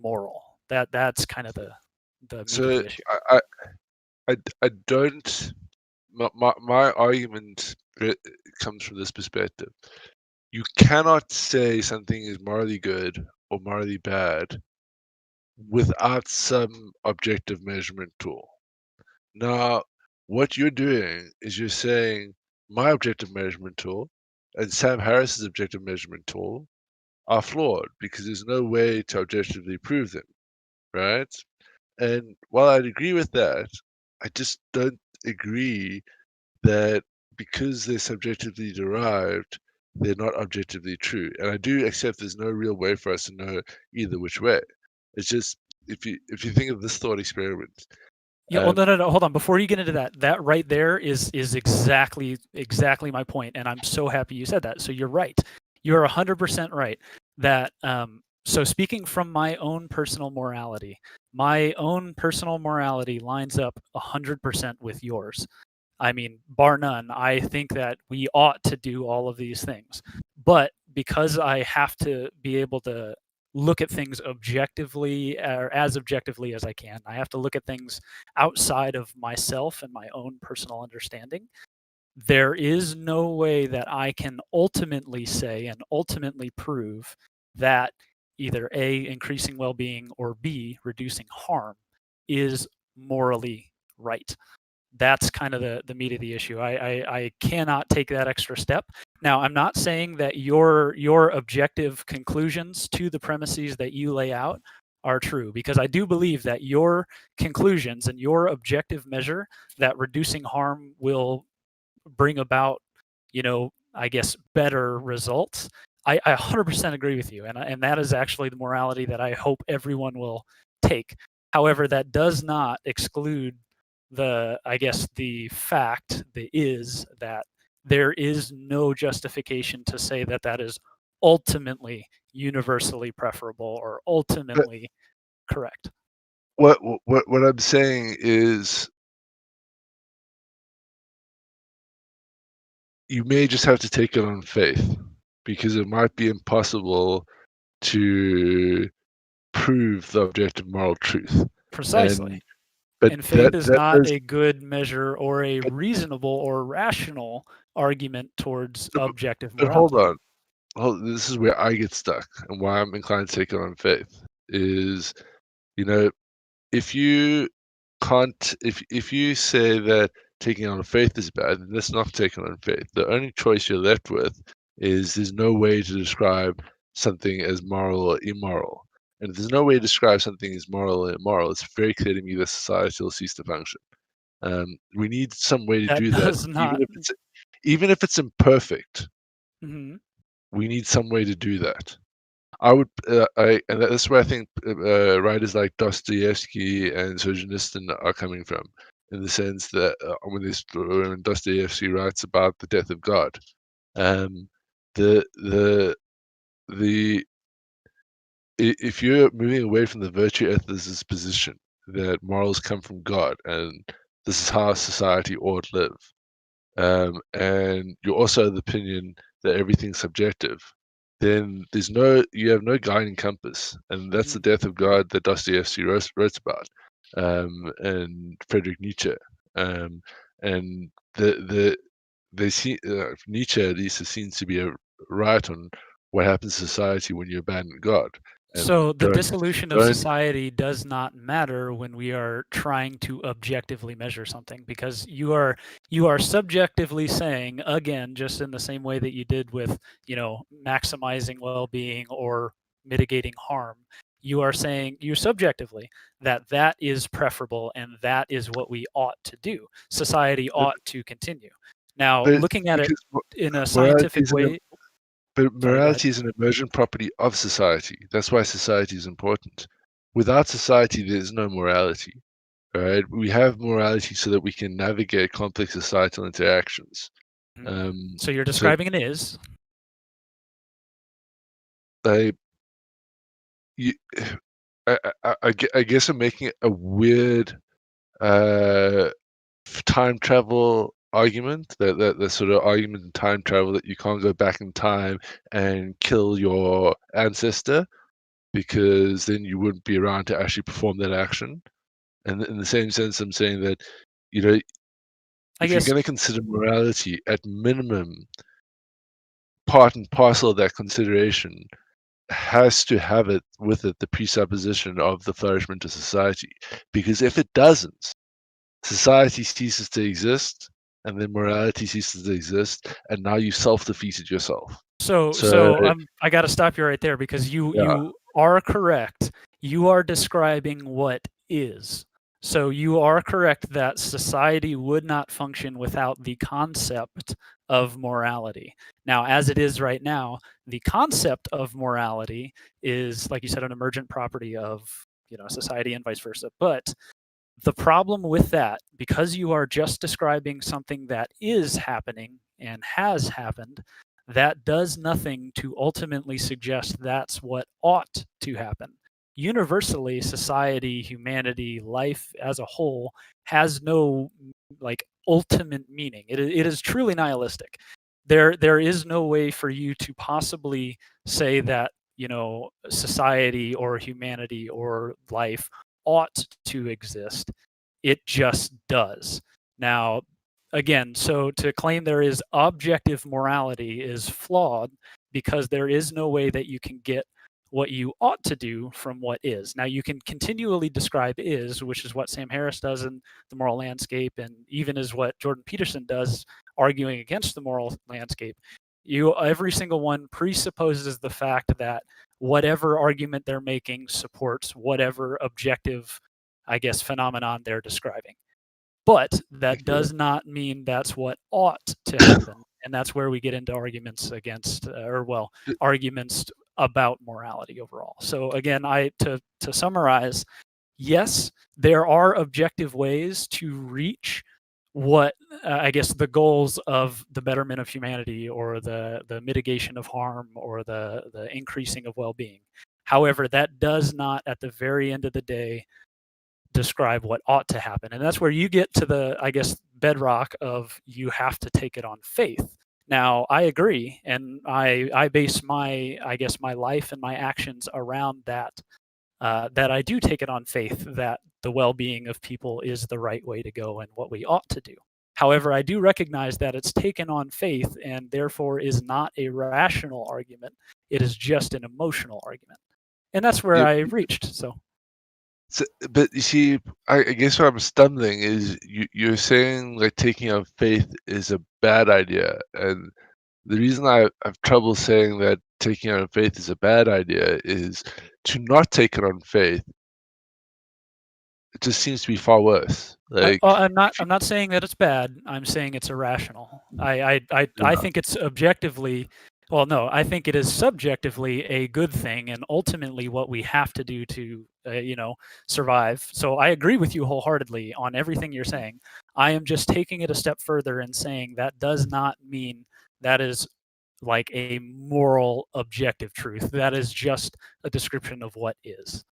moral? That's kind of the meat of so the issue. I don't. My argument comes from this perspective. You cannot say something is morally good or morally bad without some objective measurement tool. Now, what you're doing is you're saying my objective measurement tool and Sam Harris's objective measurement tool are flawed because there's no way to objectively prove them, right? And while I'd agree with that, I just don't agree that because they're subjectively derived, they're not objectively true. And I do accept there's no real way for us to know either which way. It's just if you think of this thought experiment. Yeah, well, no. Hold on. Before you get into that right there is exactly my point, and I'm so happy you said that. So you're right. You're 100% right. That so speaking from my own personal morality lines up 100% with yours. I mean, bar none. I think that we ought to do all of these things, but because I have to be able to look at things objectively, or as objectively as I can, I have to look at things outside of myself and my own personal understanding. There is no way that I can ultimately say and ultimately prove that either A, increasing well-being, or B, reducing harm is morally right. That's kind of the meat of the issue. I cannot take that extra step. Now, I'm not saying that your objective conclusions to the premises that you lay out are true, because I do believe that your conclusions and your objective measure that reducing harm will bring about, I guess, better results. I 100% agree with you, and that is actually the morality that I hope everyone will take. However, that does not exclude the fact is that there is no justification to say that that is ultimately universally preferable or ultimately correct. What I'm saying is you may just have to take it on faith, because it might be impossible to prove the objective moral truth. Precisely. And But And faith that is that not does. a good measure or a But, reasonable or rational argument towards objective but hold morality. on. This is where I get stuck, and why I'm inclined to take it on faith is, you know, if you can't, if you say that taking on faith is bad, then that's not taking on faith. The only choice you're left with is there's no way to describe something as moral or immoral. And if there's no way to describe something as moral or immoral, it's very clear to me that society will cease to function. We need some way to That do that, does not. even if it's imperfect. Mhm. We need some way to do that. And that's where I think writers like Dostoevsky and Solzhenitsyn are coming from, in the sense that when Dostoevsky writes about the death of God, um, the the the if you're moving away from the virtue ethicist position that morals come from God and this is how society ought live, and you're also of the opinion that everything's subjective, then you have no guiding compass, and that's the Mhm. death of God that Dostoevsky wrote about, and Friedrich Nietzsche, and they see Nietzsche at least seems to be right on what happens to society when you abandon God and So the dissolution of don't. society does not matter when we are trying to objectively measure something, because you are subjectively saying, again, just in the same way that you did with, maximizing well-being or mitigating harm. You are saying, you subjectively, that is preferable and that is what we ought to do. Society But, ought to continue. Now, but looking at it because in a morality scientific is an way. But Sorry, go ahead. morality is an emergent property of society. That's why society is important. Without society, there's no morality. Right? We have morality so that we can navigate complex societal interactions. Um, So you're so describing an is. I, you, I guess I'm making a weird uh, time travel argument. That the sort of argument in time travel that you can't go back in time and kill your ancestor, because then you wouldn't be around to actually perform that action. And in the same sense, I'm saying that, you know, I if you're guess going to consider morality, at minimum, part and parcel of that consideration has to have it with it the presupposition of the flourishment of society. Because if it doesn't, society ceases to exist, and then morality ceases to exist, and now you self-defeated yourself. so. So I got to stop you right there, because you yeah, you are correct. You are describing what is. So you are correct that society would not function without the concept of morality. Now, as it is right now, the concept of morality is, like you said, an emergent property of society and vice versa. But the problem with that, because you are just describing something that is happening and has happened, that does nothing to ultimately suggest that's what ought to happen. Universally, society, humanity, life as a whole has no ultimate meaning. It is truly nihilistic. There is no way for you to possibly say that society or humanity or life ought to exist. It just does. Now, again, so to claim there is objective morality is flawed, because there is no way that you can get what you ought to do from what is. Now, you can continually describe is, which is what Sam Harris does in The Moral Landscape, and even is what Jordan Peterson does, arguing against the moral landscape. Every single one presupposes the fact that whatever argument they're making supports whatever objective, I guess, phenomenon they're describing. But that does not mean that's what ought to happen. And that's where we get into arguments against, arguments about morality overall. So again, to summarize, yes, there are objective ways to reach what I guess the goals of the betterment of humanity, or the mitigation of harm, or the increasing of well-being. However, that does not, at the very end of the day, describe what ought to happen. And that's where you get to the, I guess, bedrock of you have to take it on faith. Now, I agree, and I base my, I guess, my life and my actions around that that I do take it on faith that the well-being of people is the right way to go and what we ought to do. However, I do recognize that it's taken on faith and therefore is not a rational argument. It is just an emotional argument. And that's where Yep. I reached. So But you see, I guess what I'm stumbling is you're saying like taking on faith is a bad idea, and the reason I have trouble saying that taking on faith is a bad idea is to not take it on faith. It just seems to be far worse. Like I'm not saying that it's bad. I'm saying it's irrational. I think it's objectively, well, no, I think it is subjectively a good thing and ultimately what we have to do to survive. So I agree with you wholeheartedly on everything you're saying. I am just taking it a step further and saying that does not mean that is like a moral objective truth. That is just a description of what is.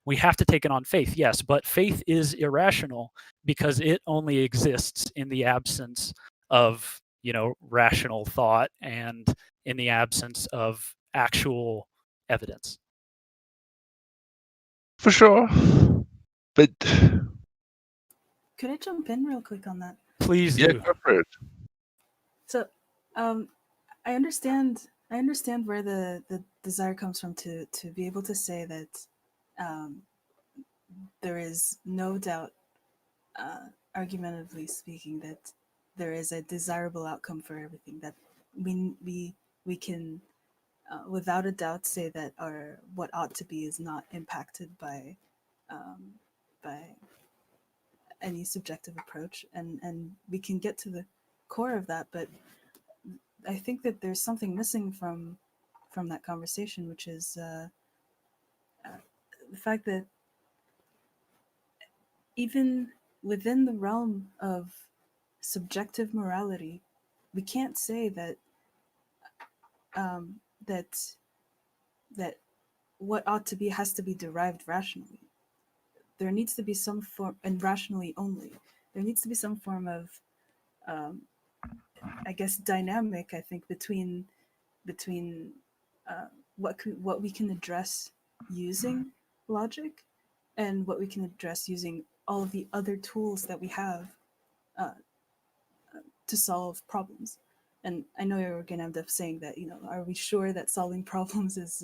We have to take it on faith, yes, but faith is irrational because it only exists in the absence of rational thought and in the absence of actual evidence. for sure, but Could I jump in real quick on that? Please yeah, do. go for it. So, I understand where the desire comes from to be able to say that there is no doubt, argumentatively speaking, that there is a desirable outcome for everything, that we can without a doubt say that our what ought to be is not impacted by by any subjective approach, and we can get to the core of that. But I think that there's something missing from that conversation, which is the fact that even within the realm of subjective morality, we can't say that that that what ought to be has to be derived rationally. There needs to be some form, and rationally only. There needs to be some form of, I guess, dynamic. I think between what we can address using logic and what we can address using all of the other tools that we have uh, to solve problems. And I know you're going to end up saying that, are we sure that solving problems is,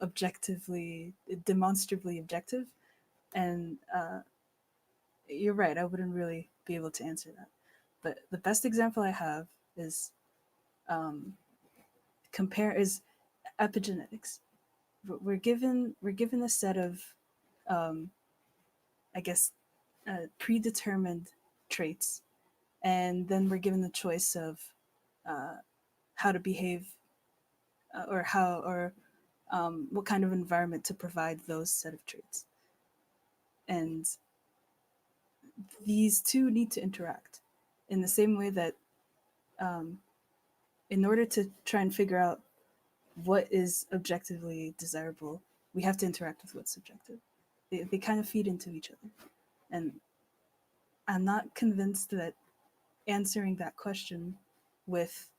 objectively, demonstrably objective? And you're right, I wouldn't really be able to answer that. But the best example I have is is epigenetics. We're given a set of, I guess, predetermined traits, and then we're given the choice of how to behave, or what kind of environment to provide those set of traits. And these two need to interact in the same way that in order to try and figure out what is objectively desirable, we have to interact with what's subjective. They kind of feed into each other. And I'm not convinced that answering that question with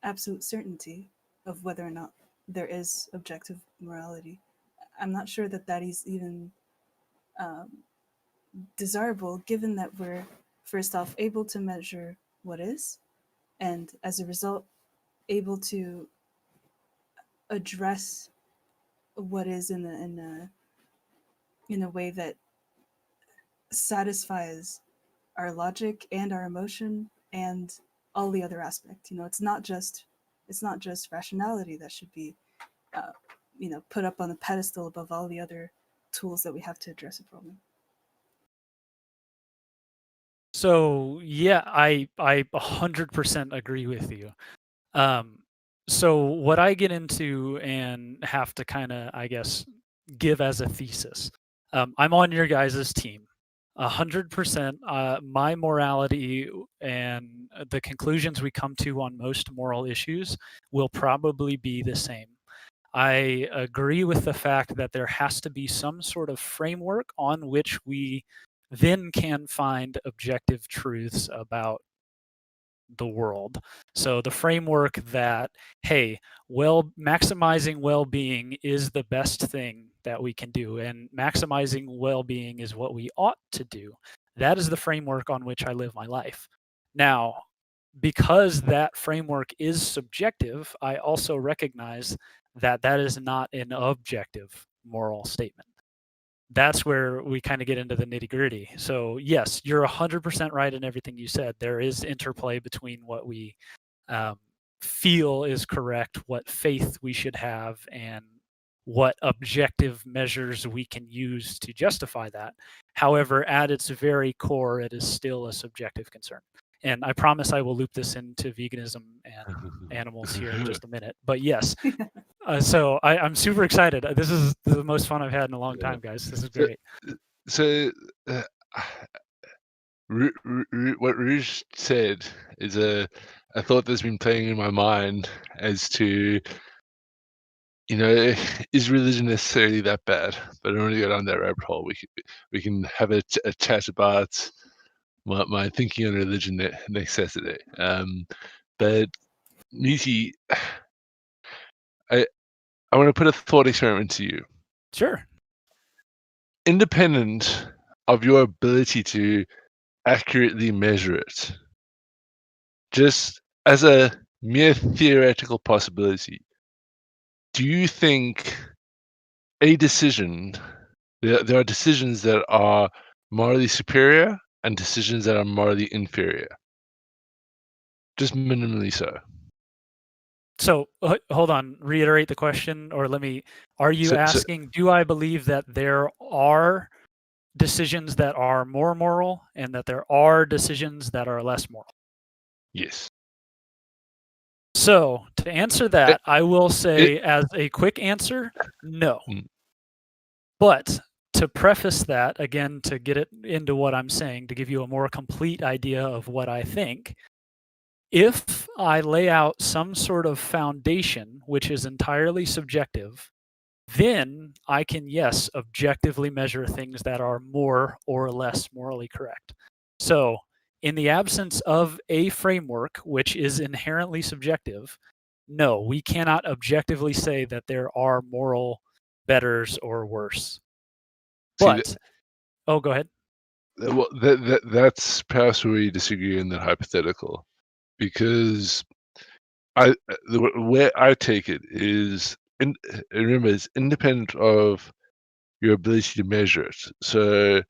absolute certainty of whether or not there is objective morality, I'm not sure that that is even desirable, given that we're first off able to measure what is, and as a result, able to address what is in a way that satisfies our logic and our emotion and all the other aspects. It's not just rationality that should be put up on a pedestal above all the other tools that we have to address a problem. So yeah, I 100% agree with you. So what I get into and have to kind of, I guess, give as a thesis, I'm on your guys' team. 100%. My morality and the conclusions we come to on most moral issues will probably be the same. I agree with the fact that there has to be some sort of framework on which we then can find objective truths about the world. So the framework that, hey, maximizing well-being is the best thing that we can do, and maximizing well-being is what we ought to do. That is the framework on which I live my life. Now, because that framework is subjective, I also recognize that that is not an objective moral statement. That's where we kind of get into the nitty gritty. So yes, you're 100% right in everything you said. There is interplay between what we feel is correct, what faith we should have, and what objective measures we can use to justify that. However, at its very core, it is still a subjective concern. And I promise I will loop this into veganism and animals here in just a minute. But yes, so I'm super excited. This is the most fun I've had in a long time, guys. This is great. So, what Rouge said is a thought that's been playing in my mind as to, is religion necessarily that bad? But I don't want to go down that rabbit hole. We can have a chat about my thinking on religion next Saturday. But Nisi, I want to put a thought experiment to you. Sure. Independent of your ability to accurately measure it, just as a mere theoretical possibility, do you think a decision, there are decisions that are morally superior and decisions that are morally inferior? Just minimally so. So hold on, reiterate the question, or are you asking, do I believe that there are decisions that are more moral and that there are decisions that are less moral? Yes. So to answer that, I will say as a quick answer, no. But to preface that, again, to get it into what I'm saying, to give you a more complete idea of what I think, if I lay out some sort of foundation, which is entirely subjective, then I can, yes, objectively measure things that are more or less morally correct. So in the absence of a framework, which is inherently subjective, no, we cannot objectively say that there are moral betters or worse. But, go ahead. Well, that's perhaps where we disagree in that hypothetical, because the way I take it is, remember, it's independent of your ability to measure it. So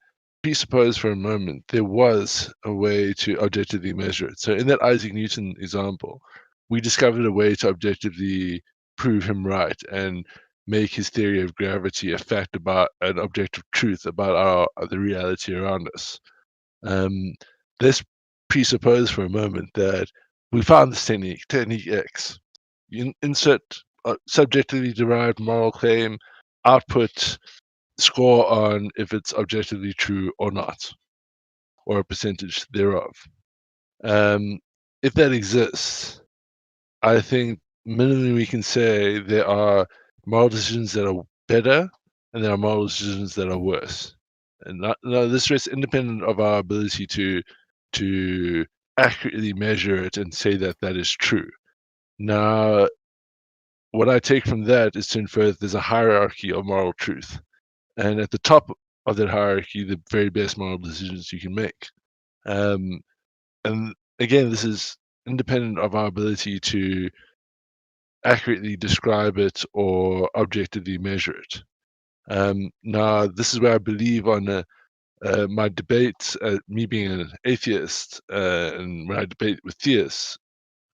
presuppose for a moment there was a way to objectively measure it. So in that Isaac Newton example, we discovered a way to objectively prove him right and make his theory of gravity a fact about an objective truth about the reality around us. Let's presuppose for a moment that we found this technique X. You insert a subjectively derived moral claim, output, score on if it's objectively true or not, or a percentage thereof. If that exists, I think minimally we can say there are moral decisions that are better and there are moral decisions that are worse. And this rests independent of our ability to accurately measure it and say that that is true. Now, what I take from that is to infer that there's a hierarchy of moral truth. And at the top of that hierarchy, the very best moral decisions you can make. And again, this is independent of our ability to accurately describe it or objectively measure it. Now, this is where I believe on my debates, me being an atheist, and when I debate with theists,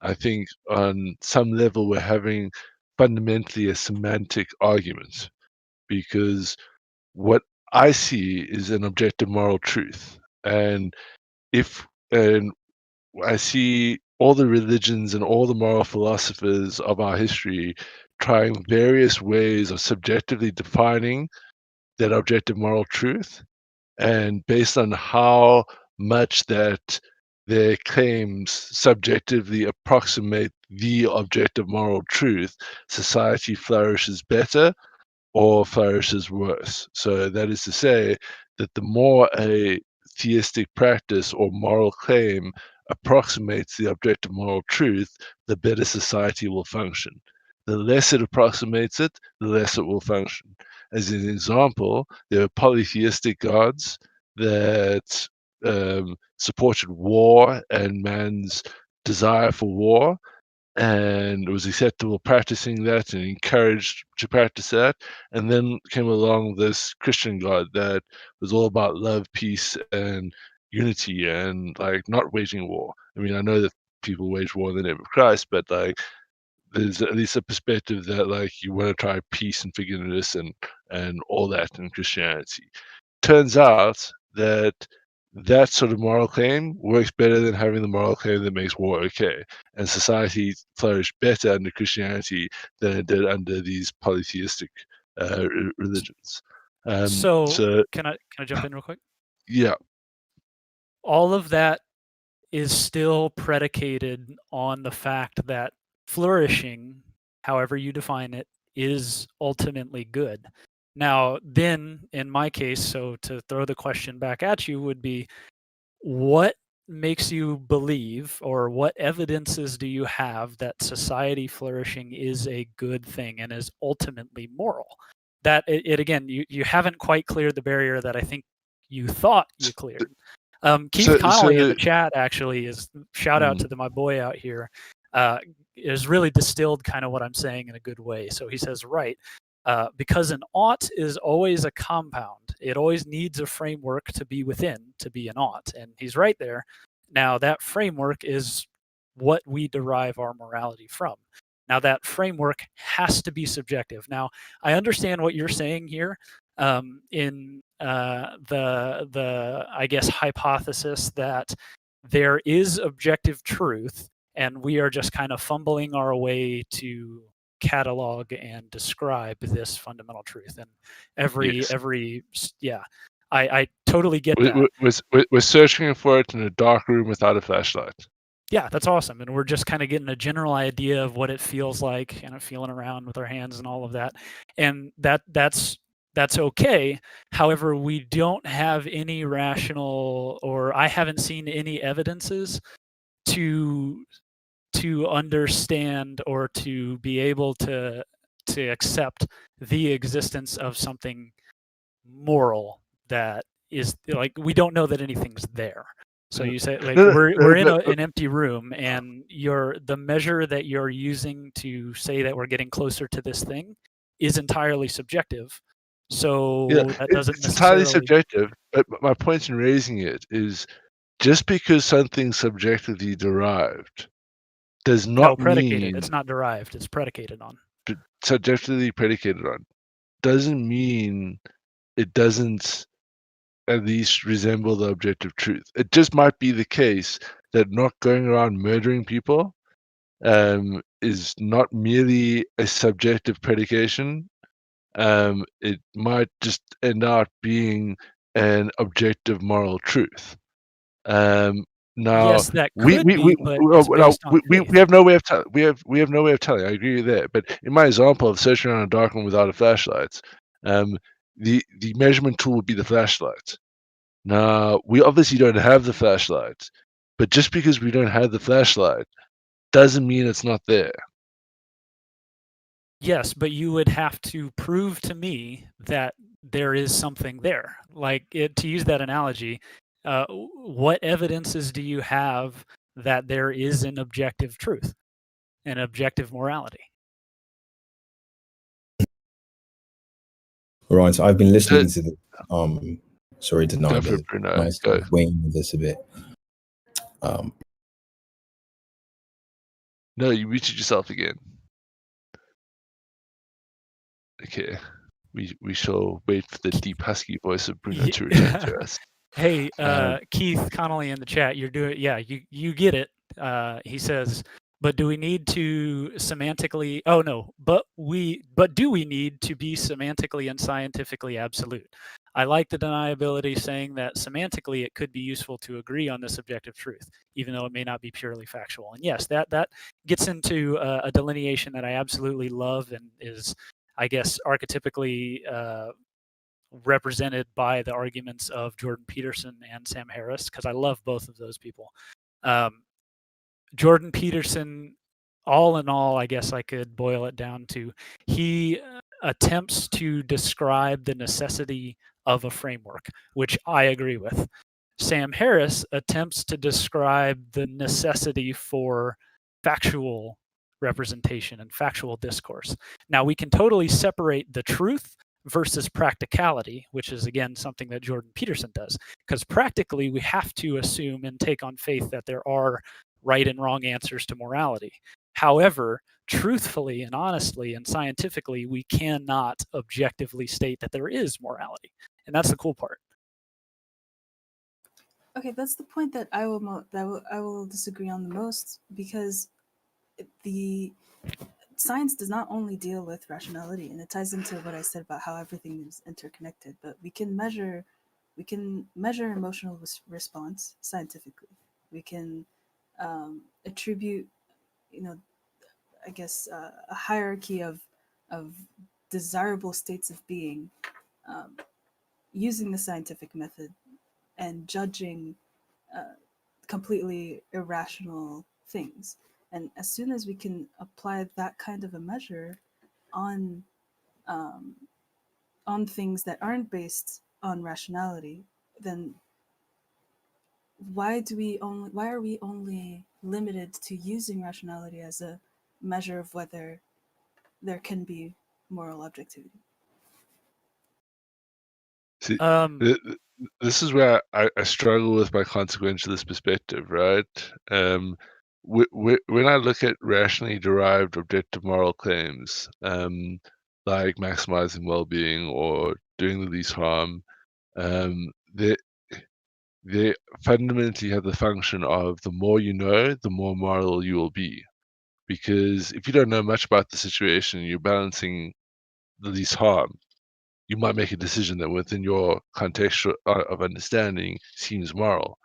I think on some level we're having fundamentally a semantic argument, because what I see is an objective moral truth. And I see all the religions and all the moral philosophers of our history trying various ways of subjectively defining that objective moral truth. And based on how much that their claims subjectively approximate the objective moral truth, society flourishes better or flourishes worse. So that is to say that the more a theistic practice or moral claim approximates the objective moral truth, the better society will function. The less it approximates it, the less it will function. As an example, there are polytheistic gods that supported war and man's desire for war, and it was acceptable practicing that and encouraged to practice that. And then came along this Christian God that was all about love, peace, and unity, and like not waging war. I mean, I know that people wage war in the name of Christ, but like there's at least a perspective that like you want to try peace and forgiveness and all that in Christianity. Turns out that that sort of moral claim works better than having the moral claim that makes war okay. And society flourished better under Christianity than it did under these polytheistic religions. So can I jump in real quick? Yeah. All of that is still predicated on the fact that flourishing, however you define it, is ultimately good. Now, then, in my case, so to throw the question back at you would be, what makes you believe, or what evidences do you have that society flourishing is a good thing and is ultimately moral? That it again, you haven't quite cleared the barrier that I think you thought you cleared. Keith Connolly in the chat actually is shout out to my boy out here. Is really distilled kind of what I'm saying in a good way. So he says, right, because an ought is always a compound. It always needs a framework to be within to be an ought, and he's right there. Now that framework is what we derive our morality from. Now that framework has to be subjective. Now I understand what you're saying here. In the I guess hypothesis that there is objective truth and we are just kind of fumbling our way to catalog and describe this fundamental truth. And every yeah, I totally get that. We're searching for it in a dark room without a flashlight. Yeah, that's awesome. And we're just kind of getting a general idea of what it feels like, and feeling around with our hands and all of that. And that's okay. However, we don't have any rational, or I haven't seen any evidences to understand or to be able to accept the existence of something moral that is like, we don't know that anything's there. So you say like we're in an empty room, and the measure that you're using to say that we're getting closer to this thing is entirely subjective. So that doesn't it's necessarily... entirely subjective. But my point in raising it is, just because something's subjectively derived does not predicated. mean It's not derived. It's predicated on. Subjectively predicated on doesn't mean it doesn't at least resemble the objective truth. It just might be the case that not going around murdering people is not merely a subjective predication. It might just end up being an objective moral truth. Now, yes, that could be, but it's based on we have no way of telling. We have no way of telling. I agree with that. But in my example of searching around a dark room without a flashlight, the measurement tool would be the flashlight. Now, we obviously don't have the flashlight, but just because we don't have the flashlight doesn't mean it's not there. Yes, but you would have to prove to me that there is something there. Like, to use that analogy, what evidences do you have that there is an objective truth, an objective morality? All right, so I've been listening to the sorry to know, but nice weighing this a bit. No, you muted yourself again. Okay, we shall wait for the deep husky voice of Bruno to return to us. Hey, Keith Connolly in the chat, you're doing, yeah, you get it. He says, but do we need to semantically? Oh no, but do we need to be semantically and scientifically absolute? I like the deniability saying that semantically it could be useful to agree on this objective truth, even though it may not be purely factual. And yes, that gets into a delineation that I absolutely love and is, I guess, archetypically represented by the arguments of Jordan Peterson and Sam Harris, because I love both of those people. Jordan Peterson, all in all, I guess I could boil it down to, he attempts to describe the necessity of a framework, which I agree with. Sam Harris attempts to describe the necessity for factual representation and factual discourse. Now, we can totally separate the truth versus practicality, which is, again, something that Jordan Peterson does. Because practically, we have to assume and take on faith that there are right and wrong answers to morality. However, truthfully and honestly and scientifically, we cannot objectively state that there is morality. And that's the cool part. Okay, that's the point that I will disagree on the most, because the science does not only deal with rationality, and it ties into what I said about how everything is interconnected, but we can measure emotional response scientifically. We can attribute, I guess, a hierarchy of desirable states of being using the scientific method and judging completely irrational things. And as soon as we can apply that kind of a measure on things that aren't based on rationality, then why are we only limited to using rationality as a measure of whether there can be moral objectivity? See, this is where I struggle with my consequentialist perspective, right? When I look at rationally derived objective moral claims, like maximizing well-being or doing the least harm, they fundamentally have the function of the more you know, the more moral you will be. Because if you don't know much about the situation, you're balancing the least harm, you might make a decision that within your context of understanding seems moral,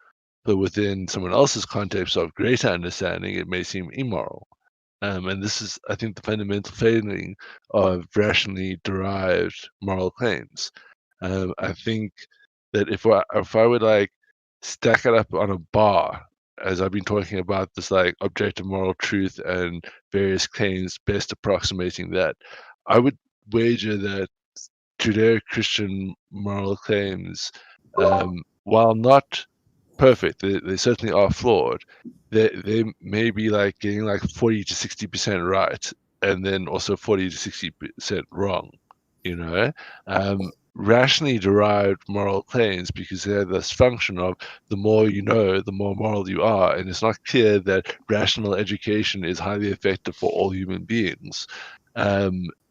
but within someone else's context of greater understanding, it may seem immoral. And this is, I think, the fundamental failing of rationally derived moral claims. I think that if I would like stack it up on a bar, as I've been talking about this like objective moral truth and various claims best approximating that, I would wager that Judeo-Christian moral claims, while not perfect, they certainly are flawed. They may be like getting like 40 to 60% right, and then also 40 to 60% wrong. Rationally derived moral claims, because they have this function of the more you know, the more moral you are, and it's not clear that rational education is highly effective for all human beings.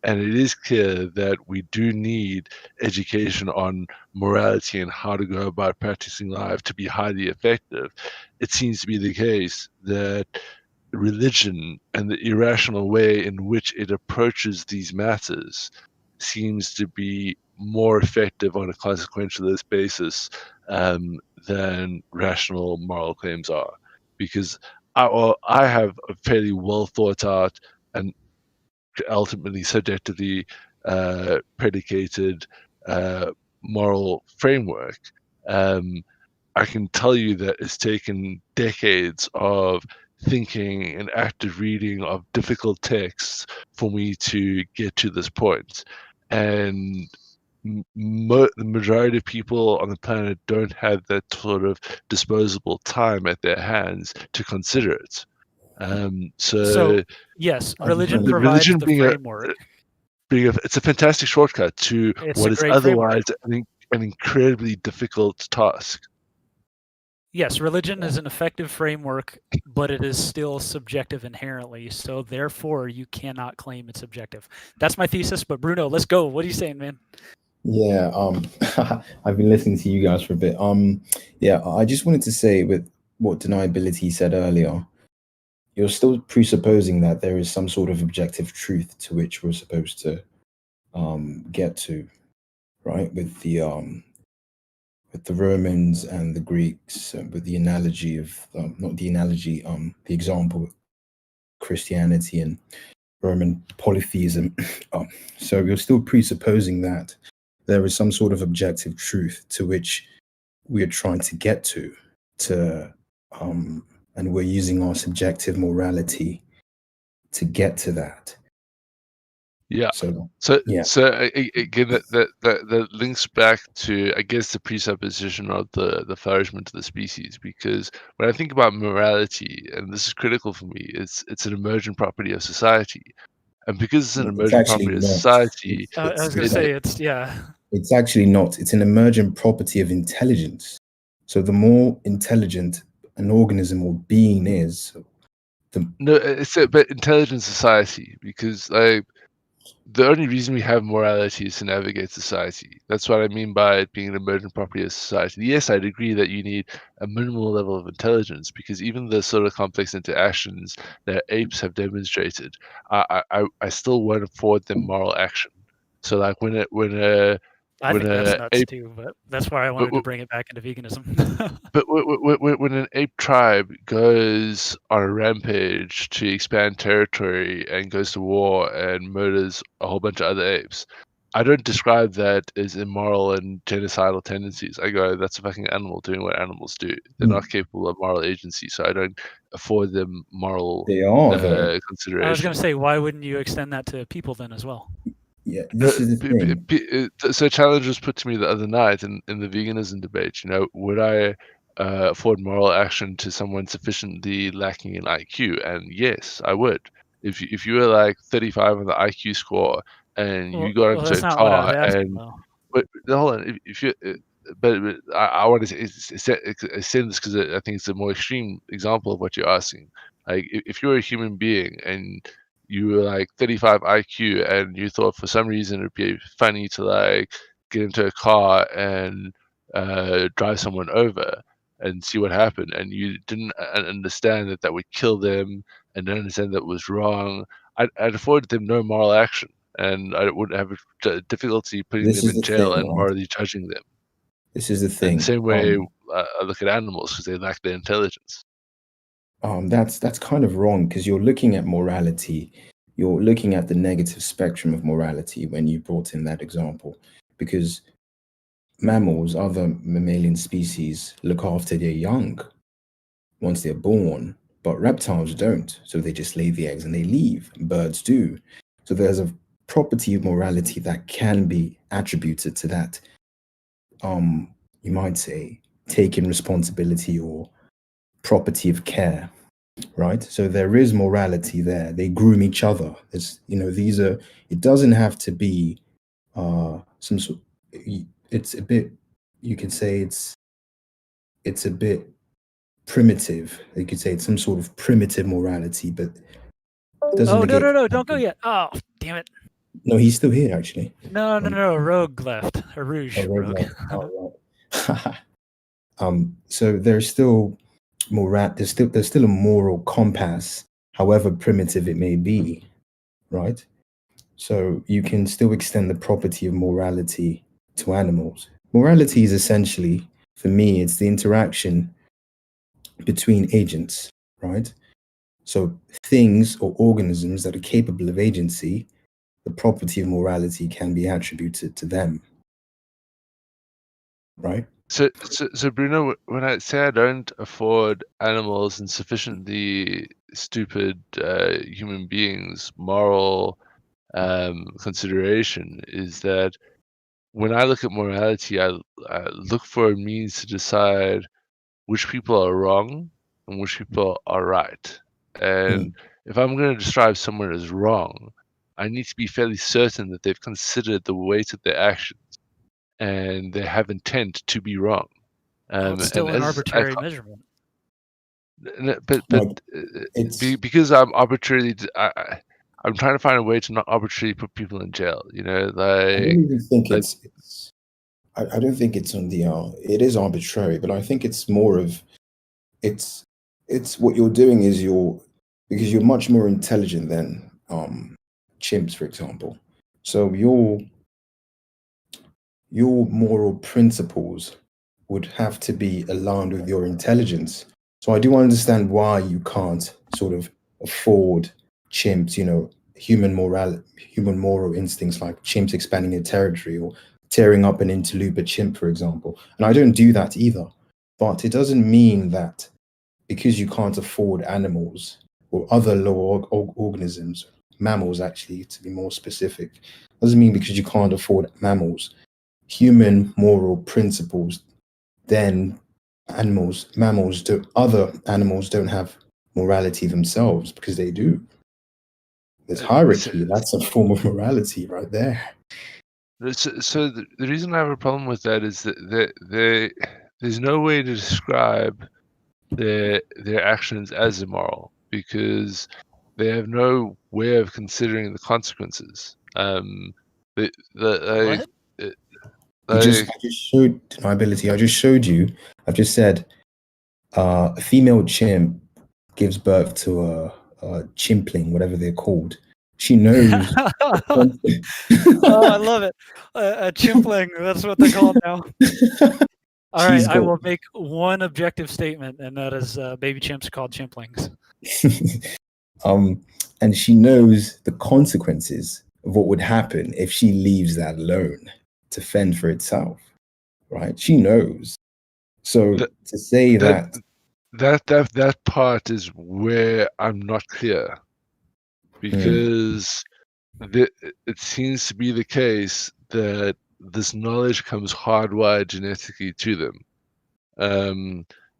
And it is clear that we do need education on morality and how to go about practicing life to be highly effective. It seems to be the case that religion and the irrational way in which it approaches these matters seems to be more effective on a consequentialist basis than rational moral claims are. Because I have a fairly well thought out and ultimately subjectively predicated moral framework. I can tell you that it's taken decades of thinking and active reading of difficult texts for me to get to this point. And the majority of people on the planet don't have that sort of disposable time at their hands to consider it. So yes, religion provides the framework. It's a fantastic shortcut to It's what a is great otherwise an incredibly difficult task. Yes, religion is an effective framework, but it is still subjective inherently. So therefore, you cannot claim it's objective. That's my thesis. But Bruno, let's go. What are you saying, man? Yeah, I've been listening to you guys for a bit. Yeah, I just wanted to say with what deniability said earlier, you're still presupposing that there is some sort of objective truth to which we're supposed to get to, right? With the Romans and the Greeks, with the analogy of not the analogy, the example of Christianity and Roman polytheism. So you're still presupposing that there is some sort of objective truth to which we are trying to get to and we're using our subjective morality to get to that. Yeah. So So, yeah, again, that links back to, I guess, the presupposition of the flourishment of the species. Because when I think about morality, and this is critical for me, it's an emergent property of society, and because it's an it's emergent actually property of not. society, I was going to it, say it's yeah. It's actually not. It's an emergent property of intelligence. So the more intelligent an organism or being is, the no, it's but intelligent society, because like the only reason we have morality is to navigate society. That's what I mean by it being an emergent property of society. Yes, I'd agree that you need a minimal level of intelligence, because even the sort of complex interactions that apes have demonstrated, I still won't afford them moral action. So like when I think that's a nuts ape too, but that's why I but, wanted to bring it back into veganism. but when an ape tribe goes on a rampage to expand territory and goes to war and murders a whole bunch of other apes, I don't describe that as immoral and genocidal tendencies. I go, that's a fucking animal doing what animals do. They're not capable of moral agency, so I don't afford them moral they are though. I was consideration. going to say, why wouldn't you extend that to people then as well? Yeah, this is the thing. So a challenge was put to me the other night in the veganism debate. You know, would I afford moral action to someone sufficiently lacking in IQ? And yes, I would. If you were like 35 on the IQ score and you got Well, into that's a not what I was car asking and though. but hold on, if you but I want to say this because I think it's a more extreme example of what you're asking. Like if you're a human being and you were like 35 IQ and you thought for some reason it'd be funny to like get into a car and drive someone over and see what happened, and you didn't understand that that would kill them and didn't understand that was wrong, I'd afford them no moral action, and I would have difficulty putting This them is in the jail thing, and right? morally judging them. This is the And the thing. same way I look at animals because they lack their intelligence. That's kind of wrong because you're looking at morality. You're looking at the negative spectrum of morality when you brought in that example, because mammals, other mammalian species, look after their young once they're born, but reptiles don't. So they just lay the eggs and they leave. Birds do. So there's a property of morality that can be attributed to that. You might say, taking responsibility or property of care, right? So there is morality there. They groom each other. It's, these are, it doesn't have to be some sort, it's a bit, you could say it's a bit primitive. You could say it's some sort of primitive morality, but it doesn't Oh negate. no! Don't go yet. Oh damn it! No, he's still here actually. No! Rogue left. A Rouge Oh, Rogue. oh, right. So there's still there's still a moral compass, however primitive it may be, right? So you can still extend the property of morality to animals. Morality is essentially, for me, it's the interaction between agents, right? So things or organisms that are capable of agency, the property of morality can be attributed to them, right? So Bruno, when I say I don't afford animals and sufficiently stupid human beings moral consideration, is that when I look at morality, I look for a means to decide which people are wrong and which people are right. And if I'm going to describe someone as wrong, I need to be fairly certain that they've considered the weight of their actions and they have intent to be wrong. Well, it's And still an as arbitrary measurement. but Like, it's because I'm arbitrarily, I'm trying to find a way to not arbitrarily put people in jail. You know, I don't even think like I don't think it's on the it is arbitrary, but I think it's more of it's what you're doing is because you're much more intelligent than chimps, for example. So your moral principles would have to be aligned with your intelligence. So I do understand why you can't sort of afford chimps, human moral instincts like chimps expanding their territory or tearing up an interloper chimp, for example. And I don't do that either. But it doesn't mean that because you can't afford animals or other lower organisms, mammals actually, to be more specific, doesn't mean because you can't afford mammals, human moral principles, then other animals don't have morality themselves, because they do. There's hierarchy. That's a form of morality right there. So the reason I have a problem with that is that there's no way to describe their actions as immoral, because they have no way of considering the consequences. What? I just showed deniability. I just showed you. I've just said a female chimp gives birth to a chimpling, whatever they're called. She knows. Oh, I love it. A chimpling. That's what they call them now. All right, I will make one objective statement, and that is baby chimps called chimplings. And she knows the consequences of what would happen if she leaves that alone to fend for itself, right? She knows. So to say that part is where I'm not clear, because it seems to be the case that this knowledge comes hardwired genetically to them.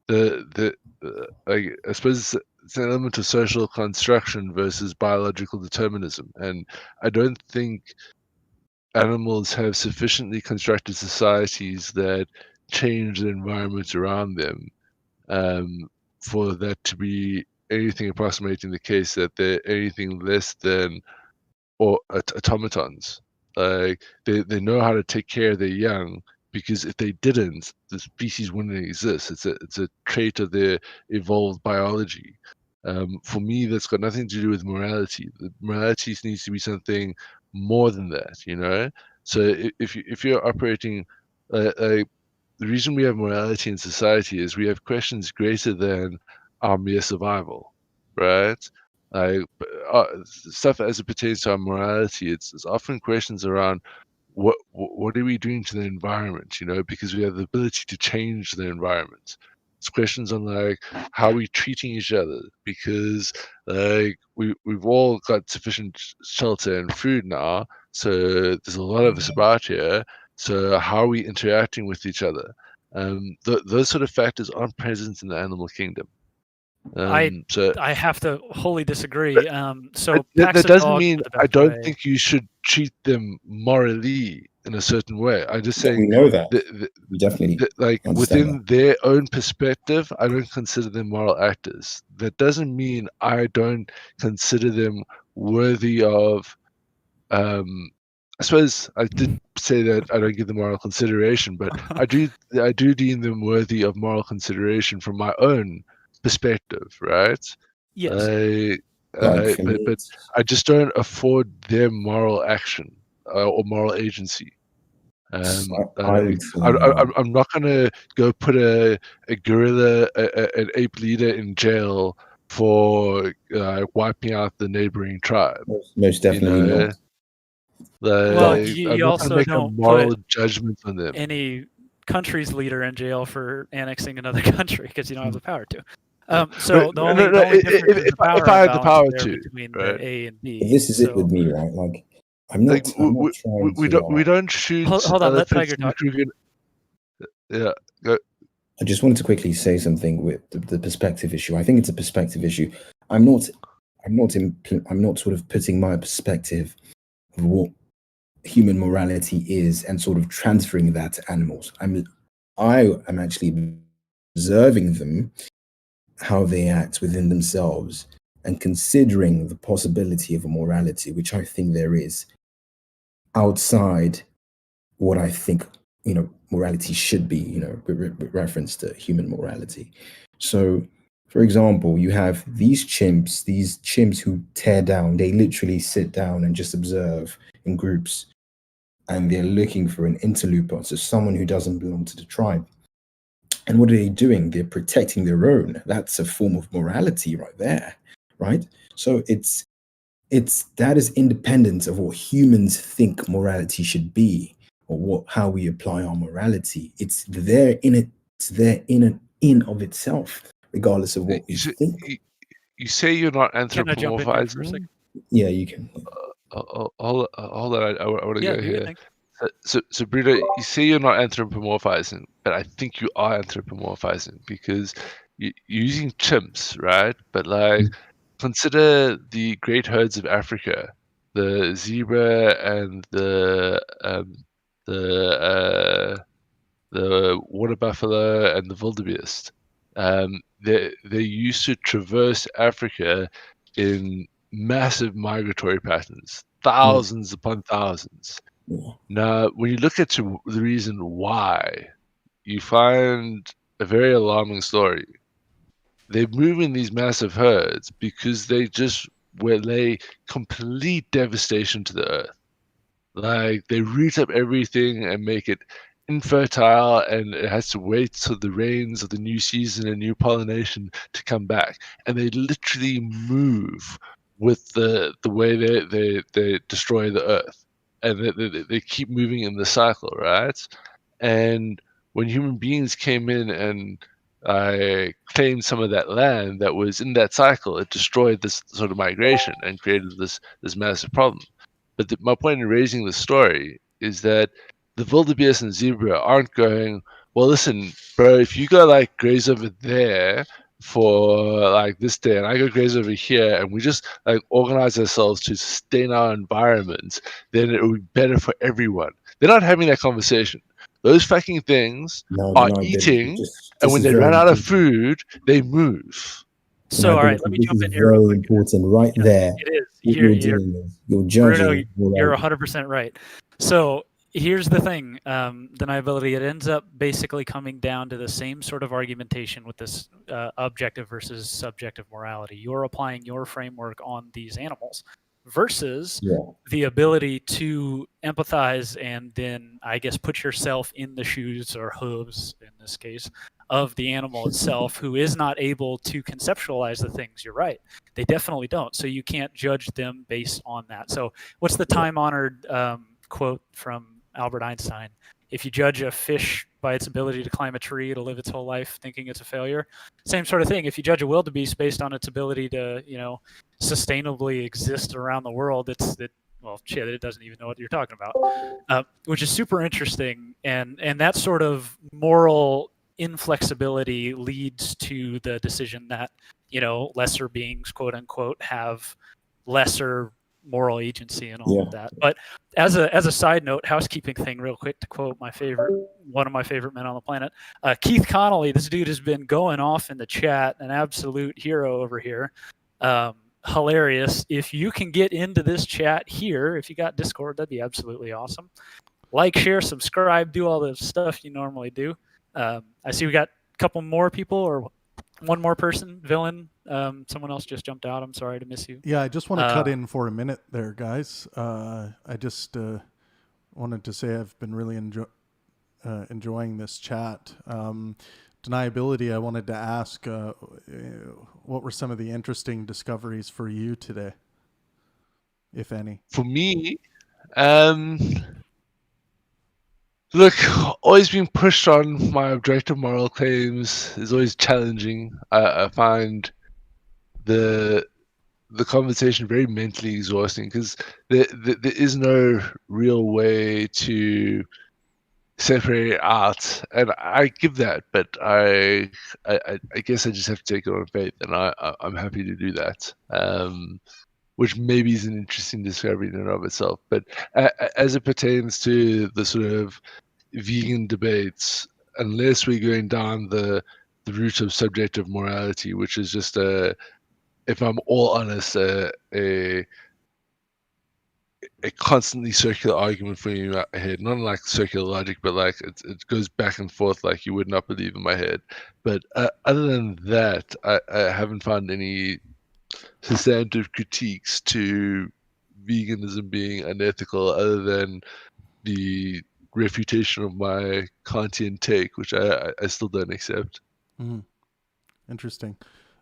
I suppose it's an element of social construction versus biological determinism, and I don't think animals have sufficiently constructed societies that change the environment around them for that to be anything approximating the case that they're anything less than or automatons. Like they know how to take care of their young, because if they didn't, the species wouldn't exist. It's a trait of their evolved biology. For me, that's got nothing to do with morality. The morality needs to be something more than that, you know. So if you're operating, the reason we have morality in society is we have questions greater than our mere survival, right? Stuff as it pertains to our morality, it's often questions around what are we doing to the environment, you know, because we have the ability to change the environment. It's questions on like how are we treating each other, because like we've all got sufficient shelter and food now, so there's a lot of us about here. So how are we interacting with each other? Those sort of factors aren't present in the animal kingdom. I have to wholly disagree. So that doesn't mean I don't think you should treat them morally in a certain way. I'm just saying we know that. We definitely like within their own perspective, I don't consider them moral actors. That doesn't mean I don't consider them worthy of. I suppose I did say that I don't give them moral consideration, but I do deem them worthy of moral consideration from my own perspective, right? Yes. But I just don't afford their moral action or moral agency. I'm not going to go put a gorilla, an ape leader in jail for wiping out the neighboring tribe. Most definitely not. Well, you also don't moral judgment on them. Any country's leader in jail for annexing another country because you don't have the power to. So the only difference is the power if I had the power to between the A and B. This is it with me, right? Like I'm not. We don't shoot. Hold on, let Tiger talk. Yeah. Go. I just wanted to quickly say something with the perspective issue. I think it's a perspective issue. I'm not sort of putting my perspective of what human morality is and sort of transferring that to animals. I am actually observing them, how they act within themselves, and considering the possibility of a morality, which I think there is, outside what I think, you know, morality should be, you know, with reference to human morality. So, for example, you have these chimps who tear down, they literally sit down and just observe in groups, and they're looking for an interloper, so someone who doesn't belong to the tribe. And what are they doing? They're protecting their own. That's a form of morality right there, right? So that is independent of what humans think morality should be, or how we apply our morality. It's there in of itself, regardless of what we think. You say you're not Can I jump in here for a anthropomorphizing? second? Yeah, you can. Hold on, I want to Yeah, go do your here. thing. So Brito, you say you're not anthropomorphizing, but I think you are anthropomorphizing because you're using chimps, right? But like, consider the great herds of Africa, the zebra and the water buffalo and the wildebeest. They used to traverse Africa in massive migratory patterns, thousands upon thousands. Yeah. Now, when you look into the reason why, you find a very alarming story. They move in these massive herds because they just will lay complete devastation to the earth. Like they root up everything and make it infertile, and it has to wait till the rains of the new season and new pollination to come back. And they literally move with the way they destroy the earth, and they keep moving in the cycle, right? And when human beings came in and claimed some of that land that was in that cycle, it destroyed this sort of migration and created this massive problem. But my point in raising the story is that the wildebeest and zebra aren't going, well, listen, bro, if you go like graze over there for like this day and I go graze over here and we just like organize ourselves to sustain our environment, then it will be better for everyone. They're not having that conversation. Those fucking things No, are no, eating, this and when is they very run out of important. food, they move. So, all right, let me This jump is in here real very quick. important right Yeah, there. it is. What You're, you're you're doing is you're Bruno, judging. you're Like, 100% right. So here's the thing: deniability. It ends up basically coming down to the same sort of argumentation with this objective versus subjective morality. You're applying your framework on these animals versus yeah, the ability to empathize and then, I guess, put yourself in the shoes or hooves, in this case, of the animal itself, who is not able to conceptualize the things. You're right. They definitely don't. So you can't judge them based on that. So what's the time-honored quote from Albert Einstein? If you judge a fish by its ability to climb a tree, it'll live its whole life thinking it's a failure. Same sort of thing. If you judge a wildebeest based on its ability to, sustainably exist around the world, well, shit, it doesn't even know what you're talking about, which is super interesting. And that sort of moral inflexibility leads to the decision that, lesser beings, quote unquote, have lesser moral agency and all yeah. of that. But as a side note, housekeeping thing, real quick, to quote one of my favorite men on the planet, Keith Connolly. This dude has been going off in the chat, an absolute hero over here. Hilarious. If you can get into this chat here, if you got Discord, that'd be absolutely awesome. Like, share, subscribe, do all the stuff you normally do. I see we got a couple more people, or one more person. Villain, someone else just jumped out. I'm sorry to miss you. Yeah, I just want to cut in for a minute there, guys. I just wanted to say I've been really enjoying this chat. Deniability, I wanted to ask, what were some of the interesting discoveries for you today, if any? For me, look, always being pushed on my objective moral claims is always challenging. I find the conversation very mentally exhausting because there is no real way to separate it out, and I give that, but I guess I just have to take it on faith, and I'm happy to do that. Which maybe is an interesting discovery in and of itself. But as it pertains to the sort of vegan debates, unless we're going down the route of subjective morality, which is just if I'm all honest, a constantly circular argument for you in my head, not like circular logic, but like it goes back and forth like you would not believe in my head. But other than that, I haven't found any substantive critiques to veganism being unethical other than the refutation of my Kantian take, which I still don't accept. Mm-hmm. Interesting.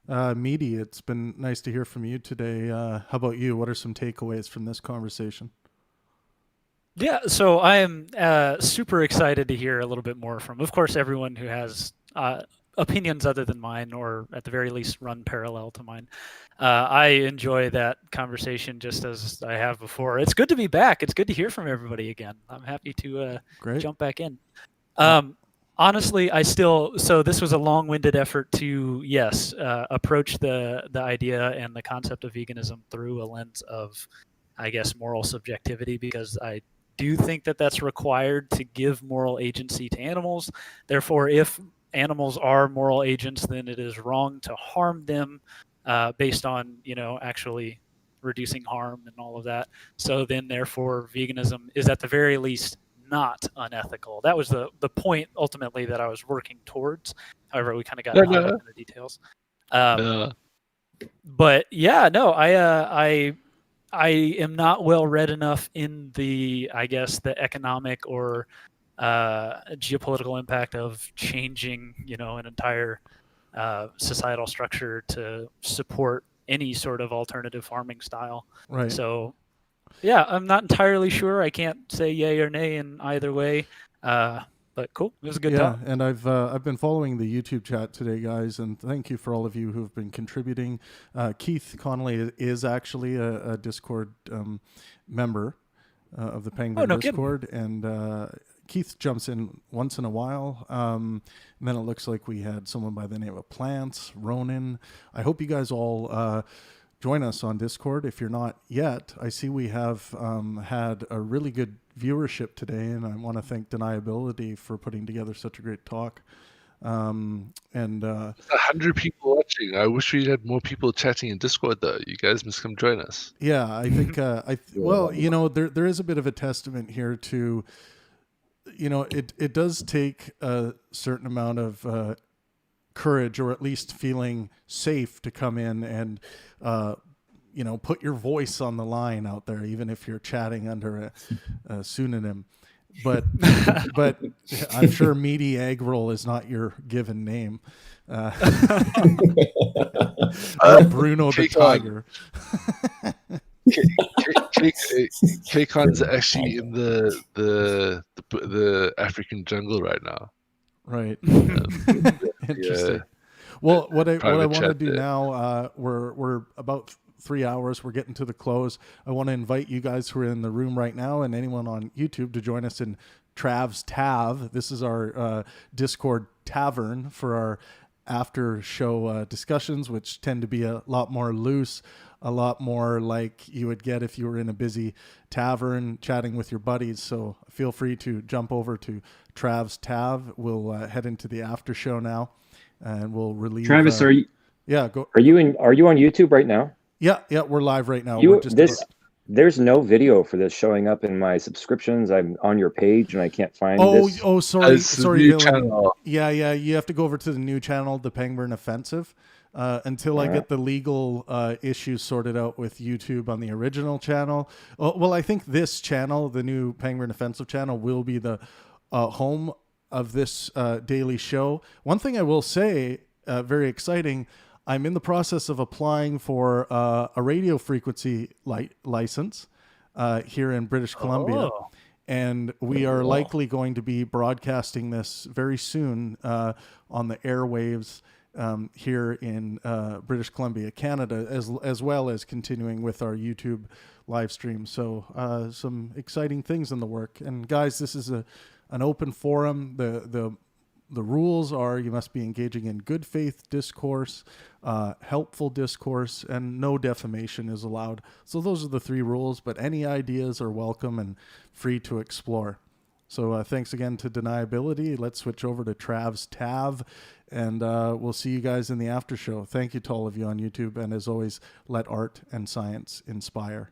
Meaty, it's been nice to hear from you today. How about you? What are some takeaways from this conversation? Yeah, so I am super excited to hear a little bit more from, of course, everyone who has opinions other than mine, or at the very least run parallel to mine. I enjoy that conversation just as I have before. It's good to be back. It's good to hear from everybody again. I'm happy to Great. jump back in. Honestly, so this was a long-winded effort to, yes, approach the idea and the concept of veganism through a lens of, I guess, moral subjectivity, because I do think that that's required to give moral agency to animals. Therefore, if animals are moral agents, then it is wrong to harm them based on, actually reducing harm and all of that. So then, therefore, veganism is at the very least not unethical. That was the point ultimately that I was working towards. However, we kind of got hung up in the details. But yeah, no, I am not well read enough in the, I guess, the economic or geopolitical impact of changing, an entire societal structure to support any sort of alternative farming style. Right. So yeah, I'm not entirely sure. I can't say yay or nay in either way. But cool. It was a good talk. Yeah, and I've been following the YouTube chat today, guys, and thank you for all of you who've been contributing. Keith Connolly is actually a Discord member of the Pangburn Discord, and Keith jumps in once in a while. And then it looks like we had someone by the name of Plants, Ronan. I hope you guys all join us on Discord. If you're not yet, I see we have had a really good viewership today, and I want to thank Deniability for putting together such a great talk. And 100 people watching. I wish we had more people chatting in Discord, though. You guys must come join us. Yeah, I think, well, there is a bit of a testament here to, it does take a certain amount of courage, or at least feeling safe, to come in and put your voice on the line out there, even if you're chatting under a pseudonym. But I'm sure Meaty Egg Roll is not your given name. Or Bruno the Tiger. K-Con's actually in the African jungle right now. Right. Interesting. Well, what I want to do now, we're about 3 hours. We're getting to the close. I want to invite you guys who are in the room right now, and anyone on YouTube, to join us in Trav's Tav. This is our Discord tavern for our after show discussions, which tend to be a lot more loose, a lot more like you would get if you were in a busy tavern chatting with your buddies. So feel free to jump over to Trav's Tav. We'll head into the after show now, and we'll relieve. Travis, are you? Yeah, go. Are you on YouTube right now? Yeah, we're live right now. There's no video for this showing up in my subscriptions. I'm on your page and I can't find this. Oh, sorry, Dylan. Yeah, you have to go over to the new channel, the Pangburn Offensive, until I get the legal issues sorted out with YouTube on the original channel. Well, I think this channel, the new Pangburn Offensive channel, will be the home of this daily show. One thing I will say, very exciting, I'm in the process of applying for a radio frequency license here in British Columbia. And we are likely going to be broadcasting this very soon on the airwaves here in British Columbia, Canada, as well as continuing with our YouTube live stream. So some exciting things in the work. And guys, this is an open forum. The rules are you must be engaging in good faith discourse, helpful discourse, and no defamation is allowed. So those are the 3 rules, but any ideas are welcome and free to explore. So thanks again to Deniability. Let's switch over to Trav's Tav, and we'll see you guys in the after show. Thank you to all of you on YouTube, and as always, let art and science inspire.